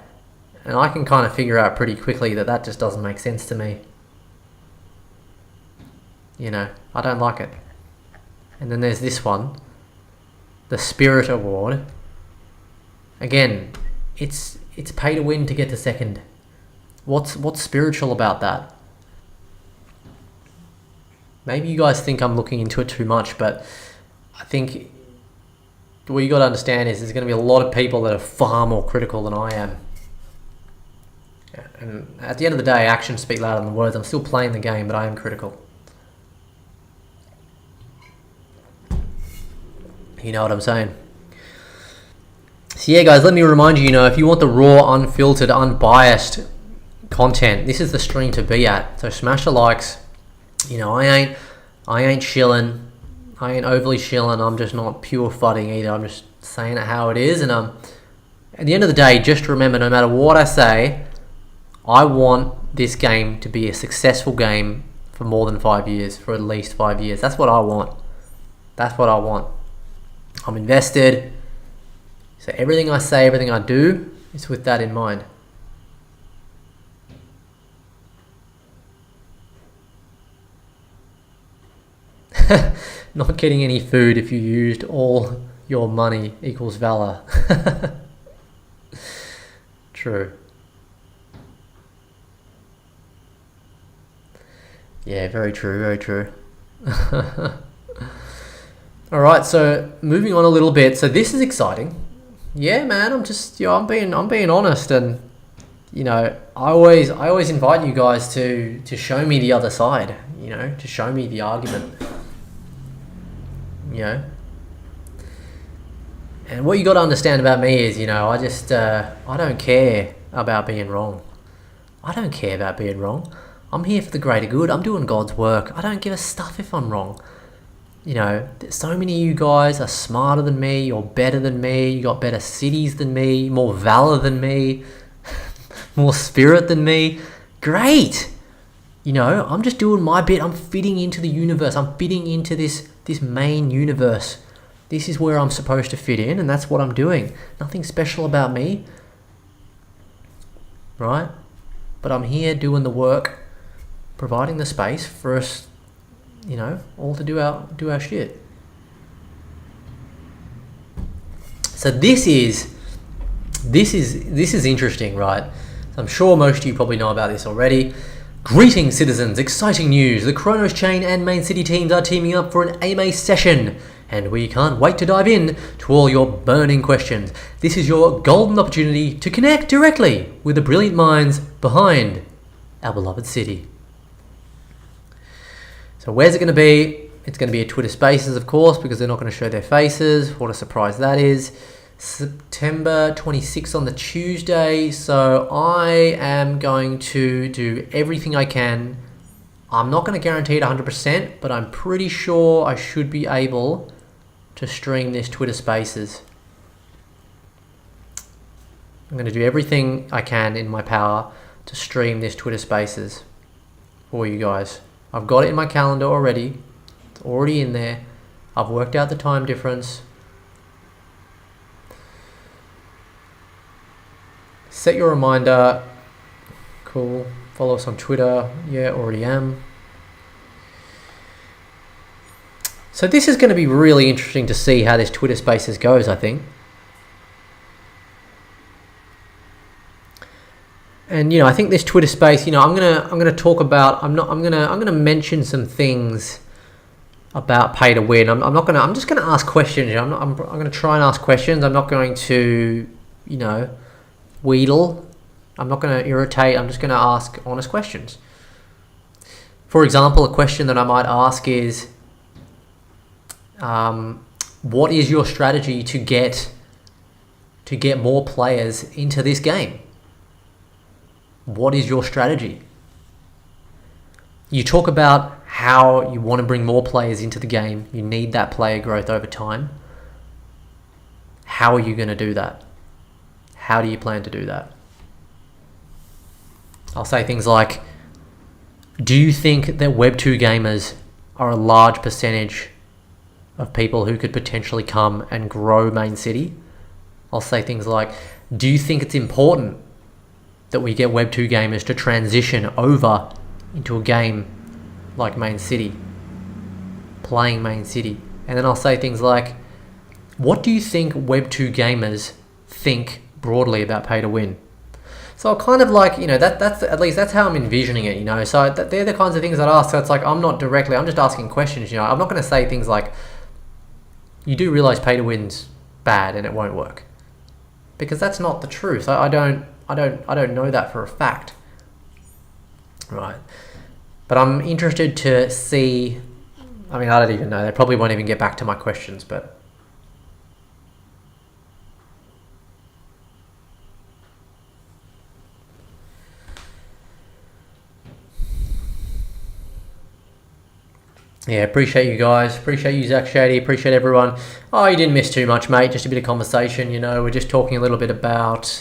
and I can kind of figure out pretty quickly that just doesn't make sense to me. I don't like it. And then there's this one, the Spirit Award. Again, it's pay to win to get to second. What's spiritual about that? Maybe you guys think I'm looking into it too much, but I think what you got to understand is there's going to be a lot of people that are far more critical than I am. And at the end of the day, actions speak louder than words. I'm still playing the game, but I am critical. You know what I'm saying? So yeah, guys, let me remind you, if you want the raw, unfiltered, unbiased content, this is the stream to be at. So smash the likes. I ain't shilling. I ain't overly shilling. I'm just not pure fudding either. I'm just saying it how it is. And at the end of the day, just remember, no matter what I say, I want this game to be a successful game for more than 5 years, for at least 5 years. That's what I want. I'm invested. So everything I say, everything I do is with that in mind. Not getting any food if you used all your money equals valor. True. Yeah, very true. Alright, so moving on a little bit. So this is exciting. Yeah, man, I'm just, I'm being honest, and I always invite you guys to show me the other side, to show me the argument. And what you got to understand about me is, I don't care about being wrong. I don't care about being wrong. I'm here for the greater good. I'm doing God's work. I don't give a stuff if I'm wrong. You know, so many of you guys are smarter than me, you're better than me, you got better cities than me, more valor than me, more spirit than me. Great! You know, I'm just doing my bit. I'm fitting into the universe. I'm fitting into this main universe. This is where I'm supposed to fit in, and that's what I'm doing. Nothing special about me, right? But I'm here doing the work, providing the space for us, you know, all to do our shit. So this is interesting, right? I'm sure most of you probably know about this already. Greetings, citizens! Exciting news! The Chronos Chain and Main City teams are teaming up for an AMA session, and we can't wait to dive in to all your burning questions. This is your golden opportunity to connect directly with the brilliant minds behind our beloved city. So where's it going to be? It's going to be at Twitter Spaces, of course, because they're not going to show their faces. What a surprise that is. September 26th on the Tuesday. So I am going to do everything I can. I'm not going to guarantee it 100%, but I'm pretty sure I should be able to stream this Twitter Spaces. I'm going to do everything I can in my power to stream this Twitter Spaces for you guys. I've got it in my calendar already. It's already in there. I've worked out the time difference. Set your reminder. Cool. Follow us on Twitter. Yeah, already am. So this is going to be really interesting to see how this Twitter Spaces goes, I think. And you know, I think this Twitter space, you know, I'm gonna talk about. I'm gonna mention some things about pay to win. I'm just gonna ask questions. You know, I'm gonna try and ask questions. I'm not going to, you know, wheedle. I'm not going to irritate. I'm just going to ask honest questions. For example, a question that I might ask is, what is your strategy to get more players into this game? What is your strategy? You talk about how you want to bring more players into the game. You need that player growth over time. How are you going to do that? How do you plan to do that? I'll say things like, do you think that Web2 gamers are a large percentage of people who could potentially come and grow Main City? I'll say things like, do you think it's important that we get Web2 gamers to transition over into a game like Main City, playing Main City? And then I'll say things like, what do you think Web2 gamers think broadly about pay to win? So I'll kind of like, you know, that's at least that's how I'm envisioning it, you know. So they're the kinds of things I'd ask. So it's like, I'm just asking questions, you know. I'm not going to say things like, you do realize pay to win's bad and it won't work, because that's not the truth. I don't know that for a fact, right? But I'm interested to see. I mean, I don't even know. They probably won't even get back to my questions, but. Yeah, appreciate you guys. Appreciate you, Zach Shady. Appreciate everyone. Oh, you didn't miss too much, mate. Just a bit of conversation, you know. We're just talking a little bit about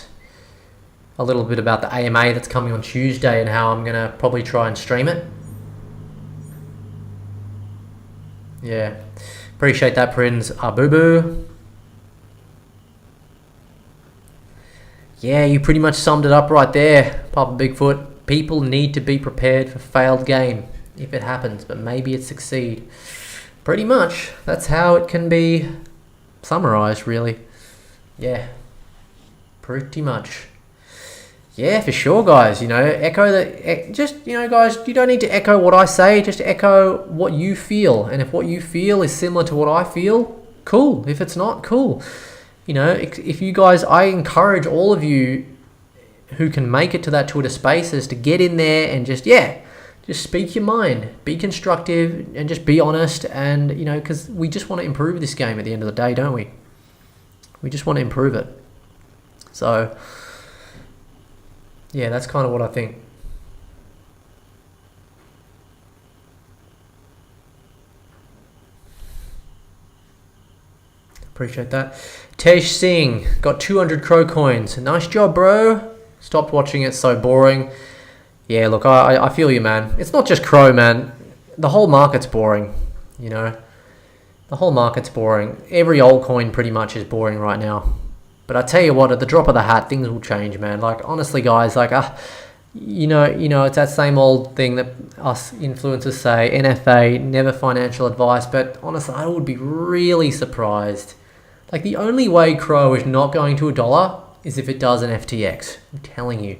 the AMA that's coming on Tuesday and how I'm going to probably try and stream it. Yeah. Appreciate that, Prince. Boo-boo. Yeah, you pretty much summed it up right there, Papa Bigfoot. People need to be prepared for failed game. If it happens, but maybe it succeed. Pretty much. That's how it can be summarized, really. Yeah. Pretty much. Yeah, for sure, guys. You know, guys, you don't need to echo what I say. Just echo what you feel. And if what you feel is similar to what I feel, cool. If it's not, cool. You know, if you guys, I encourage all of you who can make it to that Twitter Spaces to get in there and just speak your mind, be constructive, and just be honest. And, you know, because we just want to improve this game at the end of the day, don't we? We just want to improve it. So, yeah, that's kind of what I think. Appreciate that. Tej Singh got 200 crow coins. Nice job, bro. Stopped watching it, so boring. Yeah, look, I feel you, man. It's not just crow, man. The whole market's boring, you know. The whole market's boring. Every altcoin pretty much is boring right now. But I tell you what, at the drop of the hat, things will change, man. Like, honestly, guys, like, you know, it's that same old thing that us influencers say, NFA, never financial advice. But honestly, I would be really surprised. Like, the only way Crow is not going to $1 is if it does an FTX. I'm telling you.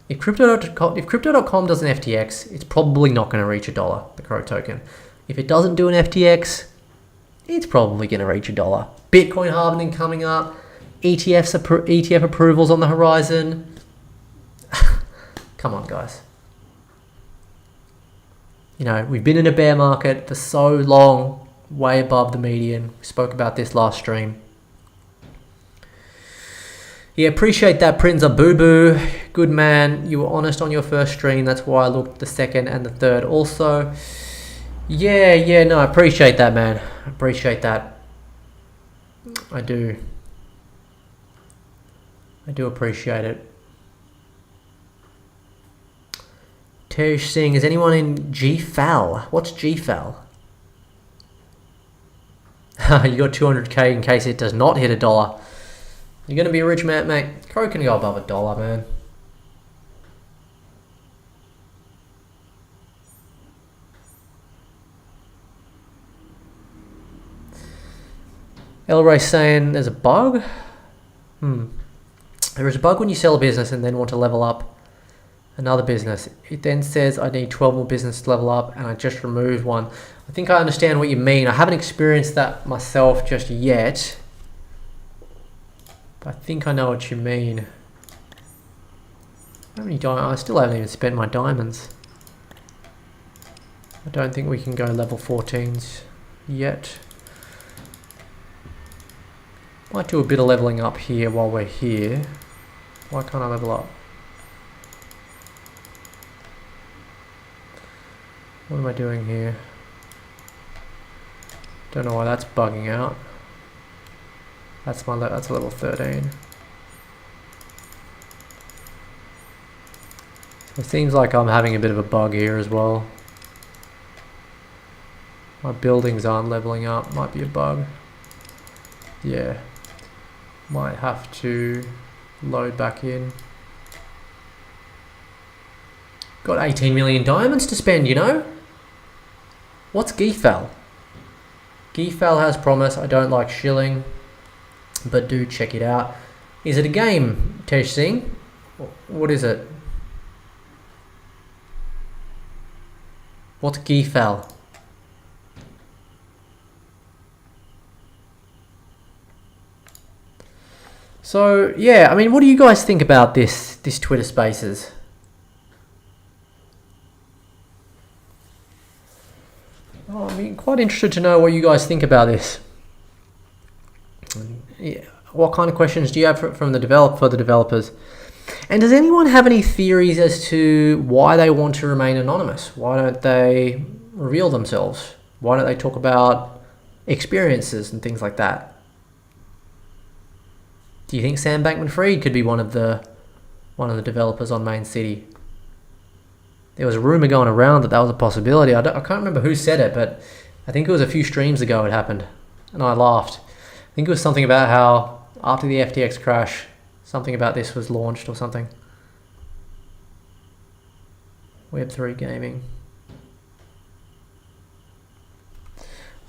If Crypto.com does an FTX, it's probably not going to reach $1, the Crow token. If it doesn't do an FTX, it's probably going to reach $1. Bitcoin halving coming up. ETF approvals on the horizon. Come on, guys. You know, we've been in a bear market for so long, way above the median. We spoke about this last stream. Yeah, appreciate that, Prinza Boo Boo. Good man. You were honest on your first stream. That's why I looked the second and the third also. Yeah, no, I appreciate that, man. I appreciate that. I do appreciate it. Tej Singh, is anyone in GFAL? What's GFAL? You got 200k in case it does not hit $1. You're going to be a rich man, mate. Crow can go above $1, man. El Ray saying there's a bug. There is a bug when you sell a business and then want to level up another business. It then says I need 12 more businesses to level up and I just removed one. I think I understand what you mean. I haven't experienced that myself just yet. But I think I know what you mean. How many diamonds? I still haven't even spent my diamonds. I don't think we can go level 14s yet. Might do a bit of leveling up here while we're here. Why can't I level up? What am I doing here? Don't know why that's bugging out. That's that's level 13. It seems like I'm having a bit of a bug here as well. My buildings aren't leveling up. Might be a bug. Yeah. Might have to load back in. Got 18 million diamonds to spend, you know? What's GFAL? GFAL has promise. I don't like shilling, but do check it out. Is it a game, Tej Singh? What is it? What's GFAL? So yeah, I mean, what do you guys think about this Twitter Spaces? Oh, I mean, quite interested to know what you guys think about this. Yeah, what kind of questions do you have for the developers? And does anyone have any theories as to why they want to remain anonymous? Why don't they reveal themselves? Why don't they talk about experiences and things like that? Do you think Sam Bankman-Fried could be one of the developers on Main City? There was a rumor going around that was a possibility. I can't remember who said it, but I think it was a few streams ago it happened, and I laughed. I think it was something about how after the FTX crash, something about this was launched or something. Web3 gaming.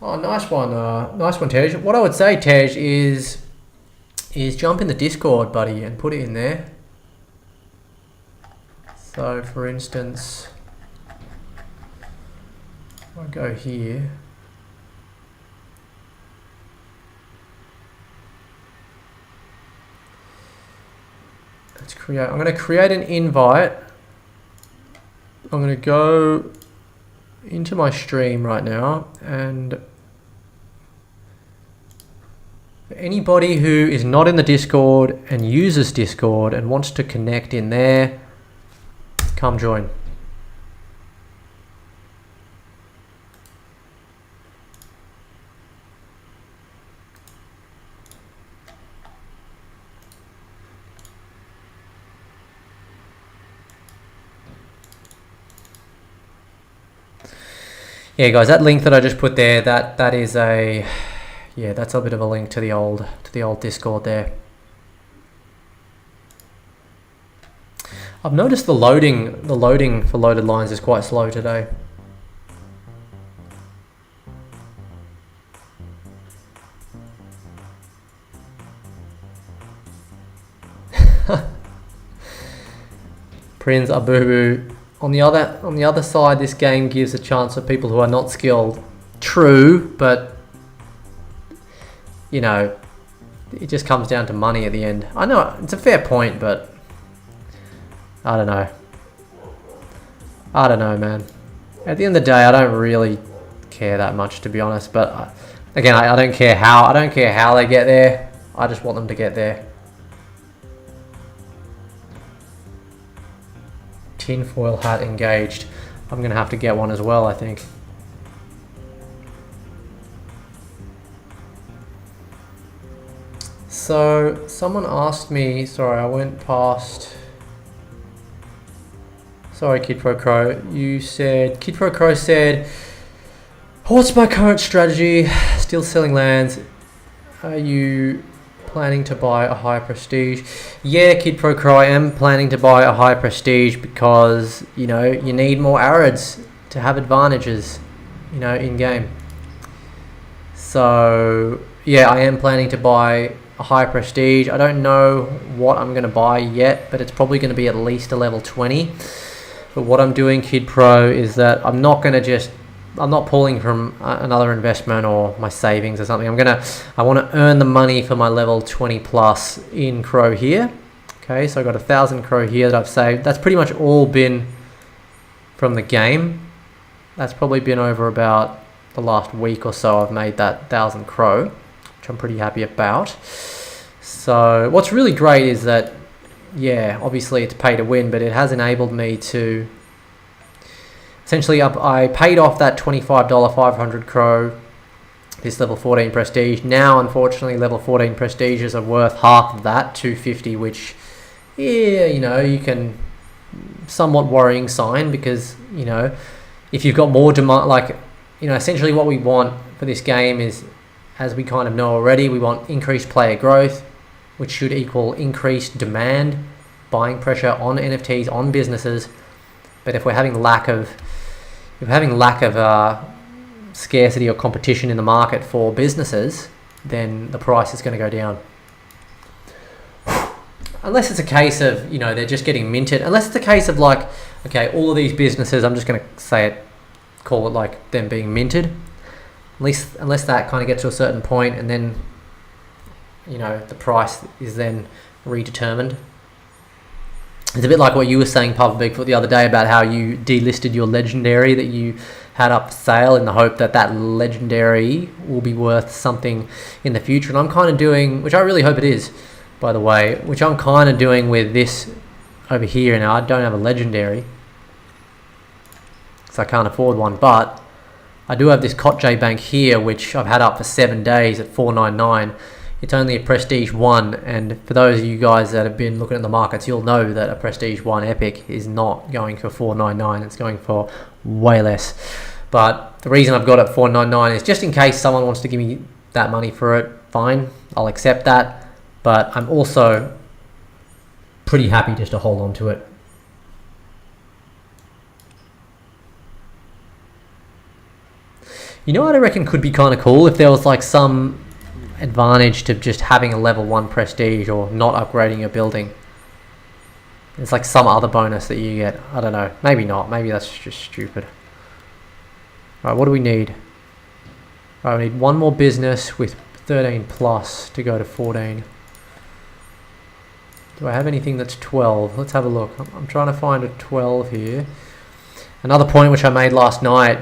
Oh, nice one, Tej. What I would say, Tej, is jump in the Discord, buddy, and put it in there. So, for instance, I go here. Let's create. I'm going to create an invite. I'm going to go into my stream right now, and anybody who is not in the Discord and uses Discord and wants to connect in there, come join. Yeah, guys, that link that I just put there, that is a, yeah, that's a bit of a link to the old Discord there. I've noticed the loading for loaded lines is quite slow today. Prince Abubu. On the other side, this game gives a chance for people who are not skilled. True, but you know, it just comes down to money at the end. I know it's a fair point, but I don't know. I don't know, man. At the end of the day, I don't really care that much, to be honest. But again, I don't care how. I don't care how they get there. I just want them to get there. Tinfoil hat engaged. I'm gonna have to get one as well, I think. So someone asked me, sorry, I went past. Sorry, Kid Pro Crow. You said, Kid Pro Crow said, what's my current strategy? Still selling lands. Are you planning to buy a high prestige? Yeah, Kid Pro Crow, I am planning to buy a high prestige because, you know, you need more Arids to have advantages, you know, in game. So yeah, I am planning to buy a high prestige. I don't know what I'm going to buy yet, but it's probably going to be at least a level 20. But what I'm doing, Kid Pro, is that I'm not pulling from another investment or my savings or something. I want to earn the money for my level 20 plus in Crow here. Okay, so I got 1,000 Crow here that I've saved. That's pretty much all been from the game. That's probably been over about the last week or so. I've made that 1,000 Crow, which I'm pretty happy about. So what's really great is that, yeah, obviously it's pay to win, but it has enabled me to essentially, I paid off that $25 500 Crow, this level 14 prestige. Now, unfortunately, level 14 prestiges are worth half of that, 250, which, yeah, you know, you can, somewhat worrying sign, because, you know, if you've got more demand, like, you know, essentially what we want for this game is, as we kind of know already, we want increased player growth, which should equal increased demand, buying pressure on NFTs, on businesses. But if we're having lack of scarcity or competition in the market for businesses, then the price is going to go down. Unless it's a case of, you know, they're just getting minted. Unless it's a case of like, okay, all of these businesses, I'm just going to call it like them being minted. Unless that kind of gets to a certain point, and then, you know, the price is then redetermined. It's a bit like what you were saying, Papa Bigfoot, the other day about how you delisted your legendary that you had up for sale in the hope that that legendary will be worth something in the future. And I'm kind of doing, which I really hope it is, by the way, which I'm kind of doing with this over here. Now, I don't have a legendary, so I can't afford one, but I do have this COTJ bank here, which I've had up for 7 days at 499. It's only a Prestige 1, and for those of you guys that have been looking at the markets, you'll know that a Prestige 1 Epic is not going for 499, it's going for way less. But the reason I've got it at 499 is just in case someone wants to give me that money for it, fine, I'll accept that. But I'm also pretty happy just to hold on to it. You know what I reckon could be kind of cool? If there was like some advantage to just having a level 1 prestige or not upgrading your building. It's like some other bonus that you get. I don't know. Maybe not. Maybe that's just stupid. Alright, what do we need? Alright, we need one more business with 13 plus to go to 14. Do I have anything that's 12? Let's have a look. I'm trying to find a 12 here. Another point which I made last night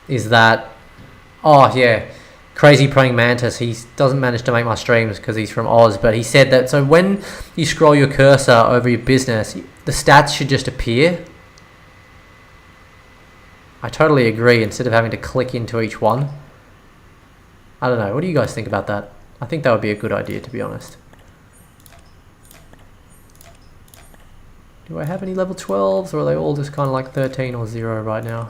is that, oh yeah, Crazy Praying Mantis, he doesn't manage to make my streams because he's from Oz, but he said that, so when you scroll your cursor over your business, the stats should just appear. I totally agree, instead of having to click into each one. I don't know, what do you guys think about that? I think that would be a good idea, to be honest. Do I have any level 12s, or are they all just kind of like 13 or 0 right now?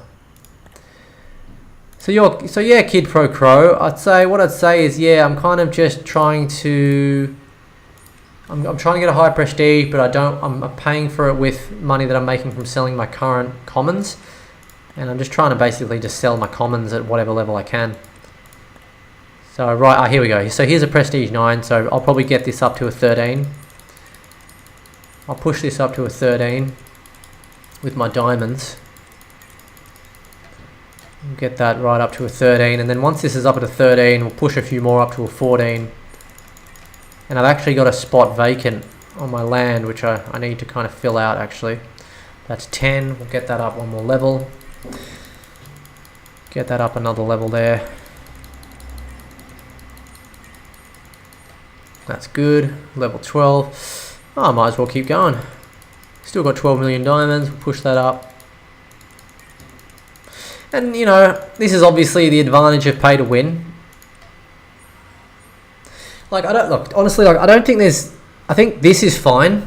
So yeah, Kid Pro Crow. I'd say is yeah, I'm kind of just trying to. I'm trying to get a high prestige, but I'm paying for it with money that I'm making from selling my current commons, and I'm just trying to basically just sell my commons at whatever level I can. So right, here we go. So here's a prestige 9. So I'll probably get this up to a 13. I'll push this up to a 13 with my diamonds. Get that right up to a 13, and then once this is up at a 13, we'll push a few more up to a 14. And I've actually got a spot vacant on my land, which I need to kind of fill out actually. That's 10. We'll get that up one more level. Get that up another level there. That's good. Level 12. Oh, I might as well keep going. Still got 12 million diamonds. We'll push that up. And, you know, this is obviously the advantage of pay to win. Like, honestly, I don't think I think this is fine.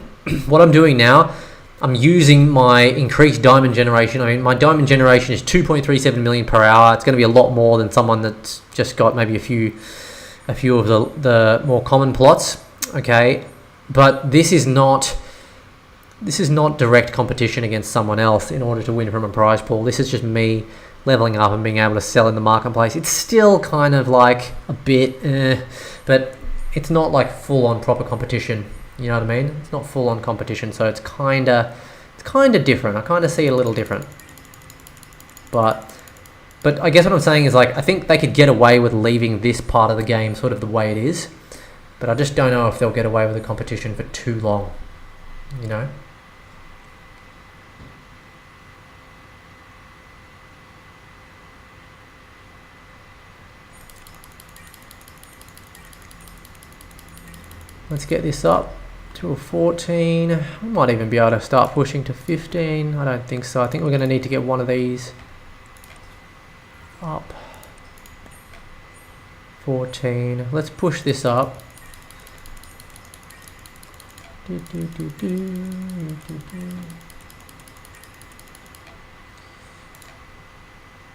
What I'm doing now, I'm using my increased diamond generation. I mean, my diamond generation is 2.37 million per hour. It's going to be a lot more than someone that's just got maybe a few of the more common plots. Okay, but this is not direct competition against someone else in order to win from a prize pool. This is just me leveling up and being able to sell in the marketplace. It's still kind of like a bit, but it's not like full on proper competition. You know what I mean? It's not full on competition, so it's kind of different. I kind of see it a little different. But I guess what I'm saying is, like, I think they could get away with leaving this part of the game sort of the way it is, but I just don't know if they'll get away with the competition for too long. You know? Let's get this up to a 14. I might even be able to start pushing to 15. I don't think so. I think we're going to need to get one of these up. 14. Let's push this up. And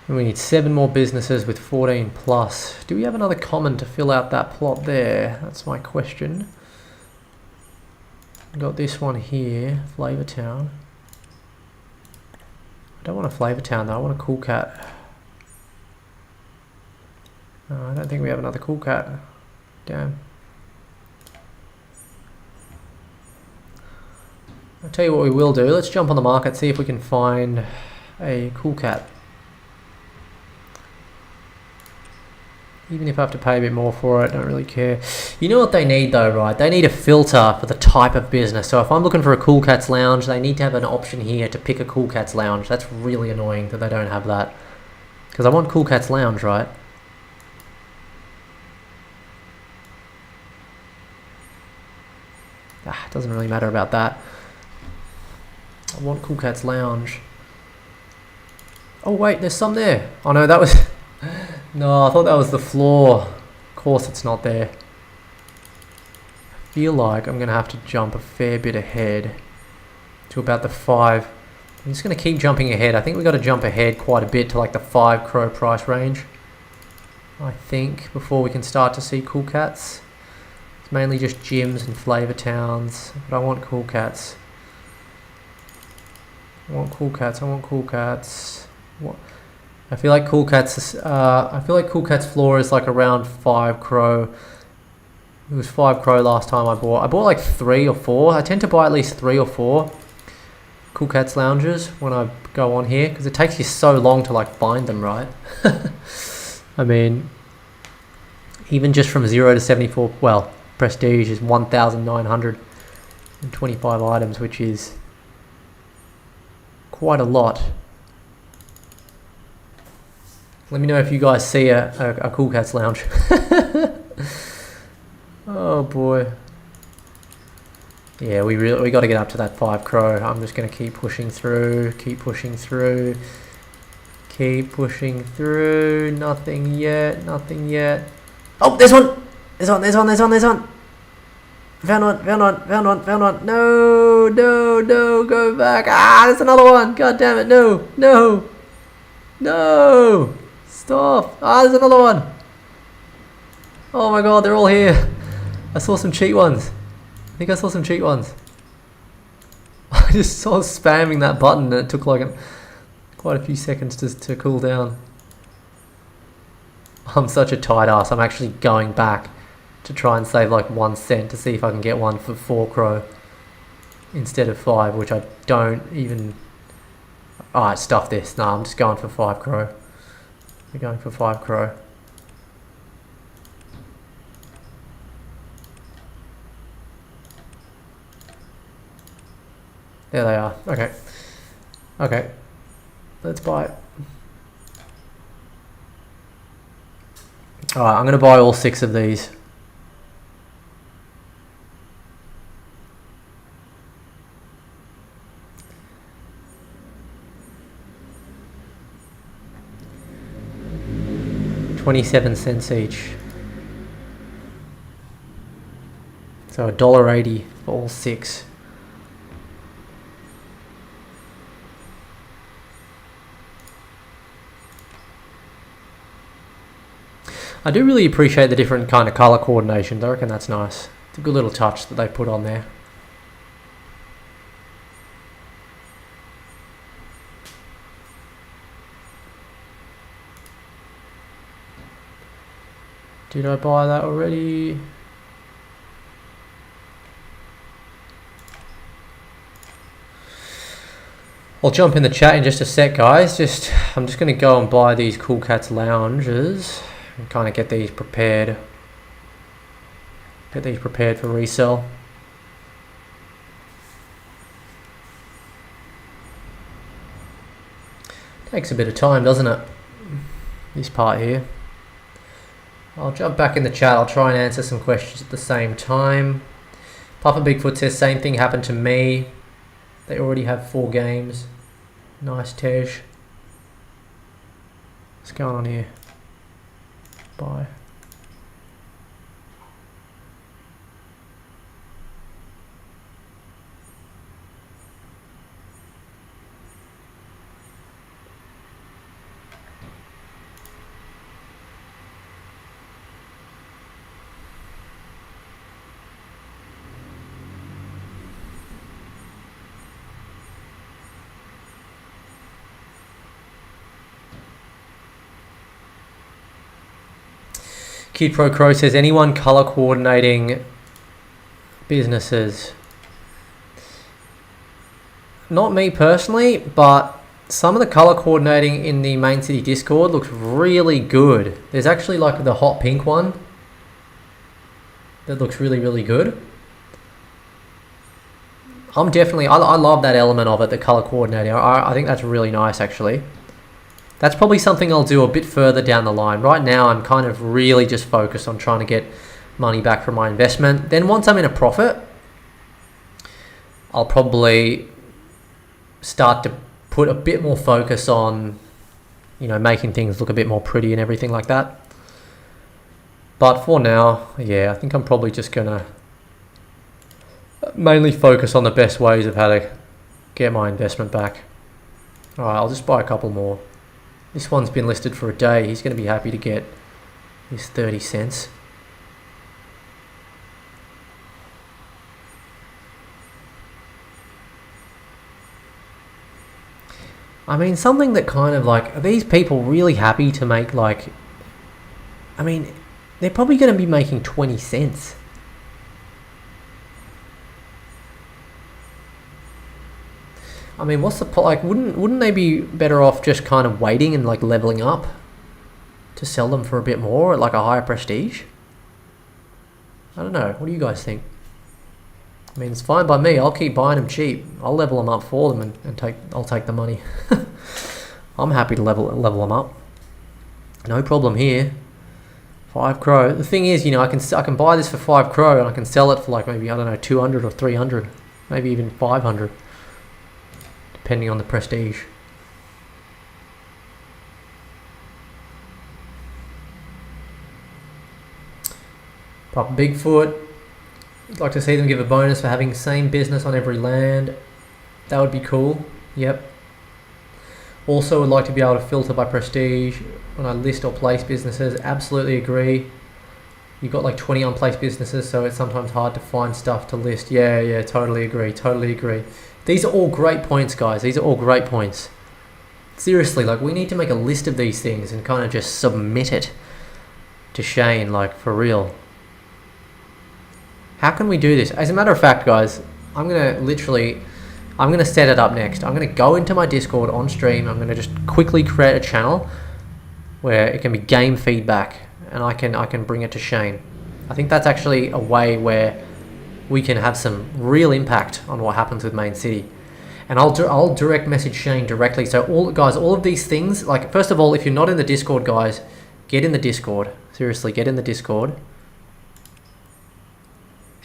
we need 7 more businesses with 14 plus. Do we have another common to fill out that plot there? That's my question. Got this one here, Flavortown. I don't want a Flavortown though, I want a Cool Cat. I don't think we have another Cool Cat. Damn. I'll tell you what we will do. Let's jump on the market, see if we can find a Cool Cat. Even if I have to pay a bit more for it, I don't really care. You know what they need though, right? They need a filter for the type of business. So if I'm looking for a Cool Cats Lounge, they need to have an option here to pick a Cool Cats Lounge. That's really annoying that they don't have that. Because I want Cool Cats Lounge, right? It doesn't really matter about that. I want Cool Cats Lounge. Oh wait, there's some there. Oh no, that was... No, I thought that was the floor. Of course it's not there. I feel like I'm going to have to jump a fair bit ahead to about the 5. I'm just going to keep jumping ahead. I think we've got to jump ahead quite a bit to like the 5 crow price range. I think, before we can start to see Cool Cats. It's mainly just gyms and flavor towns, but I want Cool Cats. I want Cool Cats. I want Cool Cats. What? I feel like Cool Cats. I feel like Cool Cats floor is like around 5 crow. It was 5 crow last time I bought. I bought like 3 or 4. I tend to buy at least 3 or 4 Cool Cats lounges when I go on here because it takes you so long to like find them, right? I mean, even just from 0 to 74. Well, prestige is 1,925 items, which is quite a lot. Let me know if you guys see a Cool Cats Lounge. Oh boy. Yeah, we got to get up to that 5 crow. I'm just going to keep pushing through, keep pushing through, keep pushing through. Nothing yet, nothing yet. Oh, there's one! There's one, there's one, there's one, there's one! Found one, found one, found one, found one. No, no, no, go back. Ah, there's another one. God damn it, no, no, no. Stop! Ah, there's another one! Oh my god, they're all here! I saw some cheat ones. I think I saw some cheat ones. I just saw spamming that button and it took like quite a few seconds to cool down. I'm such a tight ass. I'm actually going back to try and save like 1 cent to see if I can get one for 4 CRO instead of 5, which I don't even... Alright, stuff this. No, I'm just going for 5 CRO. We're going for 5 CRO. There they are. Okay. Okay. Let's buy it. Alright, I'm going to buy all 6 of these. $0.27 each. So $1.80 for all 6. I do really appreciate the different kind of colour coordinations. I reckon that's nice. It's a good little touch that they put on there. Did I buy that already? I'll jump in the chat in just a sec, guys. I'm just going to go and buy these Cool Cats lounges and kind of get these prepared. Get these prepared for resale. Takes a bit of time, doesn't it? This part here. I'll jump back in the chat. I'll try and answer some questions at the same time. Papa Bigfoot says, same thing happened to me. They already have 4 games. Nice, Tej. What's going on here? Bye. Kid Pro Crow says, anyone color coordinating businesses? Not me personally, but some of the color coordinating in the Main City Discord looks really good. There's actually like the hot pink one that looks really, really good. I love that element of it, the color coordinating. I think that's really nice, actually. That's probably something I'll do a bit further down the line. Right now, I'm kind of really just focused on trying to get money back from my investment. Then once I'm in a profit, I'll probably start to put a bit more focus on, you know, making things look a bit more pretty and everything like that. But for now, yeah, I think I'm probably just gonna mainly focus on the best ways of how to get my investment back. All right, I'll just buy a couple more. This one's been listed for a day. He's going to be happy to get his 30 cents. I mean, something that kind of like, are these people really happy to make like, I mean, they're probably going to be making 20 cents. I mean, what's the like? Wouldn't they be better off just kind of waiting and like leveling up to sell them for a bit more at like a higher prestige? I don't know. What do you guys think? I mean, it's fine by me. I'll keep buying them cheap. I'll level them up for them and I'll take the money. I'm happy to level them up. No problem here. 5 CRO. The thing is, you know, I can buy this for 5 CRO and I can sell it for like maybe, I don't know, 200 or 300, maybe even 500. Depending on the prestige. Papa Bigfoot. I'd like to see them give a bonus for having same business on every land. That would be cool. Yep. Also would like to be able to filter by prestige when I list or place businesses. Absolutely agree. You've got like 20 unplaced businesses, so it's sometimes hard to find stuff to list. Yeah, totally agree, totally agree. These are all great points, guys. These are all great points. Seriously, like we need to make a list of these things and kind of just submit it to Shane, like for real. How can we do this? As a matter of fact, guys, I'm going to set it up next. I'm going to go into my Discord on stream. I'm going to just quickly create a channel where it can be game feedback, and I can bring it to Shane. I think that's actually a way where we can have some real impact on what happens with Main City. And I'll direct message Shane directly. So all of these things, like first of all, if you're not in the Discord, guys, get in the Discord. Seriously, get in the Discord.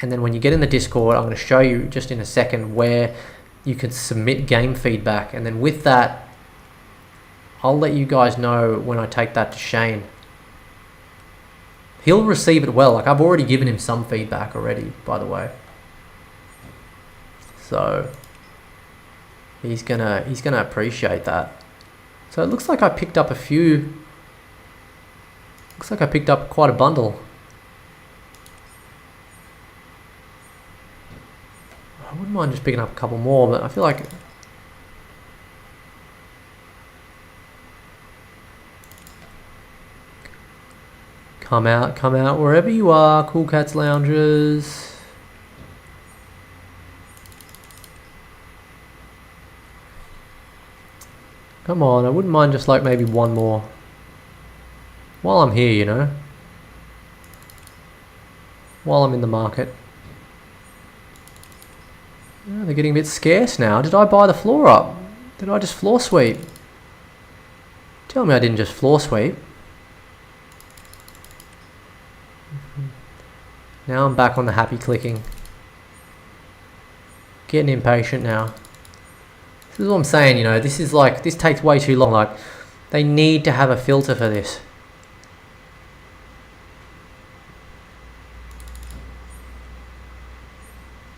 And then when you get in the Discord, I'm going to show you just in a second where you can submit game feedback. And then with that, I'll let you guys know when I take that to Shane. He'll receive it well. Like I've already given him some feedback already, by the way. So he's gonna appreciate that. So it looks like I picked up quite a bundle. I wouldn't mind just picking up a couple more, but I feel like come out wherever you are, Cool Cats Lounges. Come on, I wouldn't mind just like maybe one more while I'm here, you know, while I'm in the market. Oh, they're getting a bit scarce now. Did I buy the floor up? Did I just floor sweep? Tell me I didn't just floor sweep. Now I'm back on the happy clicking. Getting impatient now. This is what I'm saying, you know, this takes way too long. Like, they need to have a filter for this.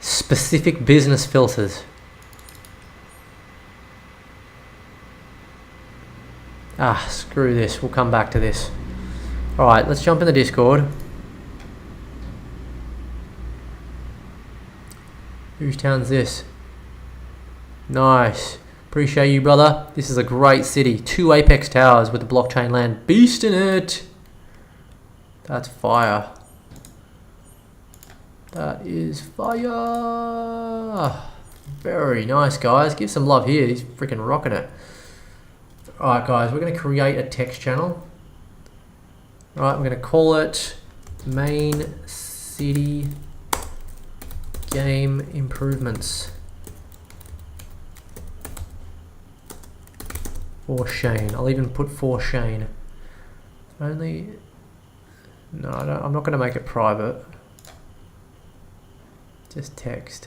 Specific business filters. Ah, screw this. We'll come back to this. Alright, let's jump in the Discord. Whose town's this? Nice. Appreciate you, brother. This is a great city. 2 Apex towers with the blockchain land beast in it. That's fire. That is fire. Very nice, guys. Give some love here. He's freaking rocking it. Alright, guys. We're going to create a text channel. Alright, we're going to call it Main City Game Improvements. For Shane. I'll even put for Shane. Only... No, I'm not going to make it private. Just text.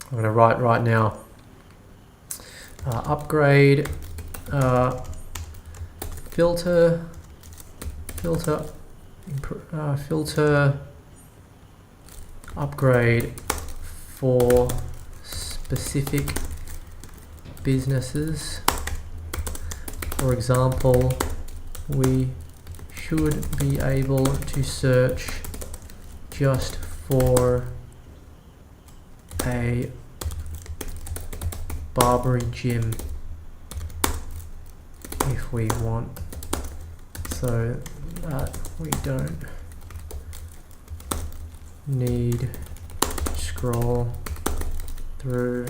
I'm going to write right now. Upgrade. Filter. Upgrade for specific businesses. For example, we should be able to search just for a Barbary gym if we want, so that we don't need to scroll through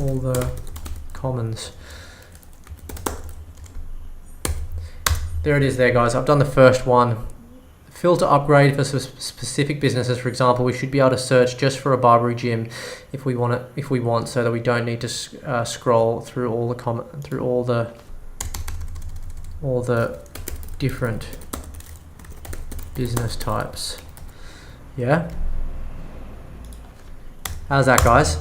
all the commons. There it is there, guys. I've done the first one. Filter upgrade for specific businesses. For example, we should be able to search just for a Barbary gym if we want, so that we don't need to scroll through all the different business types. Yeah. How's that, guys?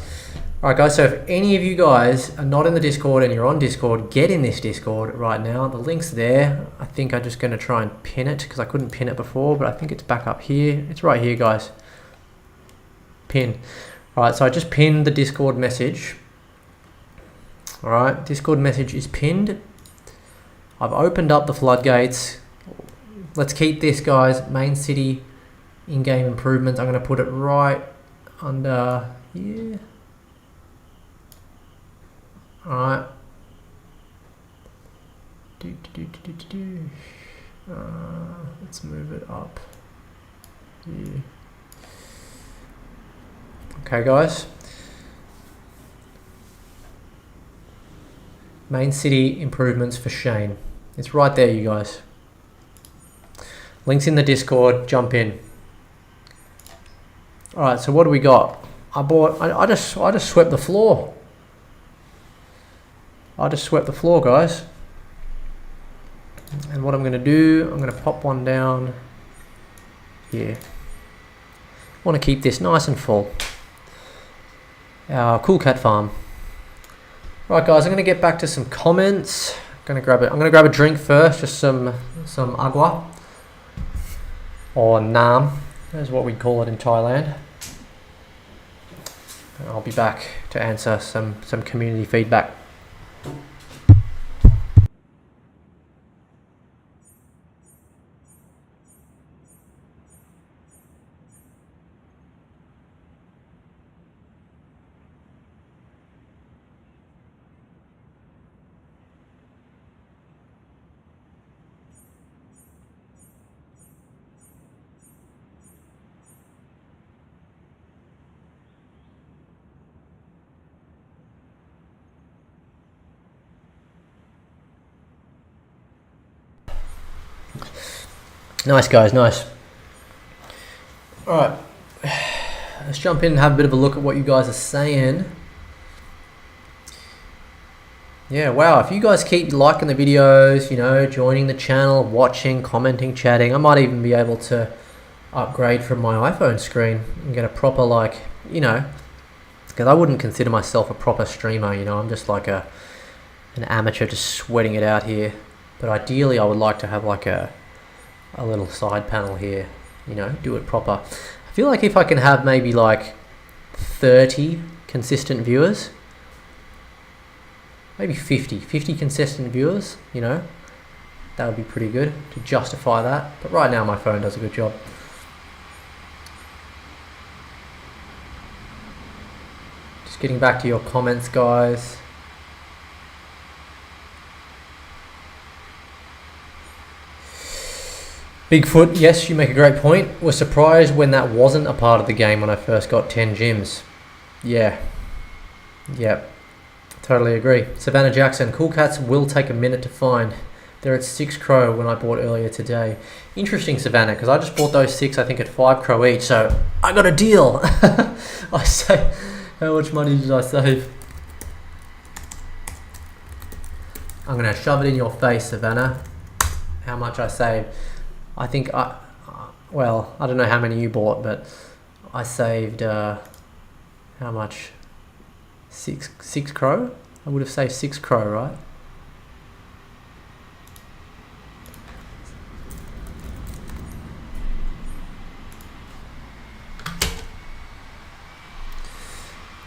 Alright, guys, so if any of you guys are not in the Discord and you're on Discord, get in this Discord right now. The link's there. I think I'm just going to try and pin it because I couldn't pin it before, but I think it's back up here. It's right here, guys. Pin. Alright, so I just pinned the Discord message. Alright, Discord message is pinned. I've opened up the floodgates. Let's keep this, guys. Main city in-game improvements. I'm going to put it right under here. Alright. Let's move it up here. Okay, guys. Main city improvements for Shane. It's right there, you guys. Links in the Discord. Jump in. All right. So what do we got? I just swept the floor. I just swept the floor, guys. And what I'm going to do, I'm going to pop one down here. I want to keep this nice and full. Our cool cat farm. Right, guys, I'm going to get back to some comments. I'm going to grab a drink first, just some agua or nam, is what we call it in Thailand. And I'll be back to answer some community feedback. Nice, guys, nice. All right, let's jump in and have a bit of a look at what you guys are saying. Yeah, wow, if you guys keep liking the videos, you know, joining the channel, watching, commenting, chatting, I might even be able to upgrade from my iPhone screen and get a proper, like, you know, because I wouldn't consider myself a proper streamer, you know, I'm just like an amateur just sweating it out here. But ideally I would like to have like a little side panel here, you know, do it proper. I feel like if I can have maybe like 30 consistent viewers, maybe 50 consistent viewers, you know, that would be pretty good to justify that. But right now my phone does a good job. Just getting back to your comments, guys. Bigfoot, yes, you make a great point. Was surprised when that wasn't a part of the game when I first got 10 gyms. Yeah. Yep. Totally agree. Savannah Jackson, cool cats will take a minute to find. They're at 6 Crow when I bought earlier today. Interesting, Savannah, because I just bought those 6, I think, at 5 Crow each, so I got a deal. I say, how much money did I save? I'm going to shove it in your face, Savannah. How much I saved. I think, well, I don't know how many you bought, but I saved, how much? 6 Crow? I would have saved 6 Crow, right?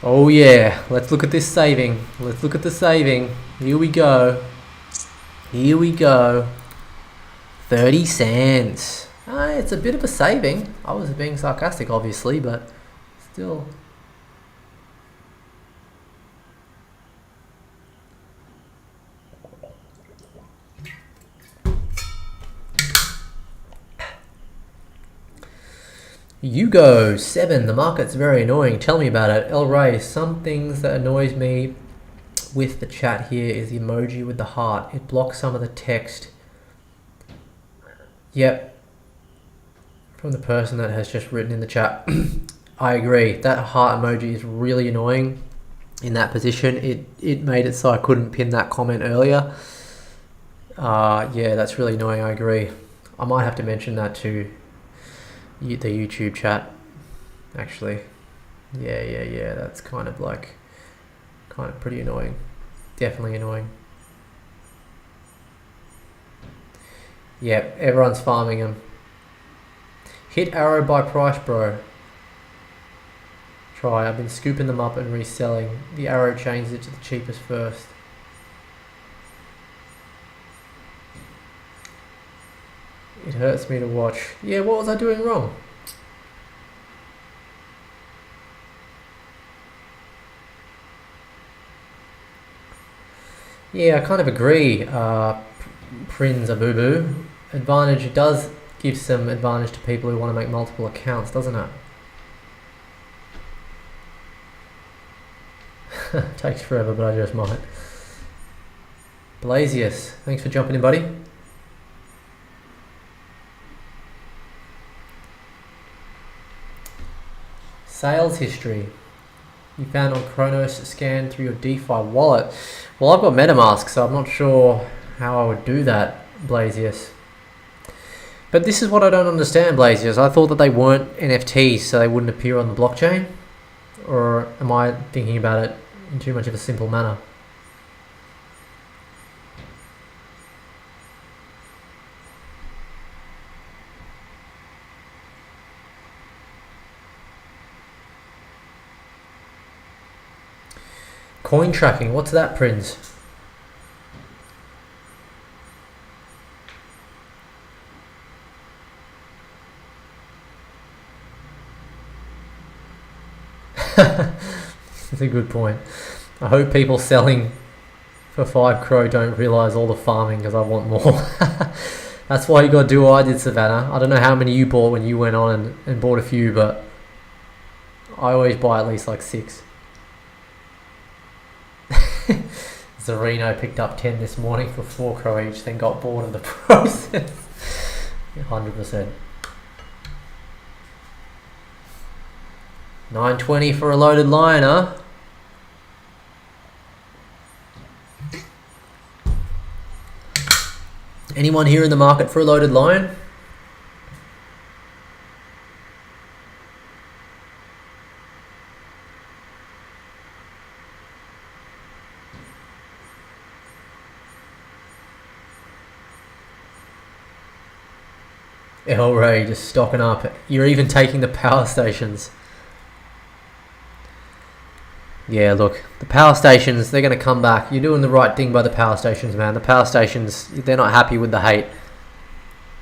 Oh yeah, let's look at this saving. Let's look at the saving. Here we go. Here we go. 30 cents. It's a bit of a saving. I was being sarcastic, obviously, but still. Hugo 7, the market's very annoying. Tell me about it. El Rey, some things that annoys me with the chat here is the emoji with the heart. It blocks some of the text. Yep. From the person that has just written in the chat. I agree. That heart emoji is really annoying in that position. It made it so I couldn't pin that comment earlier. Yeah, that's really annoying. I agree. I might have to mention that to the YouTube chat, actually. Yeah. That's kind of pretty annoying. Definitely annoying. Yep, everyone's farming them. Hit arrow by price, bro. try. I've been scooping them up and reselling. The arrow changes it to the cheapest first. It hurts me to watch. Yeah, what was I doing wrong? Yeah, I kind of agree. Prin's a boo-boo. Advantage, it does give some advantage to people who want to make multiple accounts, doesn't it? Takes forever, but I just might. Blasius, thanks for jumping in, buddy. Sales history. You found on Chronos scan through your DeFi wallet. Well, I've got MetaMask, so I'm not sure how I would do that, Blasius. But this is what I don't understand, Blasius. I thought that they weren't NFTs, so they wouldn't appear on the blockchain? Or am I thinking about it in too much of a simple manner? Coin tracking, what's that, Prince? That's a good point. I hope people selling for 5 CRO don't realise all the farming because I want more. That's why you got to do what I did, Savannah. I don't know how many you bought when you went on and bought a few, but I always buy at least like 6. Zarino picked up 10 this morning for 4 CRO each, then got bored of the process. 100%. 920 for a loaded line, huh? Anyone here in the market for a loaded line? El Ray just stocking up. You're even taking the power stations. Yeah, look, the power stations, they're going to come back. You're doing the right thing by the power stations, man. The power stations, they're not happy with the hate.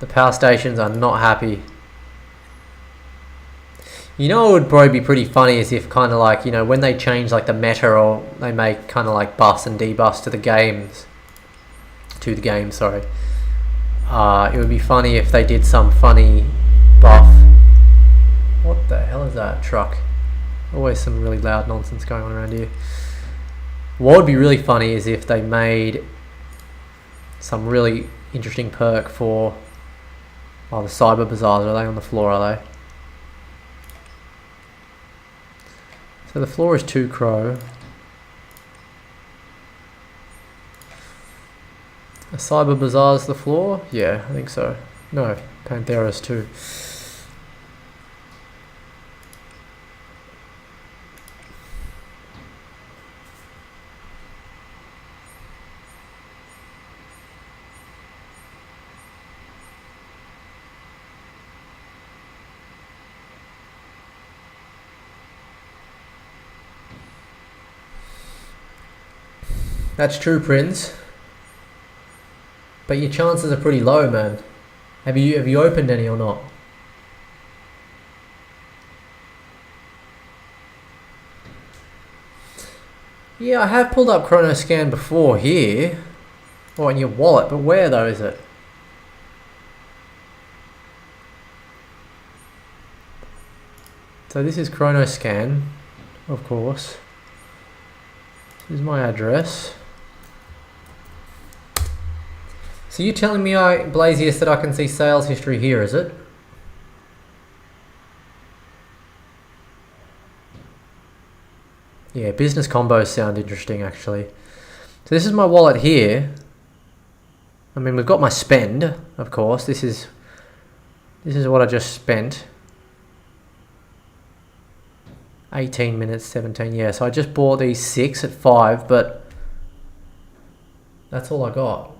The power stations are not happy. You know, it would probably be pretty funny is if kind of like, you know, when they change like the meta or they make kind of like buffs and debuffs to the games. Sorry. It would be funny if they did some funny buff. What the hell is that truck? Always some really loud nonsense going on around here. What would be really funny is if they made some really interesting perk for... Oh, the cyber bazaars, are they on the floor, are they? So the floor is 2 CRO. A cyber bazaar's the floor? Yeah, I think so. No, Panthera's 2. That's true, Prince. But your chances are pretty low, man. Have you opened any or not? Yeah, I have pulled up ChronoScan before here. Or in your wallet, but where though is it? So this is ChronoScan, of course. This is my address. So you're telling me, Blasius, that I can see sales history here, is it? Yeah, business combos sound interesting, actually. So this is my wallet here. I mean, we've got my spend, of course. This is what I just spent. 18 minutes, 17, yeah. So I just bought these 6 at 5, but that's all I got.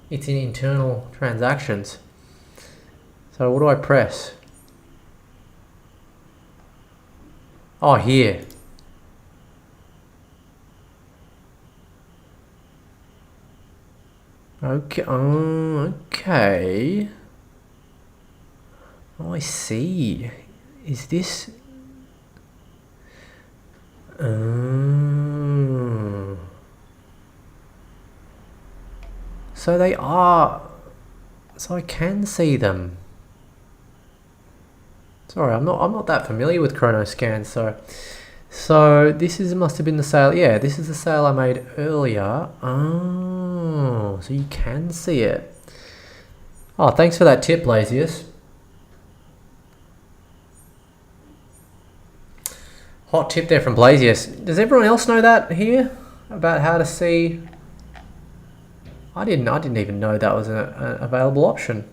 It's in internal transactions. So what do I press? Oh, here. Okay. Oh, okay. Oh, I see. Is this? So they are. So I can see them. Sorry, I'm not that familiar with Chronoscan. So this must have been the sale. Yeah, this is the sale I made earlier. Oh, so you can see it. Oh, thanks for that tip, Lazius. Hot tip there from Blasius. Does everyone else know that here about how to see? I didn't even know that was an available option.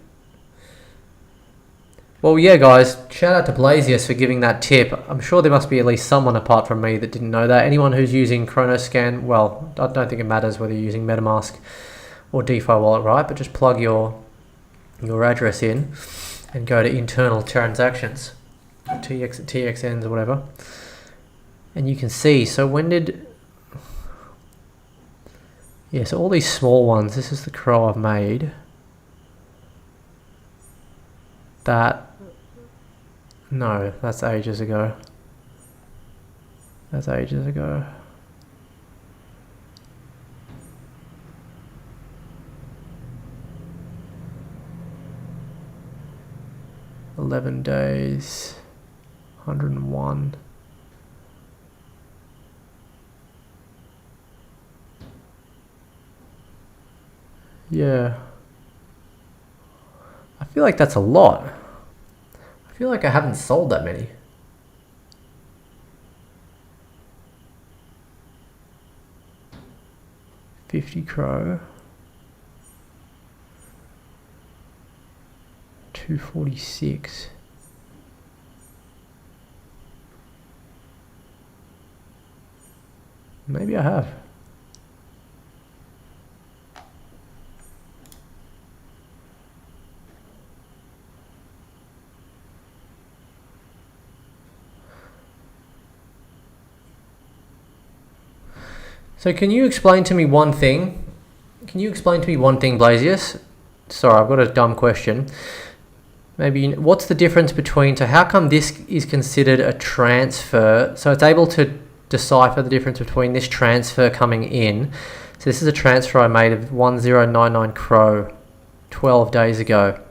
Well, yeah, guys, shout out to Blasius for giving that tip. I'm sure there must be at least someone apart from me that didn't know that. Anyone who's using Chronoscan, well, I don't think it matters whether you're using MetaMask or DeFi wallet, right? But just plug your address in and go to internal transactions, TXNs or whatever. And you can see, so when did... Yeah, so all these small ones, this is the CRO I've made. No, that's ages ago. That's ages ago. $11 days, 101. Yeah. I feel like that's a lot. I feel like I haven't sold that many. $50 CRO. 246. Maybe I have. So can you explain to me one thing? Blasius? Sorry, I've got a dumb question. Maybe, what's the difference between, so how come this is considered a transfer? So it's able to decipher the difference between this transfer coming in. So this is a transfer I made of 1099 CRO 12 days ago.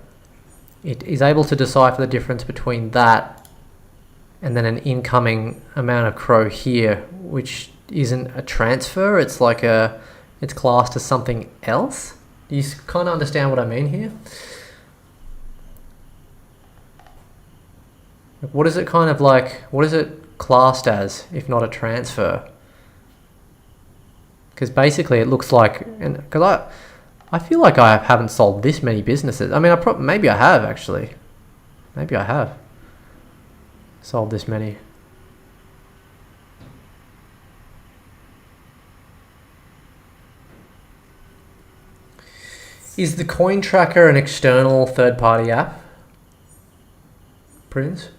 It is able to decipher the difference between that and then an incoming amount of CRO here, which isn't a transfer. It's like it's classed as something else. Do you kind of understand what I mean here? What is it kind of like, what is it classed as if not a transfer? Because basically it looks like, and because I feel like I haven't sold this many businesses. I mean, maybe I have actually. Maybe I have sold this many. Is the coin tracker an external third-party app, Prince?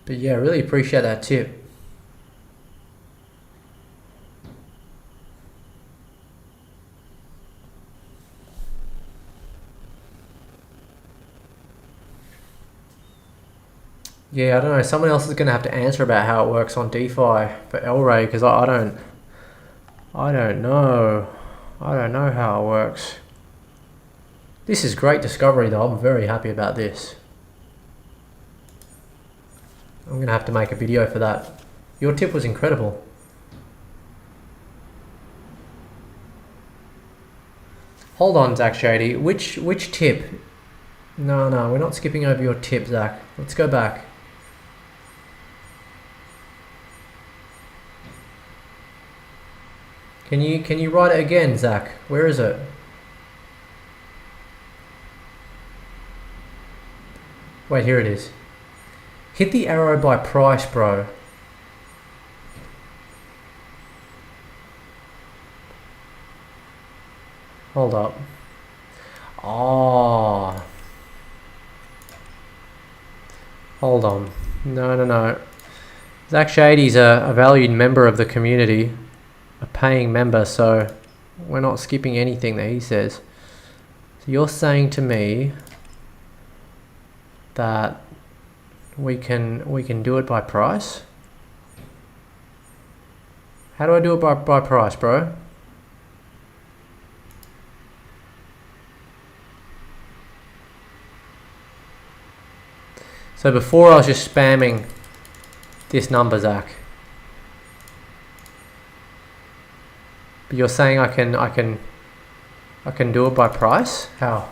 But yeah, really appreciate that tip. Yeah, I don't know. Someone else is going to have to answer about how it works on DeFi for Elray, because I don't know. I don't know how it works. This is great discovery though. I'm very happy about this. I'm going to have to make a video for that. Your tip was incredible. Hold on, Zach Shady. Which tip? No, we're not skipping over your tip, Zach. Let's go back. Can you write it again, Zach? Where is it? Wait, here it is. Hit the arrow by price, bro. Hold up. Oh. Hold on. No. Zach Shady's a valued member of the community, a paying member, so we're not skipping anything that he says. So you're saying to me that we can do it by price? How do I do it by price, bro? So before I was just spamming this number, Zach. But you're saying I can do it by price? How?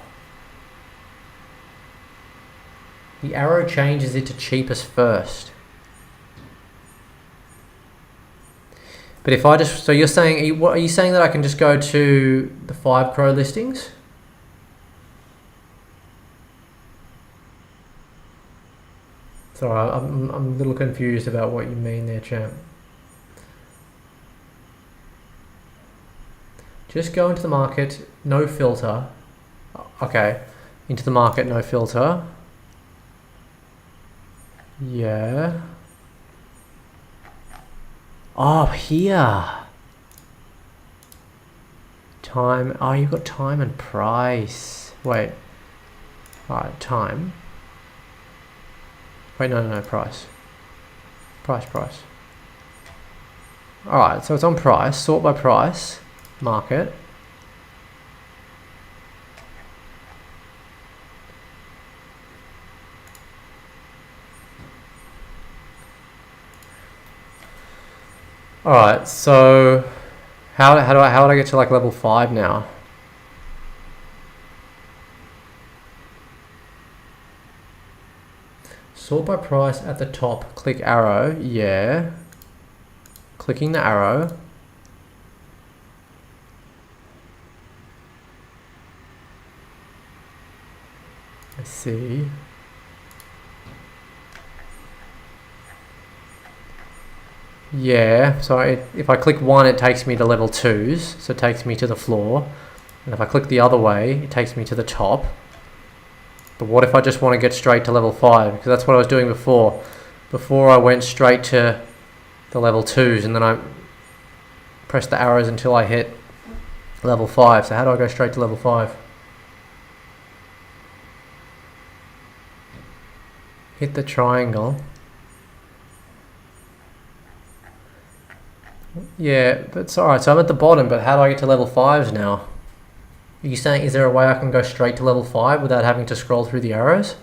The arrow changes it to cheapest first. But if I just, so you're saying, what are you saying, that I can just go to the 5 CRO listings? Sorry, I'm a little confused about what you mean there, champ. Just go into the market, no filter. Okay, into the market, no filter. Yeah. Oh, here. Time. Oh, you've got time and price. Wait. Alright, time. Wait, no, price. Price. Alright, so it's on price. Sort by price. Market. Alright, so how would I get to like level 5 now? Sort by price at the top, click arrow, yeah. Clicking the arrow. I see. Yeah, so if I click 1, it takes me to level 2s, so it takes me to the floor. And if I click the other way, it takes me to the top. But what if I just want to get straight to level 5? Because that's what I was doing before. Before I went straight to the level 2s, and then I pressed the arrows until I hit level 5. So how do I go straight to level 5? Hit the triangle. Yeah, but it's alright. So I'm at the bottom, but how do I get to level 5s now? Are you saying, is there a way I can go straight to level 5 without having to scroll through the arrows?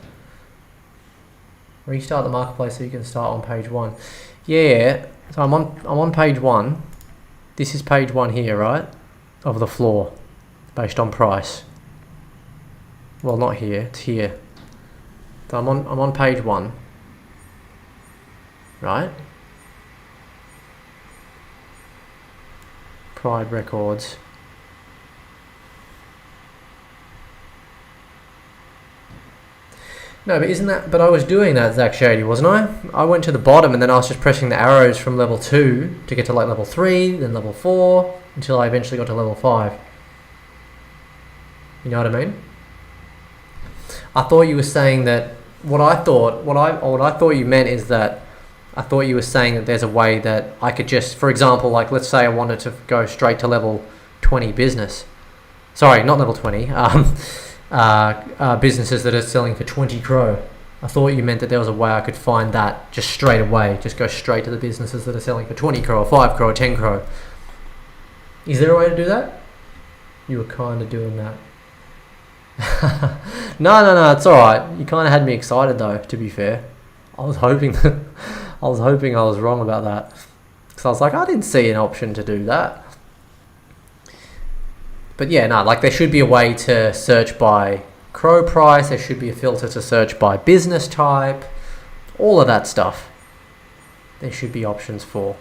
Restart the marketplace so you can start on page 1. Yeah, so I'm on page 1. This is page 1 here, right? Of the floor, based on price. Well, not here, it's here. So I'm on page 1. Right? Pride records. No, but isn't that... But I was doing that, Zach Shady, wasn't I? I went to the bottom and then I was just pressing the arrows from level 2 to get to like level 3, then level 4, until I eventually got to level 5. You know what I mean? I thought you were saying that... What I thought you meant is that I thought you were saying that there's a way that I could just... For example, like let's say I wanted to go straight to level 20 business. Sorry, not level 20. Businesses that are selling for 20 CRO. I thought you meant that there was a way I could find that just straight away, just go straight to the businesses that are selling for 20 CRO or 5 CRO or 10 CRO. Is there a way to do that? You were kind of doing that. No, it's alright. You kind of had me excited though, to be fair. I was hoping I was wrong about that. Because I was like, I didn't see an option to do that. But yeah, no, like there should be a way to search by CRO price, there should be a filter to search by business type, all of that stuff. There should be options for.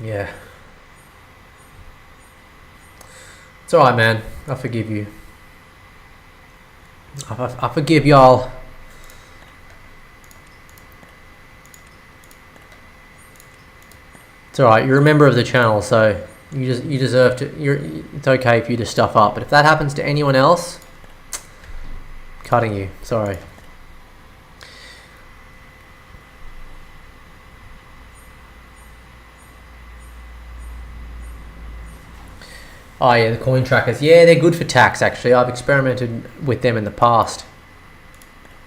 Yeah. It's alright, man. I forgive you. I forgive y'all. It's alright, you're a member of the channel, so you deserve to. It's okay if you just stuff up, but if that happens to anyone else, cutting you. Sorry. Oh yeah, the coin trackers. Yeah, they're good for tax actually. I've experimented with them in the past.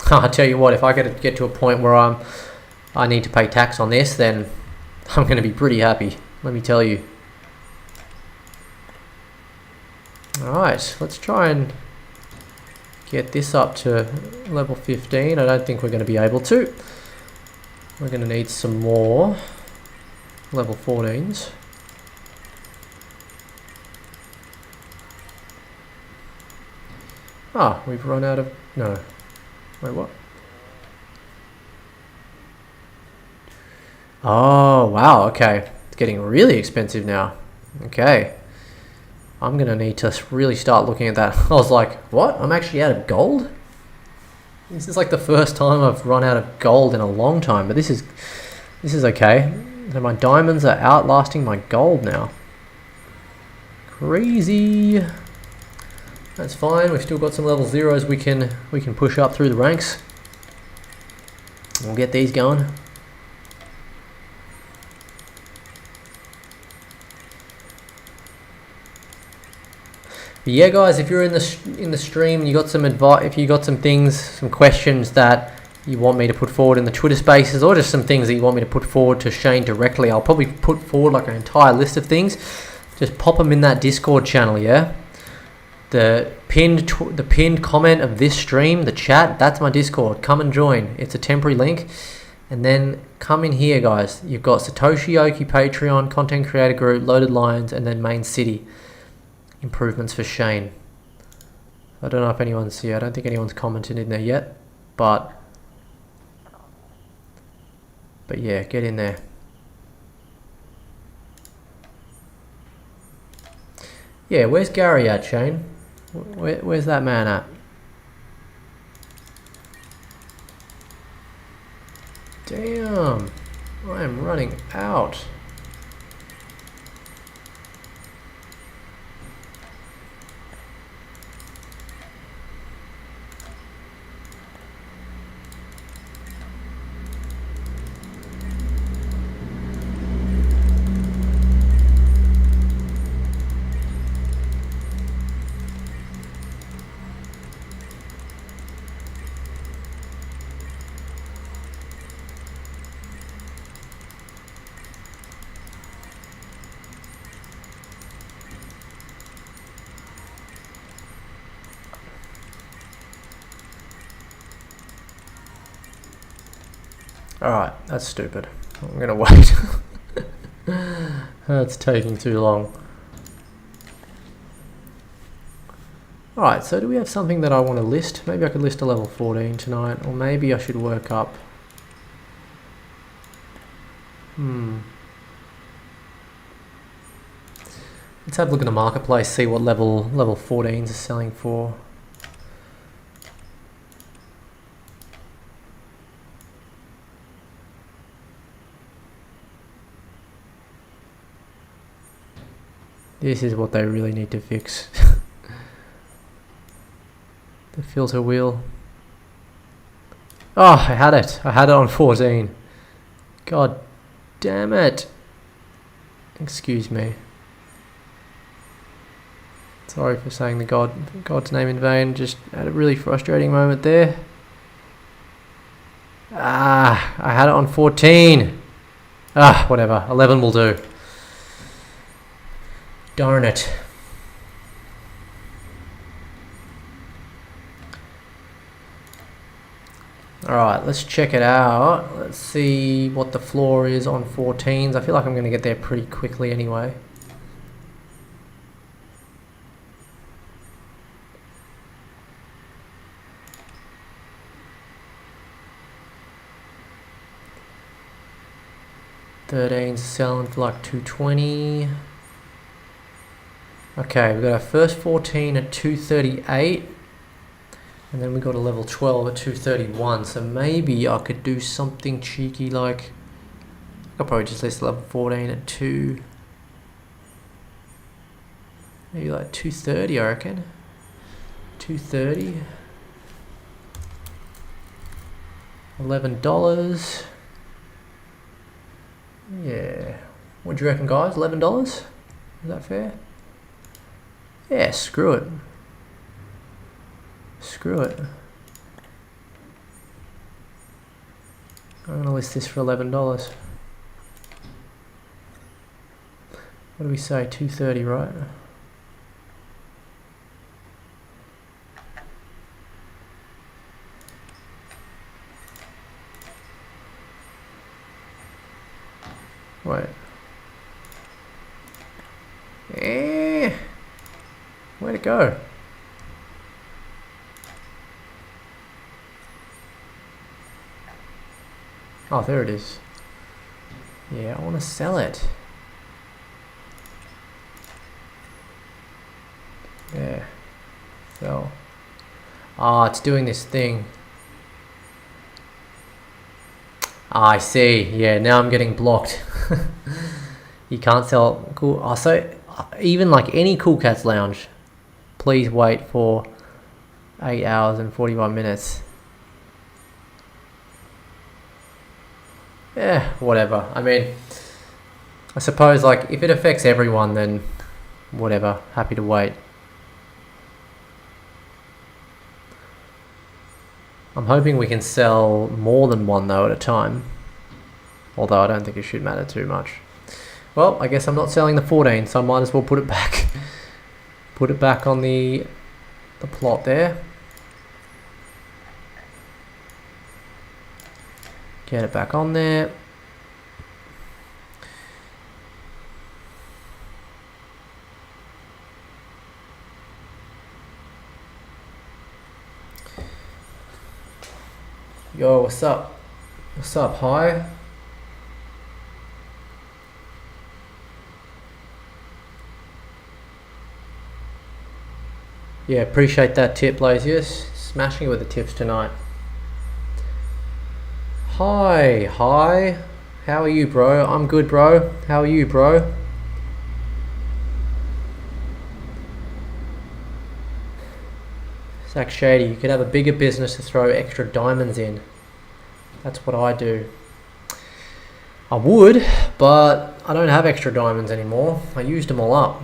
I'll tell you what, if I get to a point where I need to pay tax on this, then I'm going to be pretty happy. Let me tell you. Alright, let's try and get this up to level 15. I don't think we're going to be able to. We're going to need some more level 14s. Ah, we've run out of... No. Wait, what? Oh, wow, okay. It's getting really expensive now. Okay. I'm going to need to really start looking at that. I was like, what? I'm actually out of gold? This is like the first time I've run out of gold in a long time, but this is okay. So my diamonds are outlasting my gold now. Crazy. That's fine. We've still got some level 0s we can push up through the ranks. We'll get these going. But yeah, guys, if you're in the stream and you got some advice, if you got some things, some questions that you want me to put forward in the Twitter Spaces, or just some things that you want me to put forward to Shane directly, I'll probably put forward like an entire list of things. Just pop them in that Discord channel, yeah. The pinned comment of this stream, the chat, that's my Discord. Come and join. It's a temporary link. And then come in here, guys. You've got Satoshiaoki Patreon, Content Creator Group, Loaded Lions, and then Main City. Improvements for Shane. I don't know if anyone's here. I don't think anyone's commented in there yet. But yeah, get in there. Yeah, where's Gary at, Shane? Where's that man at? Damn, I am running out. Alright, that's stupid. I'm gonna wait. That's taking too long. Alright, so do we have something that I want to list? Maybe I could list a level 14 tonight, or maybe I should work up. Let's have a look at the marketplace, see what level 14s are selling for. This is what they really need to fix. The filter wheel. Oh, I had it on 14. God damn it. Excuse me. Sorry for saying God's name in vain. Just had a really frustrating moment there. Ah, I had it on 14. Ah, whatever. 11 will do. Darn it. Alright, let's check it out. Let's see what the floor is on 14s. I feel like I'm going to get there pretty quickly anyway. 13's selling for like 220. Okay, we've got our first 14 at 238. And then we got a level 12 at 231. So maybe I could do something cheeky like... I'll probably just list level 14 at 2... Maybe like 230, I reckon. 230. $11. Yeah. What do you reckon, guys? $11? Is that fair? Yeah, screw it. Screw it. I'm gonna list this for $11. What do we say? 230, right? Wait. Where'd it go? Oh, there it is. Yeah, I want to sell it. Yeah. Sell. Ah, it's doing this thing. Ah, I see. Yeah, now I'm getting blocked. You can't sell cool. Oh, so even like any Cool Cats Lounge, please wait for 8 hours and 41 minutes. Yeah, whatever. I mean, I suppose like if it affects everyone, then whatever. Happy to wait. I'm hoping we can sell more than one though at a time. Although I don't think it should matter too much. Well, I guess I'm not selling the 14, so I might as well put it back. Put it back on the plot there. Get it back on there. Yo, what's up? What's up, hi? Yeah, appreciate that tip, Lazius. Smashing it with the tips tonight. Hi. How are you, bro? I'm good, bro. How are you, bro? Zach Shady, you could have a bigger business to throw extra diamonds in. That's what I do. I would, but I don't have extra diamonds anymore. I used them all up.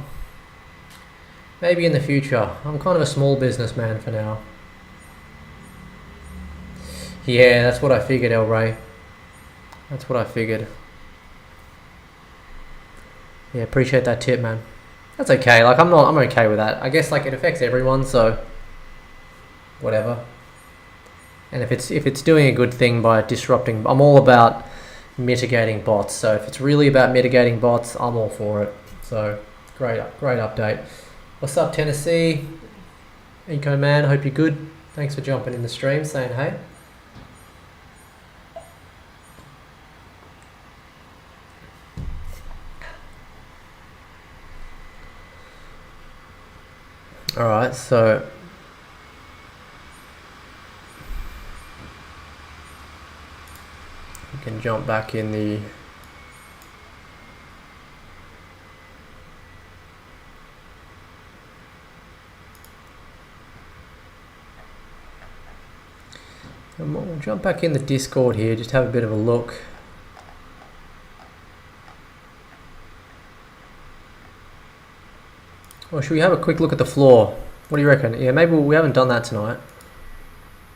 Maybe in the future. I'm kind of a small businessman for now. Yeah, that's what I figured, El Ray. That's what I figured. Yeah, appreciate that tip, man. That's okay. Like I'm okay with that. I guess like it affects everyone, so whatever. And if it's doing a good thing by disrupting, I'm all about mitigating bots. So if it's really about mitigating bots, I'm all for it. So great update. What's up, Tennessee? Eco Man, hope you're good. Thanks for jumping in the stream, saying hey. Alright, so we can jump back in the we'll jump back in the Discord here, just have a bit of a look. Or should we have a quick look at the floor? What do you reckon? Yeah, maybe we haven't done that tonight.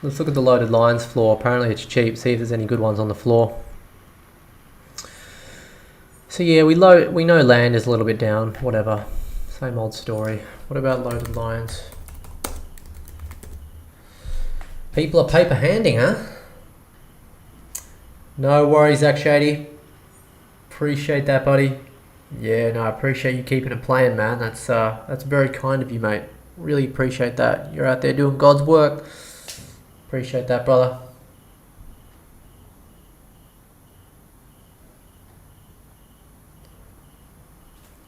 Let's look at the loaded lines floor. Apparently it's cheap. See if there's any good ones on the floor. So yeah, we know land is a little bit down. Whatever. Same old story. What about loaded lines? People are paper handing, huh? No worries, Zach Shady. Appreciate that, buddy. Yeah, no, I appreciate you keeping it playing, man. That's very kind of you, mate. Really appreciate that. You're out there doing God's work. Appreciate that, brother.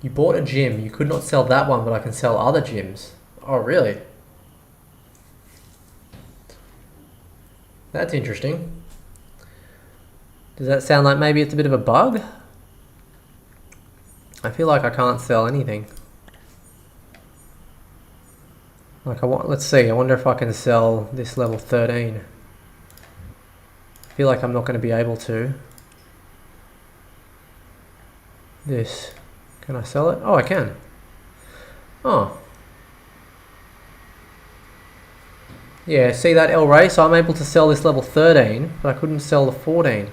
You bought a gym. You could not sell that one, but I can sell other gyms. Oh, really? That's interesting. Does that sound like maybe it's a bit of a bug? I feel like I can't sell anything. Like let's see, I wonder if I can sell this level 13. I feel like I'm not going to be able to. This. Can I sell it? Oh, I can. Oh. Yeah, see that L ray? So I'm able to sell this level 13, but I couldn't sell the 14.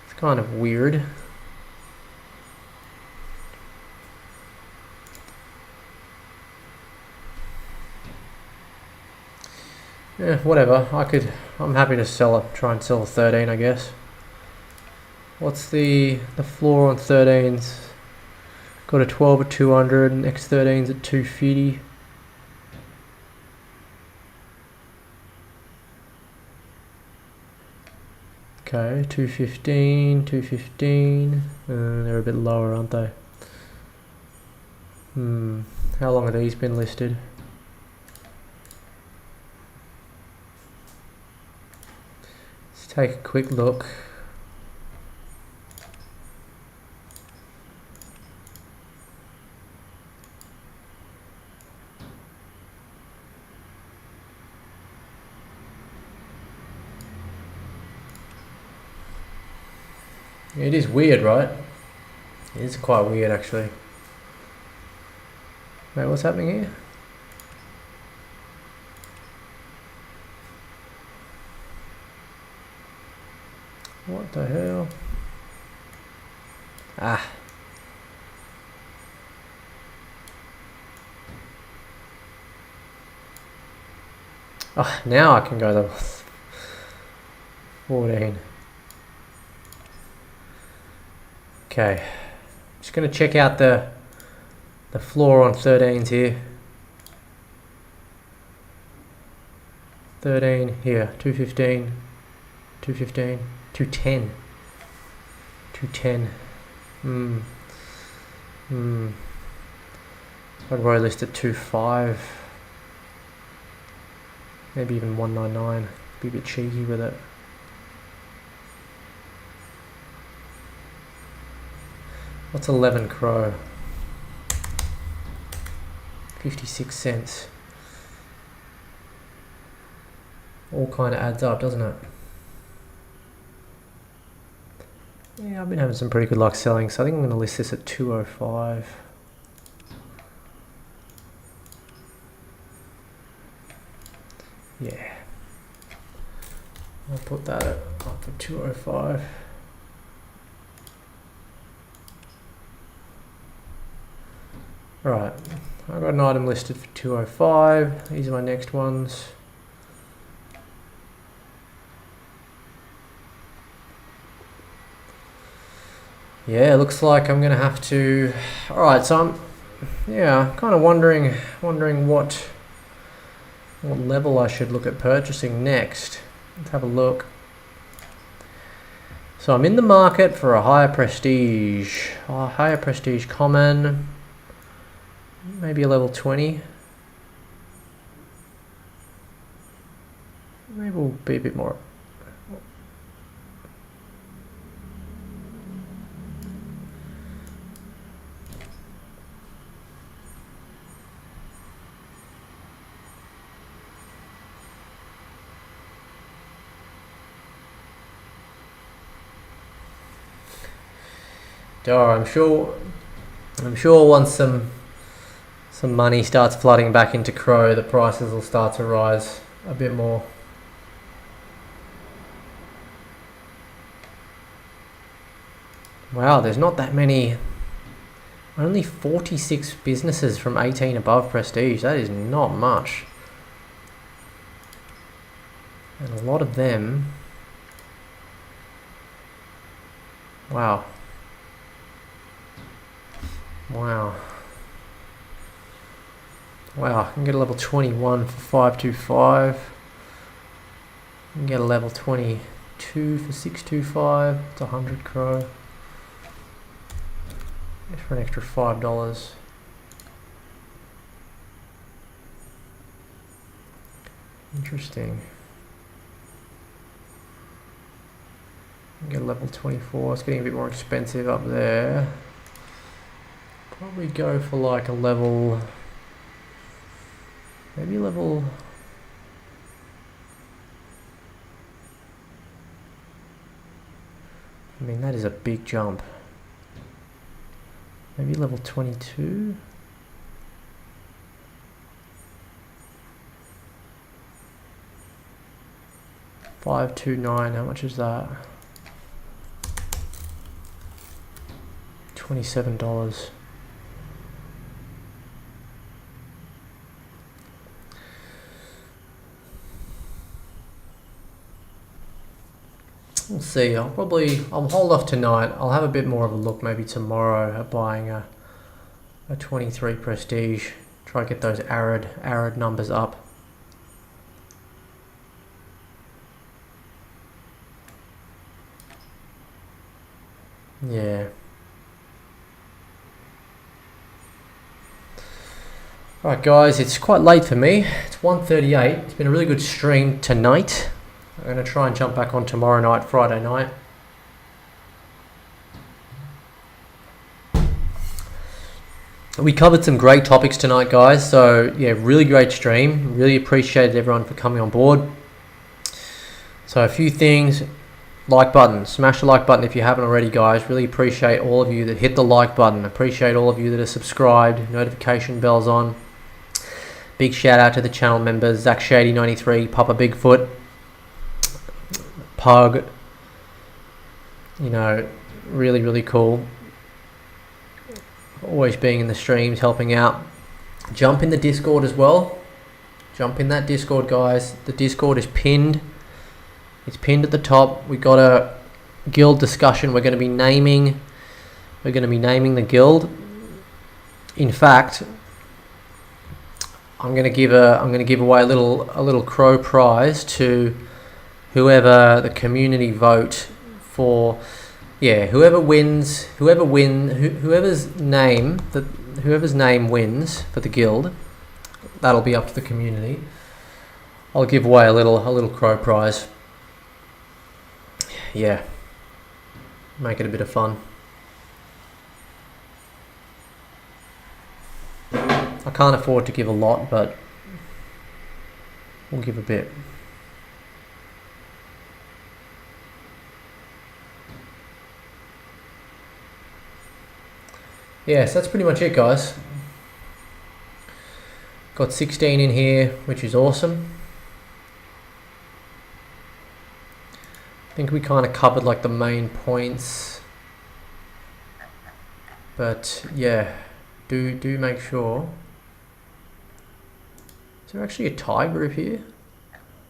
It's kind of weird. Yeah, whatever. I'm happy to sell it. Try and sell the 13, I guess. What's the floor on 13s? Got a 12 at 200, and X13's at 250. Okay, 215, 215. They're a bit lower, aren't they? How long have these been listed? Let's take a quick look. It is weird, right? It is quite weird, actually. Wait, what's happening here? What the hell? Ah. Oh, now I can go to 14. Okay, just going to check out the floor on 13s here. 13 here, 215, 215, 210, 210. I'd probably list at 25, maybe even 199. Be a bit cheeky with it. What's 11 Crow? 56 cents. All kind of adds up, doesn't it? Yeah, I've been having some pretty good luck selling, so I think I'm going to list this at 205. Yeah. I'll put that up at 205. Right, I've got an item listed for 205. These are my next ones. Yeah, looks like I'm gonna have to. All right, so I'm kind of wondering what level I should look at purchasing next. Let's have a look. So I'm in the market for a higher prestige common. Maybe a level 20. Maybe we'll be a bit more. I'm sure once some money starts flooding back into CRO, the prices will start to rise a bit more. Wow, there's not that many. Only 46 businesses from 18 above prestige. That is not much. And a lot of them. Wow. I can get a level 21 for 525. I can get a level 22 for 625. It's 100 CRO. for an extra $5. Interesting. Get level 24. It's getting a bit more expensive up there. Probably go for like a level, maybe level. I mean, that is a big jump. Maybe level 22. $529. How much is that? $27. We'll see. I'll hold off tonight. I'll have a bit more of a look maybe tomorrow at buying a 23 Prestige. Try to get those arid numbers up. Yeah. Alright guys, it's quite late for me. It's 1:38. It's been a really good stream tonight. I'm going to try and jump back on tomorrow night, Friday night. We covered some great topics tonight, guys. So yeah, really great stream. Really appreciated everyone for coming on board. So a few things. Like button. Smash the like button if you haven't already, guys. Really appreciate all of you that hit the like button. Appreciate all of you that are subscribed. Notification bells on. Big shout out to the channel members. Zach Shady 93, Papa Bigfoot, Pug. You know, really cool. Always being in the streams, helping out. Jump in the Discord as well. Jump in that Discord, guys. The Discord is pinned. It's pinned at the top. We got a guild discussion. We're going to be naming the guild. In fact, I'm going to give away a little crow prize to whoever the community vote for. Yeah, whoever's name wins for the guild, that'll be up to the community. I'll give away a little crow prize. Yeah, make it a bit of fun. I can't afford to give a lot, but we'll give a bit. Yeah, so that's pretty much it, guys. Got 16 in here, which is awesome. I think we kind of covered like the main points, but yeah, do make sure. Is there actually a tie group here?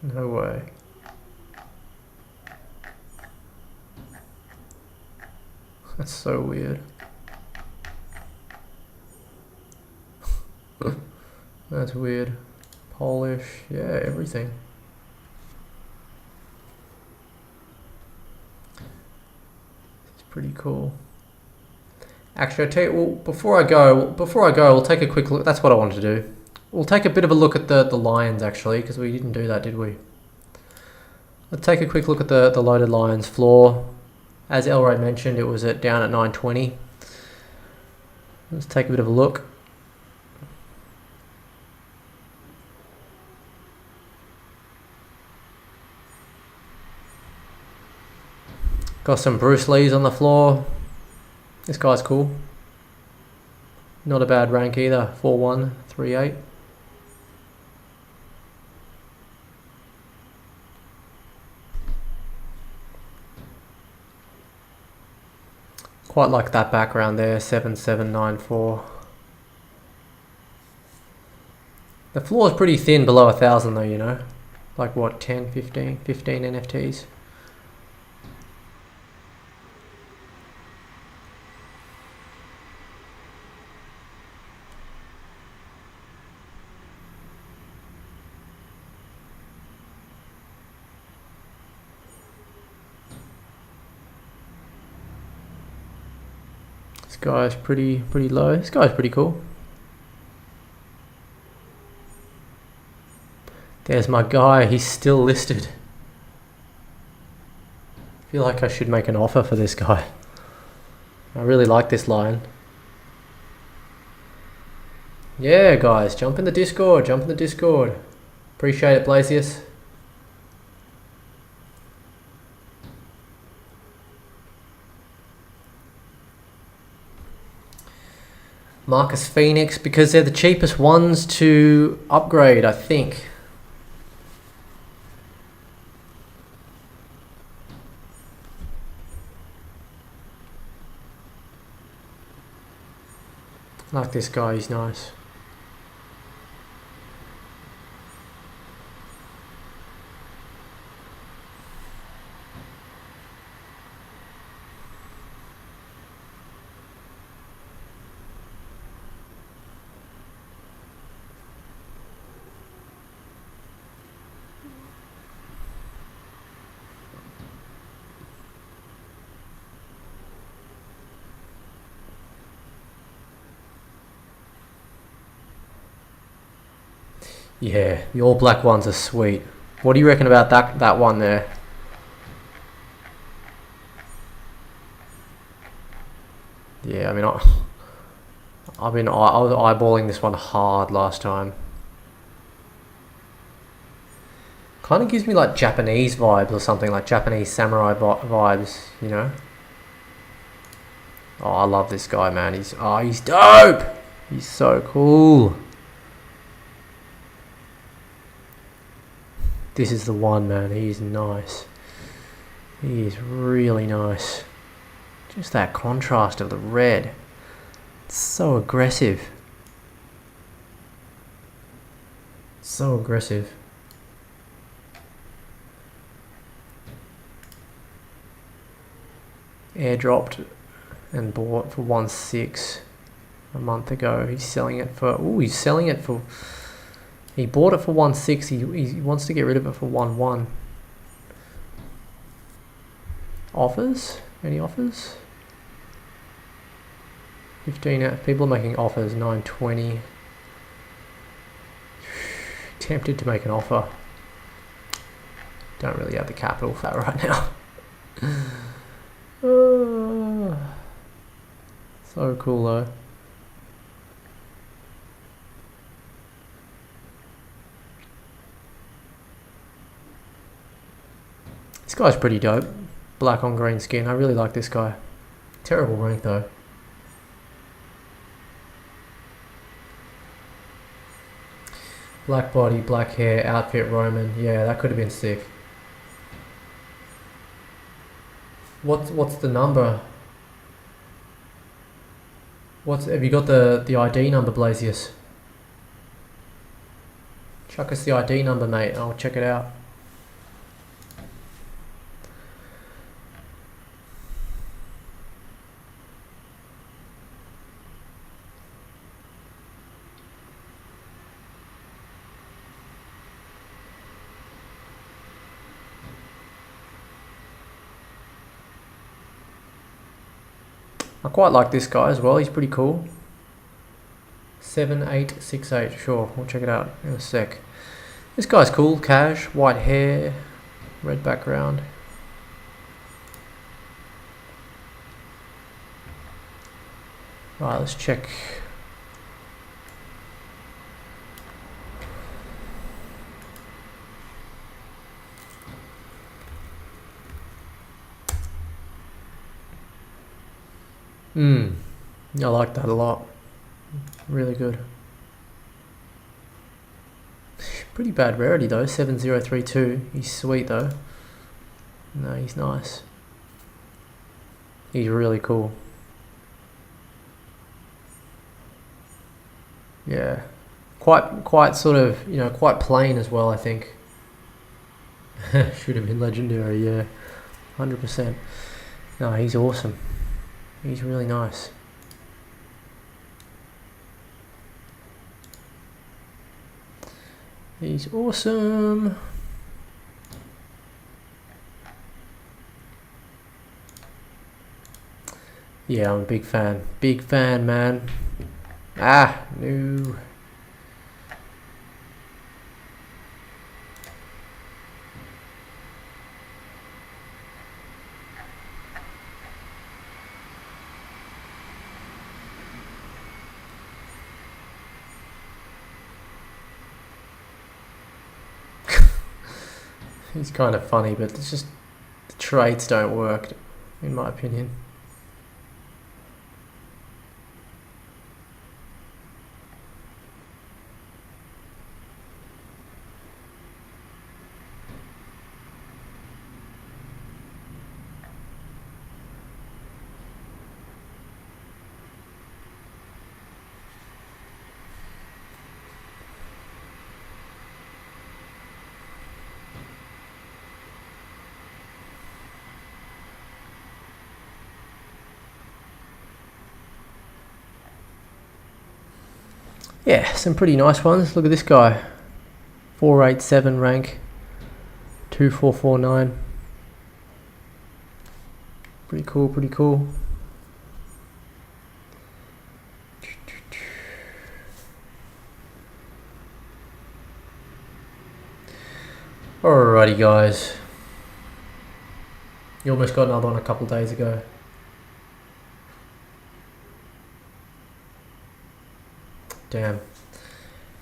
No way. That's so weird. That's weird. Polish, yeah, everything. Pretty cool. Actually, I tell you, well, before I go, we'll take a quick look. That's what I wanted to do. We'll take a bit of a look at the lions, actually, because we didn't do that, did we? Let's take a quick look at the loaded lions floor. As Elray mentioned, it was down at 920. Let's take a bit of a look. Got some Bruce Lees on the floor. This guy's cool. Not a bad rank either. 4138. Quite like that background there. 7794. The floor is pretty thin below 1,000 though, you know. Like what, 10, 15 NFTs. guy's pretty low. This guy's pretty cool. There's my guy. He's still listed. I feel like I should make an offer for this guy. I really like this line. Yeah, guys, jump in the Discord. Jump in the Discord. Appreciate it, Blasius. Marcus Phoenix, because they're the cheapest ones to upgrade, I think. Like this guy, he's nice. Yeah, the all black ones are sweet. What do you reckon about that one there? Yeah, I mean, I was eyeballing this one hard last time. Kind of gives me like Japanese vibes or something, like Japanese samurai vibes, you know? Oh, I love this guy, man. He's dope. He's so cool. This is the one, man. He is nice. He is really nice. Just that contrast of the red. It's so aggressive. So aggressive. Airdropped and bought for 1.6 a month ago. He's selling it for... Ooh, he's selling it for... He bought it for 1.6. He wants to get rid of it for 1.1. Offers? Any offers? 15. People are making offers. 9.20. Tempted to make an offer. Don't really have the capital for that right now. So cool though. This guy's pretty dope. Black on green skin. I really like this guy. Terrible rank though. Black body, black hair, outfit Roman. Yeah, that could have been sick. What's the number? Have you got the ID number, Blasius? Chuck us the ID number, mate. I'll check it out. I quite like this guy as well. He's pretty cool. 7868. Sure, we'll check it out in a sec. This guy's cool. Cash, white hair, red background. Right, let's check. I like that a lot. Really good. Pretty bad rarity though, 7032. He's sweet though. No, he's nice. He's really cool. Yeah. Quite sort of, you know, quite plain as well, I think. Should have been legendary, yeah. 100%. No, he's awesome. He's really nice. He's awesome. Yeah, I'm a big fan. Big fan, man. Ah, no. He's kind of funny, but it's just the trades don't work, in my opinion. Yeah, some pretty nice ones. Look at this guy. 487 rank. 2449. Pretty cool, pretty cool. Alrighty guys. You almost got another one a couple days ago. Damn.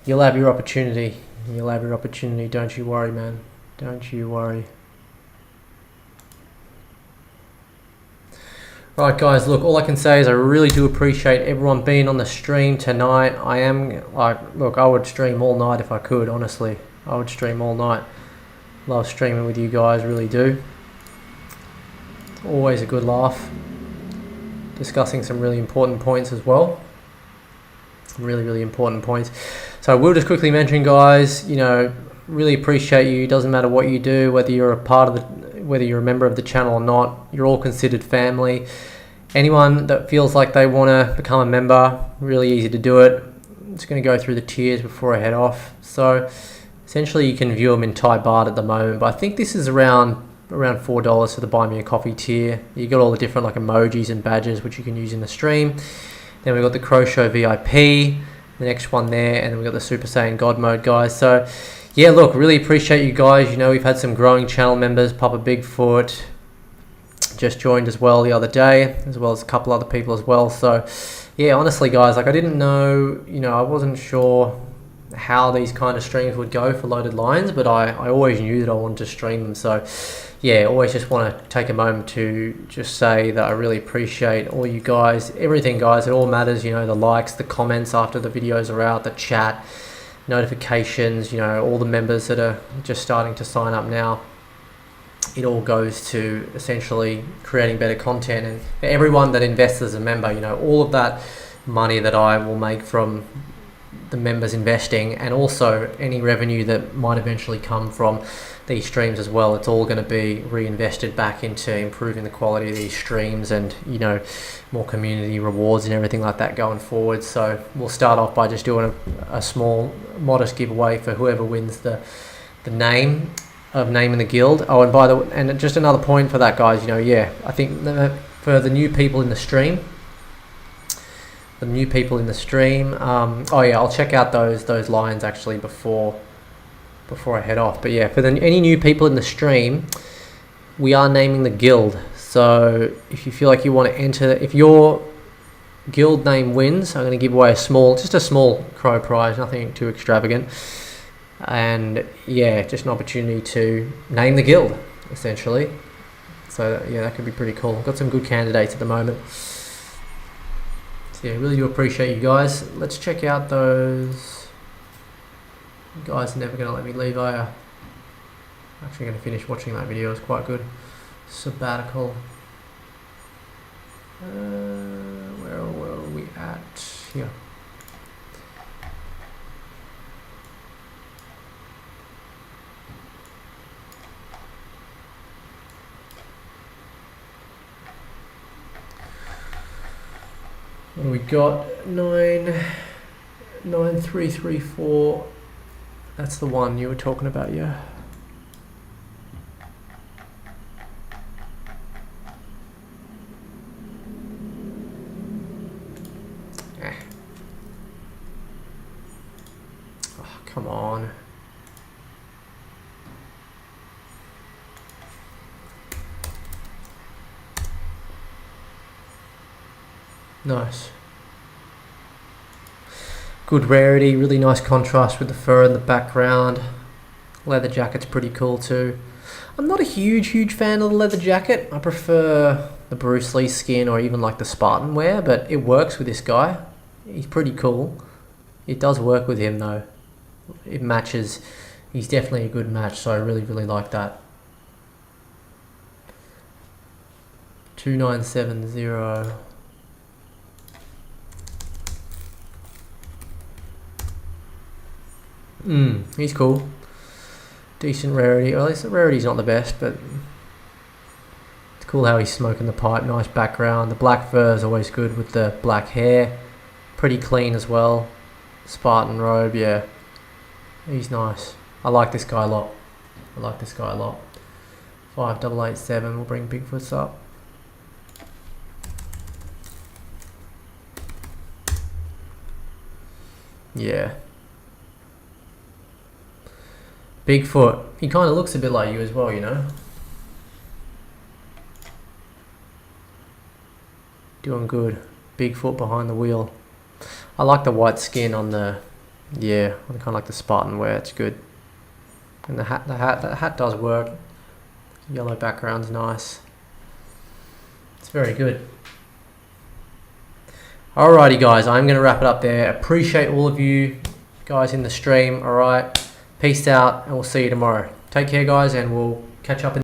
You'll have your opportunity. You'll have your opportunity. Don't you worry, man. Don't you worry. Right guys, look, all I can say is I really do appreciate everyone being on the stream tonight. Look, I would stream all night if I could, honestly. I would stream all night. Love streaming with you guys, really do. Always a good laugh. Discussing some really important points as well. Really important points. So I will just quickly mention, guys, you know, really appreciate you. Doesn't matter what you do, whether you're a member of the channel or not, you're all considered family. Anyone that feels like they want to become a member, really easy to do it. I'm just going to go through the tiers before I head off. So essentially you can view them in Thai baht at the moment, but I think this is around $4 for the Buy Me a Coffee tier. You got all the different like emojis and badges which you can use in the stream. Then we've got the CRO Show VIP, the next one there, and then we've got the Super Saiyan God mode, guys. So, yeah, look, really appreciate you guys. You know, we've had some growing channel members. Papa Bigfoot just joined as well the other day, as well as a couple other people as well. So, yeah, honestly, guys, like I didn't know, you know, I wasn't sure how these kind of streams would go for Loaded Lines, but I always knew that I wanted to stream them. So, yeah, always just want to take a moment to just say that I really appreciate all you guys, everything, guys. It all matters, you know, the likes, the comments after the videos are out, the chat, notifications, you know, all the members that are just starting to sign up now. It all goes to essentially creating better content, and for everyone that invests as a member, you know, all of that money that I will make from the members investing, and also any revenue that might eventually come from these streams as well, it's all going to be reinvested back into improving the quality of these streams and, you know, more community rewards and everything like that going forward. So we'll start off by just doing a small modest giveaway for whoever wins the name in the guild. Oh, and by the way, and just another point for that, guys, you know, yeah, I think for the new people in the stream, oh yeah, I'll check out those lines actually before I head off. But yeah, for any new people in the stream, we are naming the guild. So if you feel like you want to enter, if your guild name wins, I'm going to give away just a small crow prize, nothing too extravagant. And yeah, just an opportunity to name the guild, essentially. So yeah, that could be pretty cool. Got some good candidates at the moment. So yeah, really do appreciate you guys. Let's check out those. You guys are never going to let me leave, are you? I'm actually going to finish watching that video. It's quite good. Sabbatical. Where are we at? Here. What do we got? 9334. That's the one you were talking about, yeah. Come on. Nice. Good rarity, really nice contrast with the fur in the background. Leather jacket's pretty cool too. I'm not a huge fan of the leather jacket. I prefer the Bruce Lee skin or even like the Spartan wear, but it works with this guy. He's pretty cool. It does work with him though. It matches. He's definitely a good match, so I really like that. 2970. He's cool. Decent rarity. Well, at least the rarity's not the best, but it's cool how he's smoking the pipe. Nice background. The black fur is always good with the black hair. Pretty clean as well. Spartan robe, yeah. He's nice. I like this guy a lot. 5887. We'll bring Bigfoots up. Yeah. Bigfoot. He kind of looks a bit like you as well, you know. Doing good. Bigfoot behind the wheel. I like the white skin on the, yeah, I kind of like the Spartan wear. It's good. And the hat does work. Yellow background's nice. It's very good. Alrighty guys, I'm going to wrap it up there. Appreciate all of you guys in the stream. Alright, peace out and we'll see you tomorrow. Take care guys, and we'll catch up in